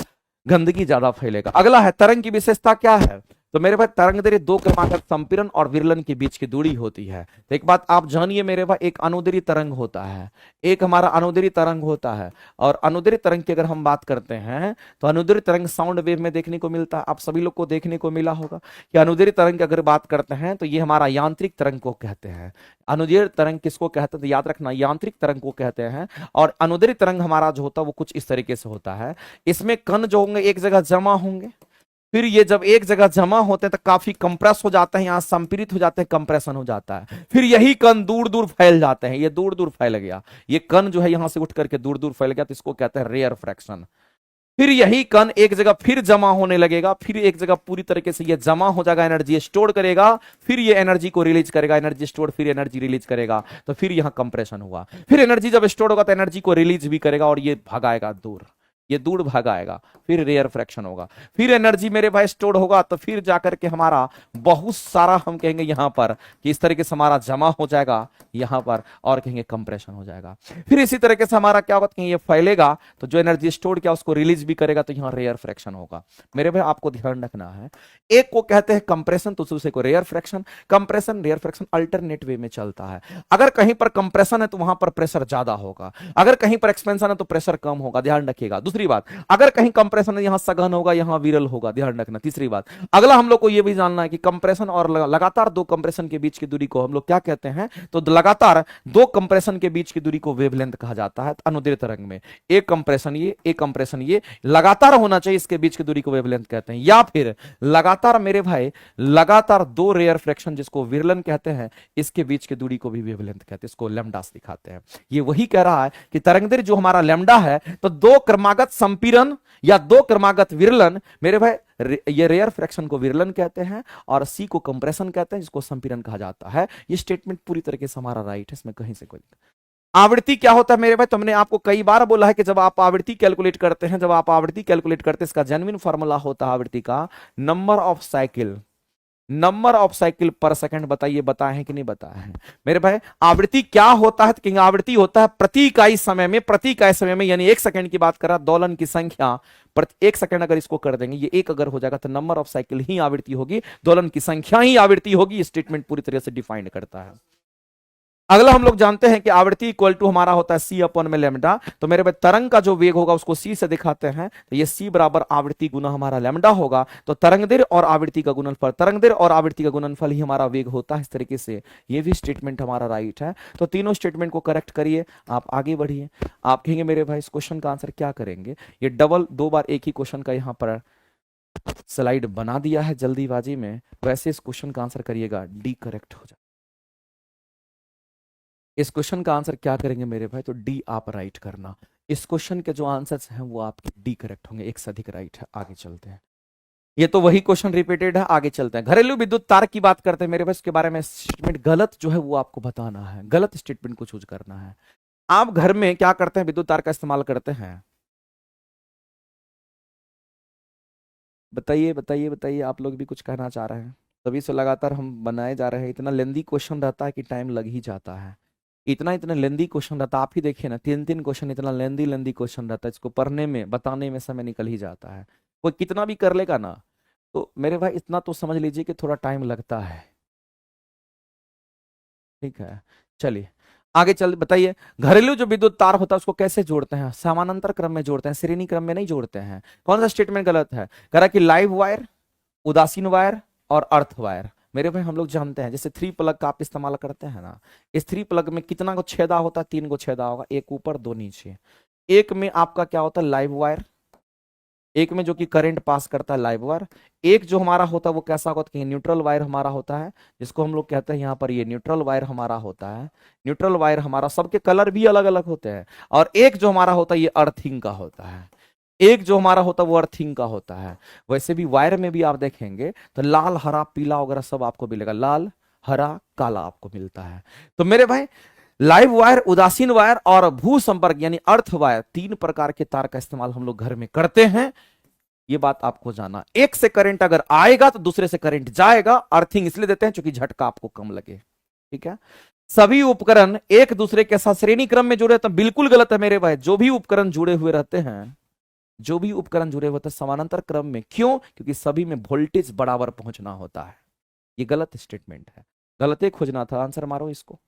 गंदगी ज्यादा फैलेगा। अगला है तरंग की विशेषता क्या है, तो मेरे भाई तरंगदैर्घ्य दो क्रमागत संपीड़न और विरलन के बीच की दूरी होती है। तो एक बात आप जानिए मेरे भाई, एक अनुदैर्घ्य तरंग होता है, एक हमारा अनुदैर्घ्य तरंग होता है। और अनुदैर्घ्य तरंग की अगर हम बात करते हैं तो अनुदैर्घ्य तरंग साउंड वेव में देखने को मिलता है। आप सभी लोग को देखने को मिला होगा कि अनुदैर्घ्य तरंग की अगर बात करते हैं तो ये हमारा यांत्रिक तरंग को कहते हैं। अनुदैर्घ्य तरंग किसको कहते हैं, तो याद रखना यांत्रिक तरंग को कहते हैं। और अनुदैर्घ्य तरंग हमारा जो होता है वो कुछ इस तरीके से होता है, इसमें कण जो होंगे एक जगह जमा होंगे, फिर ये जब एक जगह जमा होते हैं तो काफी कंप्रेस हो जाते हैं, यहां संपीड़ित हो जाते हैं, कंप्रेशन हो जाता है, फिर यही कण दूर दूर फैल जाते हैं। ये दूर दूर फैल गया, ये कण जो है यहां से उठ करके दूर दूर फैल गया, तो इसको कहते हैं रेयर फ्रैक्शन। फिर यही कण एक जगह फिर जमा होने लगेगा, फिर एक जगह पूरी तरीके से ये जमा हो जाएगा, एनर्जी स्टोर करेगा, फिर ये एनर्जी को रिलीज करेगा, एनर्जी स्टोर, फिर एनर्जी रिलीज करेगा, तो फिर यहां कंप्रेशन हुआ, फिर एनर्जी जब स्टोर होगा तो एनर्जी को रिलीज भी करेगा और ये भगाएगा दूर, ये दूर भगाएगा, फिर रेयर फ्रैक्शन होगा, फिर एनर्जी मेरे भाई स्टोर होगा, तो फिर जाकर के हमारा बहुत सारा हम कहेंगे यहां पर कि इस तरीके से हमारा जमा हो जाएगा यहां पर, और कहेंगे कंप्रेशन हो जाएगा। फिर इसी तरीके से हमारा क्या होगा, कहीं ये फैलेगा तो जो एनर्जी स्टोर किया उसको रिलीज भी करेगा, तो यहां रेयर फ्रैक्शन होगा। मेरे भाई आपको ध्यान रखना है, एक को कहते हैं कंप्रेशन तो दूसरे को rarefaction. Compression rarefaction alternate way में चलता है। अगर कहीं पर कंप्रेशन है तो वहां पर प्रेशर ज्यादा होगा, अगर कहीं पर एक्सपेंशन है तो प्रेशर कम होगा, ध्यान रखिएगा। दूसरी बात, अगर कहीं कंप्रेशन है यहां सघन होगा, यहां विरल होगा, ध्यान रखना। तीसरी बात, अगला हम लोग को यह भी जानना है कि कंप्रेशन और लगातार दो कंप्रेशन के बीच की दूरी को हम लोग क्या कहते हैं, तो लगातार दो कंप्रेशन के बीच की दूरी को वेवलेंथ कहा जाता है। अनुदैर्घ्य तरंग में एक कंप्रेशन ये, एक कंप्रेशन ये, लगातार होना चाहिए, इसके बीच की दूरी को वेवलेंथ कहते हैं। या फिर लगातार मेरे भाई, लगातार दो रेयर फ्रैक्शन जिसको विरलन कहते हैं, इसके बीच की दूरी को भी वेवलेंथ कहते हैं, इसको लैम्डा दिखाते हैं। ये वही कह रहा है कि तरंगदैर्घ्य जो हमारा लैम्डा है, तो दो क्रमागत संपीड़न या दो क्रमागत विरलन, मेरे भाई ये रेयर फ्रैक्शन को विरलन कहते हैं और सी को कंप्रेशन कहते हैं, जिसको संपीड़न कहा जाता है। ये स्टेटमेंट पूरी तरीके से हमारा राइट है, इसमें कहीं से कोई। आवृत्ति क्या होता है मेरे भाई, तुमने आपको कई बार बोला है कि जब आप आवृत्ति कैलकुलेट करते हैं, जब आप आवृत्ति कैलकुलेट करते हैं, इसका जेन्युइन फॉर्मूला होता है आवृत्ति का number of cycle, number of cycle पर सेकंड। बताइए बताए हैं कि नहीं बताए हैं मेरे भाई। आवृत्ति क्या होता है, तो आवृत्ति होता है प्रति इकाई समय में, प्रति इकाई समय में यानी एक सेकंड की बात कर रहा, दोलन की संख्या प्रति एक सेकंड अगर इसको कर देंगे, ये एक अगर हो जाएगा तो नंबर ऑफ साइकिल ही आवृत्ति होगी, दोलन की संख्या ही आवृत्ति होगी। स्टेटमेंट पूरी तरह से डिफाइंड करता है। अगला हम लोग जानते हैं कि आवृत्ति इक्वल टू हमारा होता है सी अपन में लैम्डा। तो मेरे भाई तरंग का जो वेग होगा उसको सी से दिखाते हैं, तो ये सी बराबर आवृत्ति गुना हमारा लैम्डा होगा। तो तरंगदैर्घ्य और आवृत्ति का गुणनफल, तरंगदैर्घ्य और आवृत्ति का गुणनफल ही हमारा वेग होता है। इस तरीके से ये भी स्टेटमेंट हमारा राइट है। तो तीनों स्टेटमेंट को करेक्ट करिए, आप आगे बढ़िए। आप कहेंगे मेरे भाई इस क्वेश्चन का आंसर क्या करेंगे, ये डबल दो बार एक ही क्वेश्चन का यहाँ पर स्लाइड बना दिया है जल्दीबाजी में, वैसे इस क्वेश्चन का आंसर करिएगा, डी करेक्ट हो जाए। इस क्वेश्चन का आंसर क्या करेंगे मेरे भाई, तो डी आप राइट करना। इस क्वेश्चन के जो आंसर्स हैं वो आपके डी करेक्ट होंगे, एक से अधिक राइट है। आगे चलते हैं, ये तो वही क्वेश्चन रिपीटेड है। आगे चलते हैं, घरेलू विद्युत तार की बात करते हैं मेरे भाई, इसके बारे में स्टेटमेंट गलत जो है वो आपको बताना है, गलत स्टेटमेंट को चूज करना है। आप घर में क्या करते हैं, विद्युत तार का इस्तेमाल करते हैं? बताइए बताइए बताइए, आप लोग भी कुछ कहना चाह रहे हैं? तभी से लगातार हम बनाए जा रहे हैं, इतना लेंदी क्वेश्चन रहता है कि टाइम लग ही जाता है। इतना इतना लेंदी क्वेश्चन रहता है, आप ही देखिए ना, तीन तीन क्वेश्चन, इतना लेंदी लेंदी क्वेश्चन रहता है, इसको पढ़ने में बताने में समय निकल ही जाता है। कोई कितना भी कर लेगा ना, तो मेरे भाई इतना तो समझ लीजिए कि थोड़ा टाइम लगता है। ठीक है, चलिए आगे चल, बताइए घरेलू जो विद्युत तार होता है उसको कैसे जोड़ते हैं? समानांतर क्रम में जोड़ते हैं, श्रेणी क्रम में नहीं जोड़ते हैं। कौन सा स्टेटमेंट गलत है? कह रहा कि लाइव वायर, उदासीन वायर और अर्थ वायर। मेरे भाई हम लोग जानते हैं, जैसे थ्री प्लग का आप इस्तेमाल करते हैं ना, इस थ्री प्लग में कितना को छेदा होता है? तीन को छेदा होगा, एक ऊपर दो नीचे। एक में आपका क्या होता है, लाइव वायर। एक में जो कि करंट पास करता है, लाइव वायर। एक जो हमारा होता है वो कैसा होता है, न्यूट्रल वायर हमारा होता है, जिसको हम लोग कहते हैं यहाँ पर, ये न्यूट्रल वायर हमारा होता है। न्यूट्रल वायर हमारा, सबके कलर भी अलग अलग होते हैं। और एक जो हमारा होता है ये अर्थिंग का होता है, एक जो हमारा होता है वो अर्थिंग का होता है। वैसे भी वायर में भी आप देखेंगे तो लाल हरा पीला वगैरह सब आपको मिलेगा, लाल हरा काला आपको मिलता है। तो मेरे भाई लाइव वायर, उदासीन वायर और भू संपर्क यानी अर्थ वायर, तीन प्रकार के तार का इस्तेमाल हम लोग घर में करते हैं। ये बात आपको जाना, एक से करंट अगर आएगा तो दूसरे से करंट जाएगा। अर्थिंग इसलिए देते हैं क्योंकि झटका आपको कम लगे। ठीक है, सभी उपकरण एक दूसरे के साथ श्रेणी क्रम में जुड़े तो बिल्कुल गलत है मेरे भाई। जो भी उपकरण जुड़े हुए रहते हैं, जो भी उपकरण जुड़े होते हैं समानांतर क्रम में, क्यों? क्योंकि सभी में वोल्टेज बराबर पहुंचना होता है। ये गलत स्टेटमेंट है, गलत खोजना था, आंसर मारो इसको।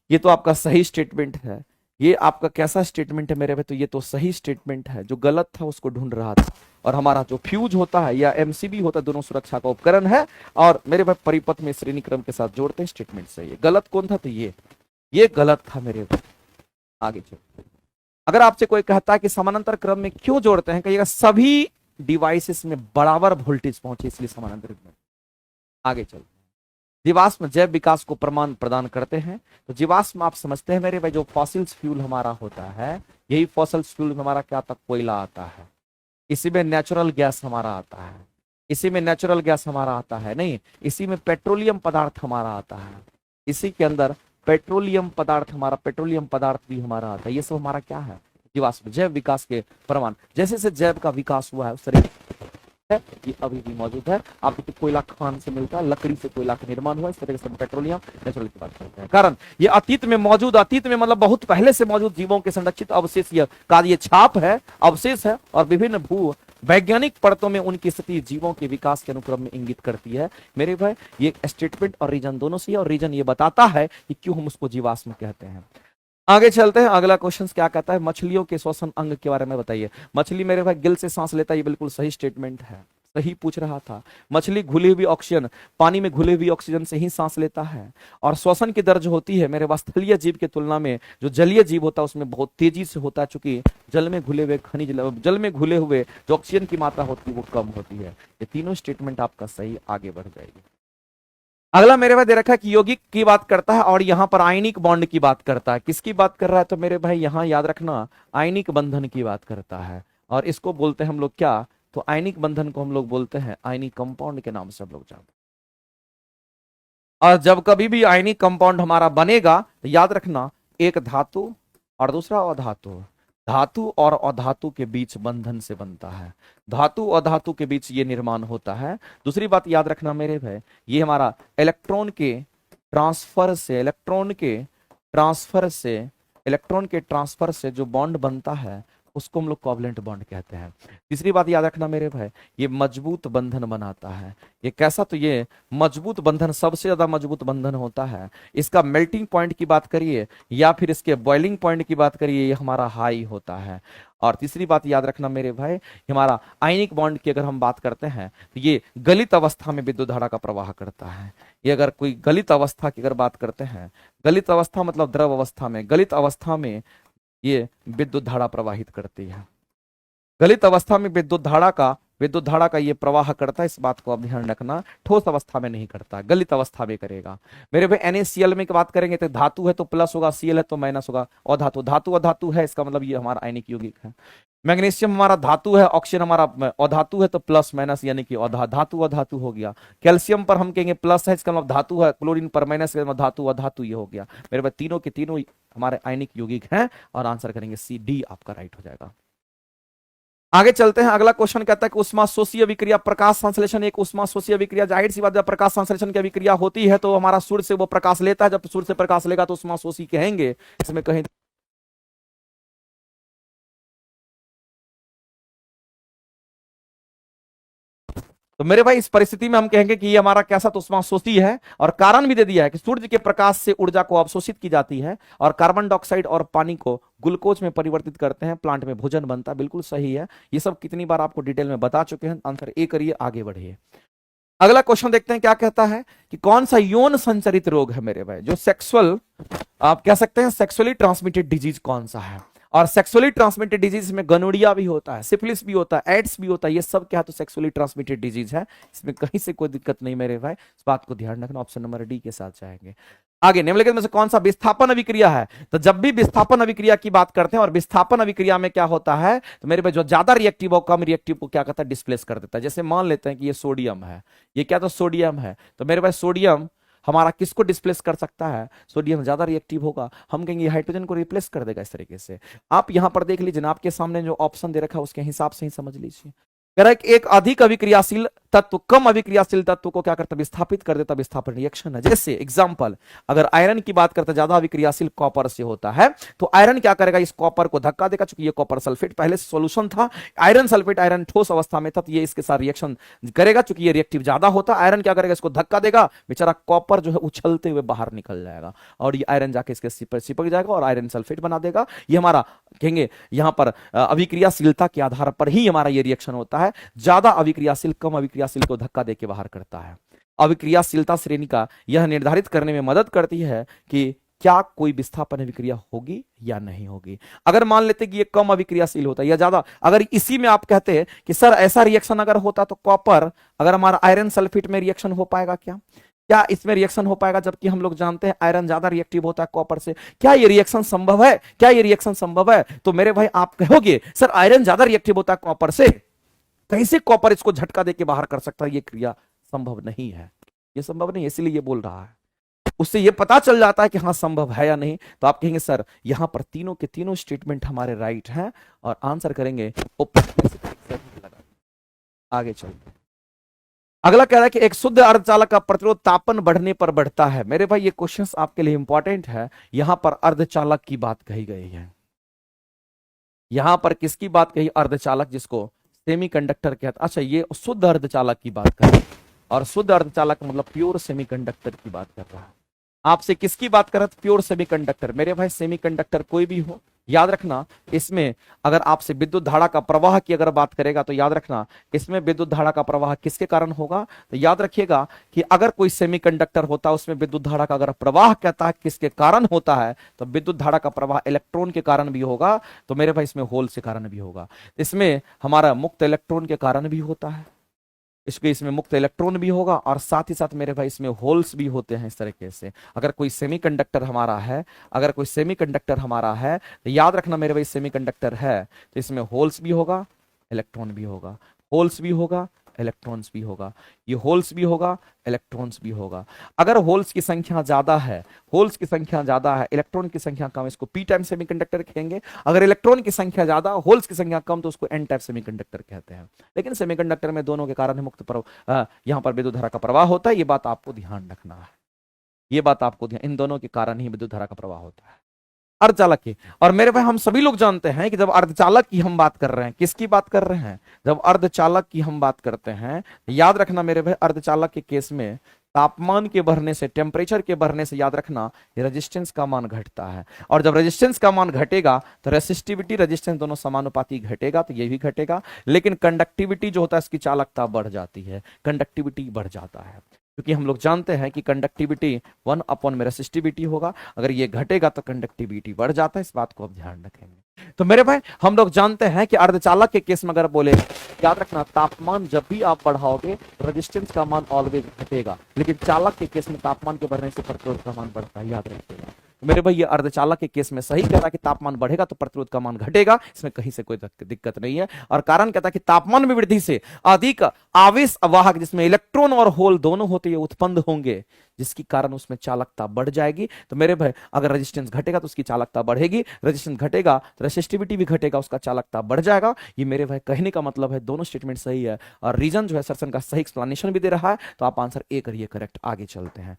ये तो आपका सही स्टेटमेंट है। ये आपका कैसा स्टेटमेंट है मेरे भाई? तो ये तो सही स्टेटमेंट है, जो गलत था उसको ढूंढ रहा था। और हमारा जो फ्यूज होता है या एमसीबी होता है, दोनों सुरक्षा का उपकरण है। और मेरे भाई परिपथ में श्रेणी क्रम के साथ जोड़ते हैं, स्टेटमेंट सही है। गलत कौन था? तो ये गलत था मेरे भाई। आगे चलो, अगर आपसे कोई कहता है कि समानांतर क्रम में क्यों जोड़ते हैं, कहिएगा सभी डिवाइसेस में बराबर वोल्टेज पहुंचे इसलिए समानांतर में। आगे चलो, जीवाश्म जैव विकास को प्रमाण प्रदान करते हैं। तो जीवाश्म आप समझते हैं मेरे भाई, जो फॉसिल्स फ्यूल हमारा होता है, यही फॉसिल्स फ्यूल में हमारा क्या आता है, कोयला आता है। इसी में नेचुरल गैस हमारा आता है, इसी में नेचुरल गैस हमारा आता है, नहीं, इसी में पेट्रोलियम पदार्थ हमारा आता है। इसी के अंदर पेट्रोलियम पदार्थ हमारा, पेट्रोलियम पदार्थ भी हमारा आता है। ये सब हमारा क्या है, जीवाश्म जैव विकास के प्रमाण। जैसे जैसे जैव का विकास हुआ है उस तरह है, ये अभी भी मौजूद है। आपको कोयला खान से मिलता है, लकड़ी से कोयला का निर्माण हुआ, इस तरह से पेट्रोलियम नेचुरल की बात करते हैं। कारण ये अतीत में मौजूद, अतीत में मतलब बहुत पहले से मौजूद जीवों के संरक्षित अवशेष का ये छाप है, अवशेष है। और विभिन्न भू वैज्ञानिक परतों में उनकी स्थिति जीवों के विकास के अनुक्रम में इंगित करती है मेरे भाई। ये स्टेटमेंट और रीजन दोनों सही है, और रीजन ये बताता है कि क्यों हम उसको जीवाश्म कहते हैं। आगे चलते हैं, अगला क्वेश्चन क्या कहता है, मछलियों के श्वसन अंग के बारे में बताइए। मछली मेरे भाई गिल से सांस लेता है, ये बिल्कुल सही स्टेटमेंट है, सही पूछ रहा था। मछली घुली हुई ऑक्सीजन, पानी में घुली हुई ऑक्सीजन से ही सांस लेता है। और श्वसन की दर जो होती है मेरे पास स्थलीय जीव की तुलना में जो जलीय जीव होता है उसमें बहुत तेजी से होता है, चूंकि जल में घुले हुए खनिज, जल में घुले हुए जो ऑक्सीजन की मात्रा होती है वो कम होती है। ये तीनों स्टेटमेंट आपका सही, आगे बढ़ जाएगी। अगला मेरे भाई दे रखा है कि यौगिक की बात करता है और यहाँ पर आयनिक बॉन्ड की बात करता है। किसकी बात कर रहा है? तो मेरे भाई यहाँ याद रखना, आयनिक बंधन की बात करता है। और इसको बोलते हैं हम लोग क्या? तो आयनिक बंधन को हम लोग बोलते हैं आयनिक कंपाउंड के नाम से हम लोग जानते हैं। और जब कभी भी आयनिक कंपाउंड हमारा बनेगा तो याद रखना, एक धातु और दूसरा अधातु, धातु और अधातु के बीच बंधन से बनता है। धातु और धातु के बीच ये निर्माण होता है। दूसरी बात याद रखना मेरे भाई, ये हमारा इलेक्ट्रॉन के ट्रांसफर से, इलेक्ट्रॉन के ट्रांसफर से जो बॉन्ड बनता है उसको हम लोग कोवलेंट बॉन्ड कहते हैं। तीसरी बात याद रखना मेरे भाई, ये मजबूत बंधन बनाता है। ये कैसा? तो ये मजबूत बंधन, सबसे ज्यादा मजबूत बंधन होता है। इसका मेल्टिंग पॉइंट की बात करिए या फिर इसके बॉइलिंग पॉइंट की बात करिए, ये हमारा हाई होता है। और तीसरी बात याद रखना मेरे भाई, हमारा आयनिक बॉन्ड की अगर हम बात करते हैं तो ये गलित अवस्था में विद्युत धारा का प्रवाह करता है। ये अगर कोई गलित अवस्था की अगर बात करते हैं, गलित अवस्था मतलब द्रव अवस्था में, गलित अवस्था में ये विद्युत धारा प्रवाहित करती है। गलित अवस्था में विद्युत धारा का ये प्रवाह करता है, इस बात को आप ध्यान रखना। ठोस अवस्था में नहीं करता, गलित अवस्था में करेगा। मेरे भाई NaCl में की बात करेंगे तो धातु है तो प्लस होगा, Cl है तो माइनस होगा। अधातु, धातु अधातु है, इसका मतलब ये हमारा आयनिक यौगिक है। मैग्नीशियम हमारा धातु है, ऑक्सीजन हमारा अधातु है तो प्लस माइनस यानी कि धातु अधातु हो गया। कैल्शियम पर हम कहेंगे प्लस है, इसका मतलब धातु है। क्लोरीन पर माइनस, धातु अधातु, ये हो गया। मेरे भाई तीनों के तीनों हमारे आयनिक यौगिक हैं और आंसर करेंगे सी, डी आपका राइट हो जाएगा। आगे चलते हैं। अगला क्वेश्चन कहता है कि उष्माशोषीय विक्रिया, प्रकाश संश्लेषण एक उष्माशोषीय विक्रिया। जाहिर सी बात, जब प्रकाश संश्लेषण की विक्रिया होती है तो हमारा सूर्य से वो प्रकाश लेता है, जब सूर्य से प्रकाश लेगा तो उष्माशोषी कहेंगे। इसमें कहीं तो मेरे भाई इस परिस्थिति में हम कहेंगे कि ये हमारा कैसा, तो उष्माशोषी है। और कारण भी दे दिया है कि सूर्य के प्रकाश से ऊर्जा को अवशोषित की जाती है और कार्बन डाइऑक्साइड और पानी को ग्लूकोज में परिवर्तित करते हैं, प्लांट में भोजन बनता है। बिल्कुल सही है, ये सब कितनी बार आपको डिटेल में बता चुके हैं। आंसर ए करिए, आगे बढ़िए। अगला क्वेश्चन देखते हैं क्या कहता है कि कौन सा यौन संचरित रोग है मेरे भाई, जो सेक्सुअल, आप कह सकते हैं सेक्सुअली ट्रांसमिटेड डिजीज कौन सा है। और सेक्सुअली ट्रांसमिटेड डिजीज में गनोरिया भी होता है, सिफिलिस भी होता है, एड्स भी होता है। ये सब क्या है, तो सेक्सुअली ट्रांसमिटेड डिजीज है। इसमें कहीं से कोई दिक्कत नहीं मेरे भाई, इस बात को ध्यान रखना। ऑप्शन नंबर डी के साथ जाएंगे। आगे निम्नलिखित में से कौन सा विस्थापन अभिक्रिया है। तो जब भी विस्थापन अभिक्रिया की बात करते हैं और विस्थापन अभिक्रिया में क्या होता है, तो मेरे भाई जो ज्यादा रिएक्टिव हो कम रिएक्टिव को क्या करता है, डिस्प्लेस कर देता है। जैसे मान लेते हैं कि ये सोडियम है, ये क्या, तो सोडियम है। तो मेरे भाई सोडियम हमारा किसको डिस्प्लेस कर सकता है, सोडियम ज्यादा रिएक्टिव होगा, हम कहेंगे हाइड्रोजन को रिप्लेस कर देगा। इस तरीके से आप यहां पर देख लीजिए ना, आपके सामने जो ऑप्शन दे रखा है उसके हिसाब से ही समझ लीजिए। कह रहा है कि एक अधिक अभिक्रियाशील तत्व कम अभिक्रियाशील तत्व को क्या करता है, विस्थापित कर देता। विस्थापन रिएक्शन है। जैसे एग्जांपल, अगर आयरन की बात करते हैं, ज्यादा अभिक्रियाशील कॉपर से होता है, तो आयरन क्या करेगा, इस कॉपर को धक्का देगा। चूंकि ये कॉपर सल्फेट पहले से सॉल्यूशन था, आयरन सल्फेट, आयरन ठोस अवस्था में था, तो ये इसके साथ रिएक्शन करेगा। चूंकि ये रिएक्टिव ज्यादा होता है, आयरन क्या करेगा, इसको धक्का देगा, बेचारा कॉपर जो है उछलते हुए बाहर निकल जाएगा और ये आयरन जाके इसके सिपर चिपक जाएगा और आयरन सल्फेट बना देगा। ये हमारा कहेंगे यहां पर अभिक्रियाशीलता के आधार पर ही हमारा ये रिएक्शन होता है। ज्यादा अभिक्रियाशील कम अभिक्रियाशील को धक्का देके बाहर करता है। अभिक्रियाशीलता श्रेणी का यह निर्धारित करने में मदद करती है कि क्या कोई विस्थापन अभिक्रिया होगी या नहीं होगी। अगर मान लेते कि ये कम अभिक्रियाशील होता है या ज्यादा, अगर इसी में आप कहते हैं कि सर ऐसा रिएक्शन अगर होता तो कॉपर, अगर हमारा आयरन सल्फेट में रिएक्शन हो पाएगा क्या, क्या इसमें रिएक्शन हो पाएगा, जबकि हम लोग जानते हैं आयरन ज्यादा रिएक्टिव होता है कॉपर से। क्या ये रिएक्शन संभव है, क्या ये रिएक्शन संभव है। तो मेरे भाई आप कहोगे सर आयरन ज्यादा रिएक्टिव होता है कॉपर से, कैसे कॉपर इसको झटका देके बाहर कर सकता है, ये क्रिया संभव नहीं है, ये संभव नहीं है, इसलिए ये बोल रहा है। उससे ये पता चल जाता है कि हाँ संभव है या नहीं। तो आप कहेंगे सर यहां पर तीनों के तीनों स्टेटमेंट हमारे राइट हैं और आंसर करेंगे आगे चलते। अगला कह रहा है कि एक शुद्ध अर्धचालक का प्रतिरोध तापन बढ़ने पर बढ़ता है। मेरे भाई ये क्वेश्चंस आपके लिए इंपॉर्टेंट है। यहां पर अर्धचालक की बात कही गई है। यहां पर किसकी बात कही, अर्धचालक, जिसको सेमीकंडक्टर कहते। अच्छा, ये शुद्ध अर्धचालक की बात कर रहा है और शुद्ध अर्धचालक मतलब प्योर सेमीकंडक्टर की बात कर रहा है। आपसे किसकी बात कर रहा है, प्योर सेमीकंडक्टर। मेरे भाई सेमीकंडक्टर कोई भी हो, याद रखना इसमें अगर आपसे विद्युत धारा का प्रवाह की अगर बात करेगा तो याद रखना इसमें विद्युत धारा का प्रवाह किसके कारण होगा। तो याद रखिएगा कि अगर कोई सेमीकंडक्टर होता है उसमें विद्युत धारा का अगर प्रवाह कहता है किसके कारण होता है, तो विद्युत धारा का प्रवाह इलेक्ट्रॉन के कारण भी होगा। तो मेरे भाई इसमें होल से कारण भी होगा। इसमें हमारा मुक्त इलेक्ट्रॉन के कारण भी होता है, इसमें मुक्त इलेक्ट्रॉन भी होगा और साथ ही साथ मेरे भाई इसमें होल्स भी होते हैं। इस तरीके से अगर कोई सेमीकंडक्टर हमारा है, अगर कोई सेमीकंडक्टर हमारा है तो याद रखना मेरे भाई सेमीकंडक्टर है तो इसमें होल्स भी होगा, इलेक्ट्रॉन भी होगा, होल्स भी होगा, इलेक्ट्रॉन्स भी होगा। ये होल्स भी होगा, इलेक्ट्रॉन्स भी होगा। अगर होल्स की संख्या ज्यादा है, होल्स की संख्या ज्यादा है, इलेक्ट्रॉन की संख्या कम, इसको पी टाइप सेमीकंडक्टर कहेंगे। अगर इलेक्ट्रॉन की संख्या ज्यादा, होल्स की संख्या कम, तो उसको एन टाइप सेमीकंडक्टर कहते हैं। लेकिन सेमीकंडक्टर में दोनों के कारण मुक्त यहां पर विद्युत धारा का प्रवाह होता है। ये बात आपको ध्यान रखना है, ये बात आपको इन दोनों के कारण ही विद्युत धारा का प्रवाह होता है अर्धचालक की। और मेरे भाई हम सभी लोग जानते हैं कि जब अर्धचालक की हम बात कर रहे हैं, किसकी बात कर रहे हैं, जब अर्धचालक की हम बात करते हैं, याद रखना मेरे भाई अर्धचालक के केस में तापमान के बढ़ने से, टेम्परेचर के बढ़ने से याद रखना रेजिस्टेंस का मान घटता है। और जब रेजिस्टेंस का मान घटेगा तो रेसिस्टिविटी रेजिस्टेंस दोनों समानुपाती घटेगा, तो ये भी घटेगा। लेकिन कंडक्टिविटी जो होता है इसकी चालकता बढ़ जाती है, कंडक्टिविटी बढ़ जाता है। क्योंकि हम लोग जानते हैं कि कंडक्टिविटी 1 अपॉन में रेसिस्टिविटी होगा, अगर ये घटेगा तो कंडक्टिविटी बढ़ जाता है, इस बात को आप ध्यान रखेंगे। तो मेरे भाई हम लोग जानते हैं कि अर्धचालक के केस में अगर बोले, याद रखना तापमान जब भी आप बढ़ाओगे रेजिस्टेंस का मान ऑलवेज घटेगा, लेकिन चालक के केस में तापमान के बढ़ने से प्रतिरोध का मान बढ़ता है, याद रखिएगा। मेरे भाई ये अर्धचालक के केस में सही कह रहा है कि तापमान बढ़ेगा तो प्रतिरोध का मान घटेगा, इसमें कहीं से कोई दिक्कत नहीं है। और कारण कहता है कि तापमान में वृद्धि से अधिक आवेश वाहक जिसमें इलेक्ट्रॉन और होल दोनों होते हैं उत्पन्न होंगे, जिसकी कारण उसमें चालकता बढ़ जाएगी। तो मेरे भाई अगर रेजिस्टेंस घटेगा तो उसकी चालकता बढ़ेगी, रेजिस्टेंस घटेगा तो रेसिस्टिविटी भी घटेगा, उसका चालकता बढ़ जाएगा। ये मेरे भाई कहने का मतलब है दोनों स्टेटमेंट सही है और रीजन जो है सर्सन का सही एक्सप्लेनेशन भी दे रहा है। तो आप आंसर ए करिए करेक्ट। आगे चलते हैं।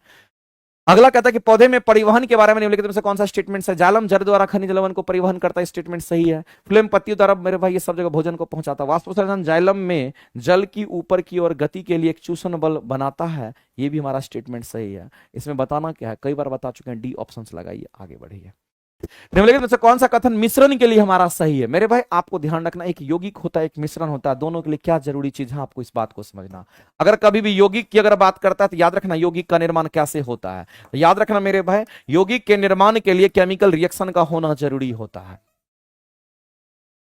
अगला कहता है कि पौधे में परिवहन के बारे में निम्नलिखित में से कौन सा स्टेटमेंट है? जालम जड़ द्वारा खनिज लवण को परिवहन करता है, स्टेटमेंट सही है। फ्लेम पत्तियों द्वारा मेरे भाई ये सब जगह भोजन को पहुंचाता है। वाष्पोत्सर्जन जाइलम में जल की ऊपर की ओर गति के लिए एक चूषण बल बनाता है, ये भी हमारा स्टेटमेंट सही है। इसमें बताना क्या है, कई बार बता चुके हैं, डी ऑप्शन लगाइए। आगे बढ़िए। निम्नलिखित में से कौन सा कथन मिश्रण के लिए हमारा सही है? मेरे भाई आपको ध्यान रखना, एक यौगिक होता है एक मिश्रण होता है, दोनों के लिए क्या जरूरी चीज है आपको इस बात को समझना। अगर कभी भी यौगिक की अगर बात करता है तो याद रखना यौगिक का निर्माण कैसे होता है। तो याद रखना मेरे भाई यौगिक के निर्माण के लिए केमिकल रिएक्शन का होना जरूरी होता है।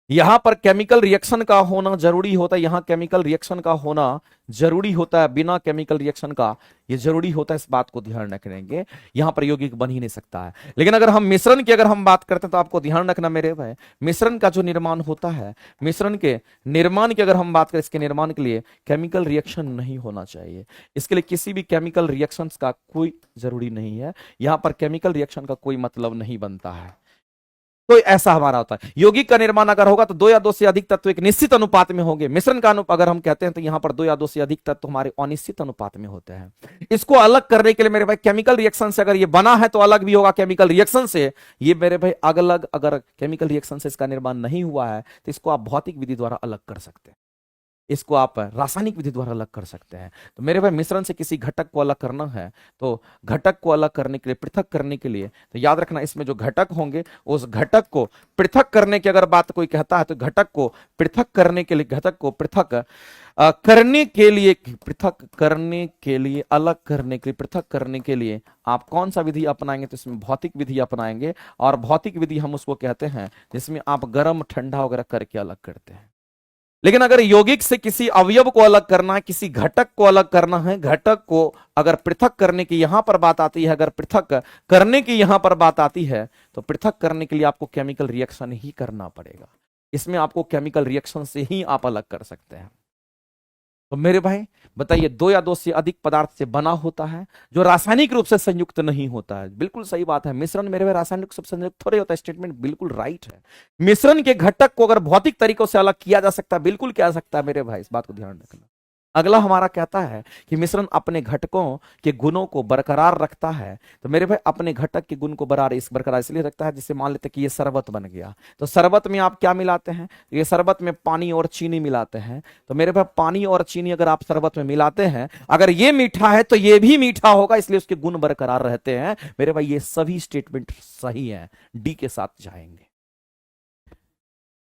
यहां पर केमिकल रिएक्शन का होना जरूरी होता है, यहां केमिकल रिएक्शन का होना जरूरी होता है, बिना केमिकल रिएक्शन का ये जरूरी होता है, इस बात को ध्यान रखेंगे। यहां पर यौगिक बन ही नहीं सकता है। लेकिन अगर हम मिश्रण की अगर हम बात करते हैं तो आपको ध्यान रखना मेरे भाई मिश्रण का जो निर्माण होता है, मिश्रण के निर्माण की अगर हम बात करें, इसके निर्माण के लिए केमिकल रिएक्शन नहीं होना चाहिए। इसके लिए किसी भी केमिकल रिएक्शन का कोई जरूरी नहीं है, यहां पर केमिकल रिएक्शन का कोई मतलब नहीं बनता है। तो ऐसा हमारा होता है यौगिक का निर्माण अगर होगा तो 2 या 2 से अधिक तत्व एक निश्चित अनुपात में होंगे। मिश्रण का अगर हम कहते हैं तो यहां पर 2 या 2 से अधिक तत्व हमारे अनिश्चित अनुपात में होते हैं। इसको अलग करने के लिए मेरे भाई केमिकल रिएक्शन से अगर ये बना है तो अलग भी होगा केमिकल रिएक्शन से। ये मेरे भाई अलग अगर केमिकल रिएक्शन से इसका निर्माण नहीं हुआ है तो इसको आप भौतिक विधि द्वारा अलग कर सकते हैं, इसको आप रासायनिक विधि द्वारा अलग कर सकते हैं। तो मेरे भाई मिश्रण से किसी घटक को अलग करना है तो घटक को अलग करने के लिए, पृथक करने के लिए, तो याद रखना इसमें जो घटक होंगे उस घटक को पृथक करने की अगर बात कोई कहता है तो घटक को पृथक करने के लिए, घटक को पृथक करने के लिए, पृथक करने के लिए, अलग करने के लिए, पृथक करने के लिए आप कौन सा विधि अपनाएंगे? तो इसमें भौतिक विधि अपनाएंगे। और भौतिक विधि हम उसको कहते हैं जिसमें आप गर्म ठंडा वगैरह करके अलग करते हैं। लेकिन अगर यौगिक से किसी अवयव को अलग करना है, किसी घटक को अलग करना है, घटक को अगर पृथक करने की यहां पर बात आती है, अगर पृथक करने की यहां पर बात आती है तो पृथक करने के लिए आपको केमिकल रिएक्शन ही करना पड़ेगा। इसमें आपको केमिकल रिएक्शन से ही आप अलग कर सकते हैं। तो मेरे भाई बताइए 2 या 2 से अधिक पदार्थ से बना होता है जो रासायनिक रूप से संयुक्त नहीं होता है। बिल्कुल सही बात है, मिश्रण मेरे भाई रासायनिक रूप से संयुक्त थोड़े होता है, स्टेटमेंट बिल्कुल राइट है। मिश्रण के घटक को अगर भौतिक तरीकों से अलग किया जा सकता है, बिल्कुल किया जा सकता है मेरे भाई, इस बात को ध्यान रखना। अगला हमारा कहता है कि मिश्रण अपने घटकों के गुणों को बरकरार रखता है। तो मेरे भाई अपने घटक के गुण को बरकरार इसलिए रखता है, जिससे मान लेते हैं कि ये शरबत बन गया, तो शरबत में आप क्या मिलाते हैं? ये शरबत में पानी और चीनी मिलाते हैं। तो मेरे भाई पानी और चीनी अगर आप शरबत में मिलाते हैं, अगर ये मीठा है तो ये भी मीठा होगा, इसलिए उसके गुण बरकरार रहते हैं। मेरे भाई ये सभी स्टेटमेंट सही है, डी के साथ जाएंगे।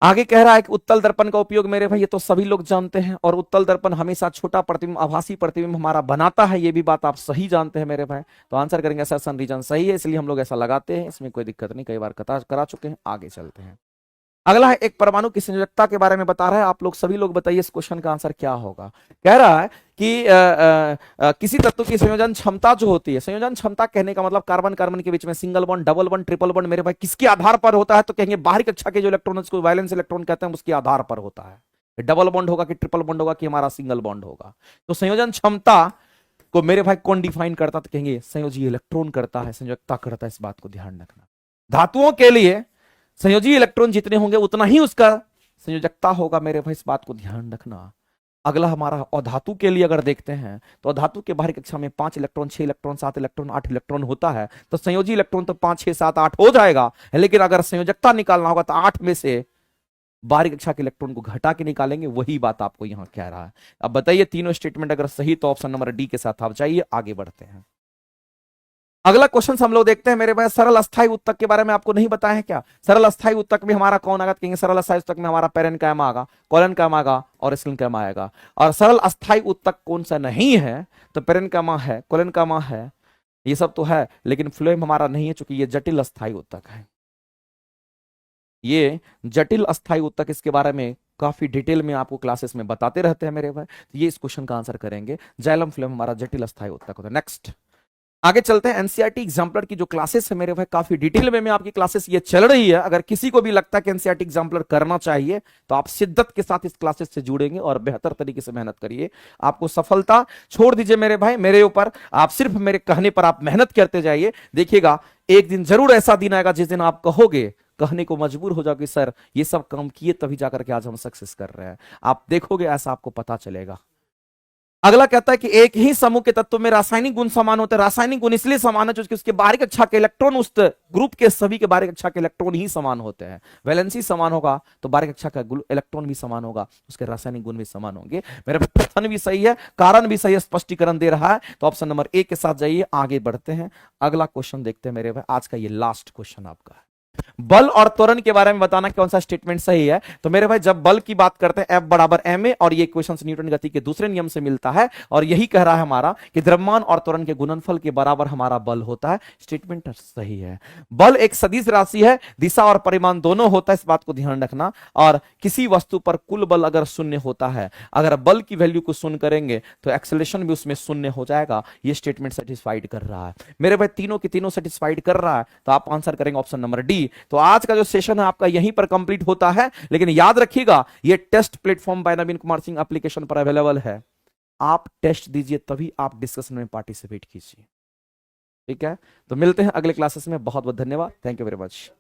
आगे कह रहा है कि उत्तल दर्पण का उपयोग मेरे भाई ये तो सभी लोग जानते हैं, और उत्तल दर्पण हमेशा छोटा प्रतिबिंब, आभासी प्रतिबिंब हमारा बनाता है, ये भी बात आप सही जानते हैं मेरे भाई। तो आंसर करेंगे असर्शन रीजन सही है, इसलिए हम लोग ऐसा लगाते हैं, इसमें कोई दिक्कत नहीं, कई बार करा चुके हैं। आगे चलते हैं। अगला है एक परमाणु की संयोजकता के बारे में बता रहा है। आप लोग सभी लोग बताइए इस क्वेश्चन का आंसर क्या होगा। कह रहा है कि किसी तत्व की संयोजन क्षमता जो होती है, संयोजन क्षमता कहने का मतलब कार्बन कार्बन के बीच में single bond, double bond, triple bond मेरे भाई किसके आधार पर होता है? तो कहेंगे बाहरी कक्षा के जो इलेक्ट्रॉन उसको वैलेंस इलेक्ट्रॉन कहते हैं, उसके आधार पर होता है। डबल बॉन्ड होगा कि ट्रिपल बॉन्ड होगा कि हमारा सिंगल बॉन्ड होगा। तो संयोजन क्षमता को मेरे भाई कौन डिफाइन करता? तो कहेंगे संयोजी इलेक्ट्रॉन करता है, संयोजकता करता है, इस बात को ध्यान रखना। धातुओं के लिए संयोजी इलेक्ट्रॉन जितने होंगे उतना ही उसका संयोजकता होगा मेरे भाई, इस बात को ध्यान रखना। अगला हमारा अधातु के लिए अगर देखते हैं तो अधातु के बाहरी कक्षा में 5 इलेक्ट्रॉन, 6 इलेक्ट्रॉन, 7 इलेक्ट्रॉन, 8 इलेक्ट्रॉन होता है। तो संयोजी इलेक्ट्रॉन तो 5, 6, 7, 8 हो जाएगा, लेकिन अगर संयोजकता निकालना होगा तो 8 में से बाहरी कक्षा के इलेक्ट्रॉन को घटा के निकालेंगे। वही बात आपको यहां कह रहा है। अब बताइए तीनों स्टेटमेंट अगर सही तो ऑप्शन नंबर डी के साथ आप जाइए। आगे बढ़ते हैं। अगला क्वेश्चन हम लोग देखते हैं मेरे भाई, सरल अस्थाई उत्तक के बारे में आपको नहीं बताया है क्या? सरल अस्थाई उत्तक में हमारा कौन आएगा? कहेंगे सरल अस्थाई उत्तक में हमारा पेरेन्काइमा आएगा, कोलेनकाइमा आएगा और स्क्लेरेन्काइमा आएगा। और सरल अस्थाई उत्तक कौन सा नहीं है? तो पेरेन्काइमा है, कोलेनकाइमा है, ये सब तो है, लेकिन फ्लोएम हमारा नहीं है, चूंकि ये जटिल अस्थाई उत्तक है। ये जटिल अस्थाई उत्तक, इसके बारे में काफी डिटेल में आपको क्लासेस में बताते रहते हैं मेरे भाई। तो ये इस क्वेश्चन का आंसर करेंगे, जाइलम फ्लोएम हमारा जटिल अस्थाई उत्तक होता है। नेक्स्ट आगे चलते हैं। एनसीईआरटी एग्जाम्पलर की जो क्लासेस है मेरे भाई, काफी डिटेल में आपकी क्लासेस ये चल रही है। अगर किसी को भी लगता है कि एनसीईआरटी एग्जाम्पलर करना चाहिए, तो आप शिद्दत के साथ इस क्लासेस से जुड़ेंगे और बेहतर तरीके से मेहनत करिए, आपको सफलता, छोड़ दीजिए मेरे भाई मेरे ऊपर, आप सिर्फ मेरे कहने पर आप मेहनत करते जाइए। देखिएगा एक दिन जरूर ऐसा दिन आएगा जिस दिन आप कहोगे, कहने को मजबूर हो जाओगे, सर ये सब काम किए तभी जाकर के आज हम सक्सेस कर रहे हैं। आप देखोगे, ऐसा आपको पता चलेगा। अगला कहता है कि एक ही समूह के तत्व में रासायनिक गुण समान होते हैं। रासायनिक गुण इसलिए समान है क्योंकि उसके बाहरी कक्षा के इलेक्ट्रॉन उस ग्रुप के सभी के बाहरी कक्षा के इलेक्ट्रॉन ही समान होते हैं। वैलेंसी समान होगा तो बाहरी कक्षा का इलेक्ट्रॉन भी समान होगा, उसके रासायनिक गुण भी समान होंगे। मेरा कथन भी सही है, कारण भी सही है, स्पष्टीकरण दे रहा है। तो ऑप्शन नंबर ए के साथ जाइए, आगे बढ़ते हैं। अगला क्वेश्चन देखते हैं मेरे भाई, आज का ये लास्ट क्वेश्चन आपका है। बल और त्वरण के बारे में बताना कौन सा स्टेटमेंट सही है। तो मेरे भाई जब बल की बात करते हैं F बराबर ma, और ये इक्वेशन न्यूटन गति के दूसरे नियम से मिलता है, और यही कह रहा है हमारा कि द्रव्यमान और त्वरण के गुणनफल के बराबर हमारा बल होता है। स्टेटमेंट सही है। बल एक सदिश राशि है, दिशा और परिमाण दोनों होता है, इस बात को ध्यान रखना। और किसी वस्तु पर कुल बल अगर शून्य होता है, अगर बल की वैल्यू को शून्य करेंगे तो एक्सेलरेशन भी उसमें शून्य हो जाएगा। ये स्टेटमेंट सेटिस्फाइड कर रहा है मेरे भाई, तीनों के तीनों सेटिस्फाइड कर रहा है। तो आप आंसर करेंगे ऑप्शन नंबर डी। तो आज का जो सेशन है आपका यहीं पर कंप्लीट होता है, लेकिन याद रखिएगा ये test platform by Naveen Kumar Singh application पर अवेलेबल है। आप टेस्ट दीजिए तभी आप डिस्कशन में पार्टिसिपेट कीजिए, ठीक है। तो मिलते हैं अगले क्लासेस में। बहुत बहुत धन्यवाद, थैंक यू वेरी मच।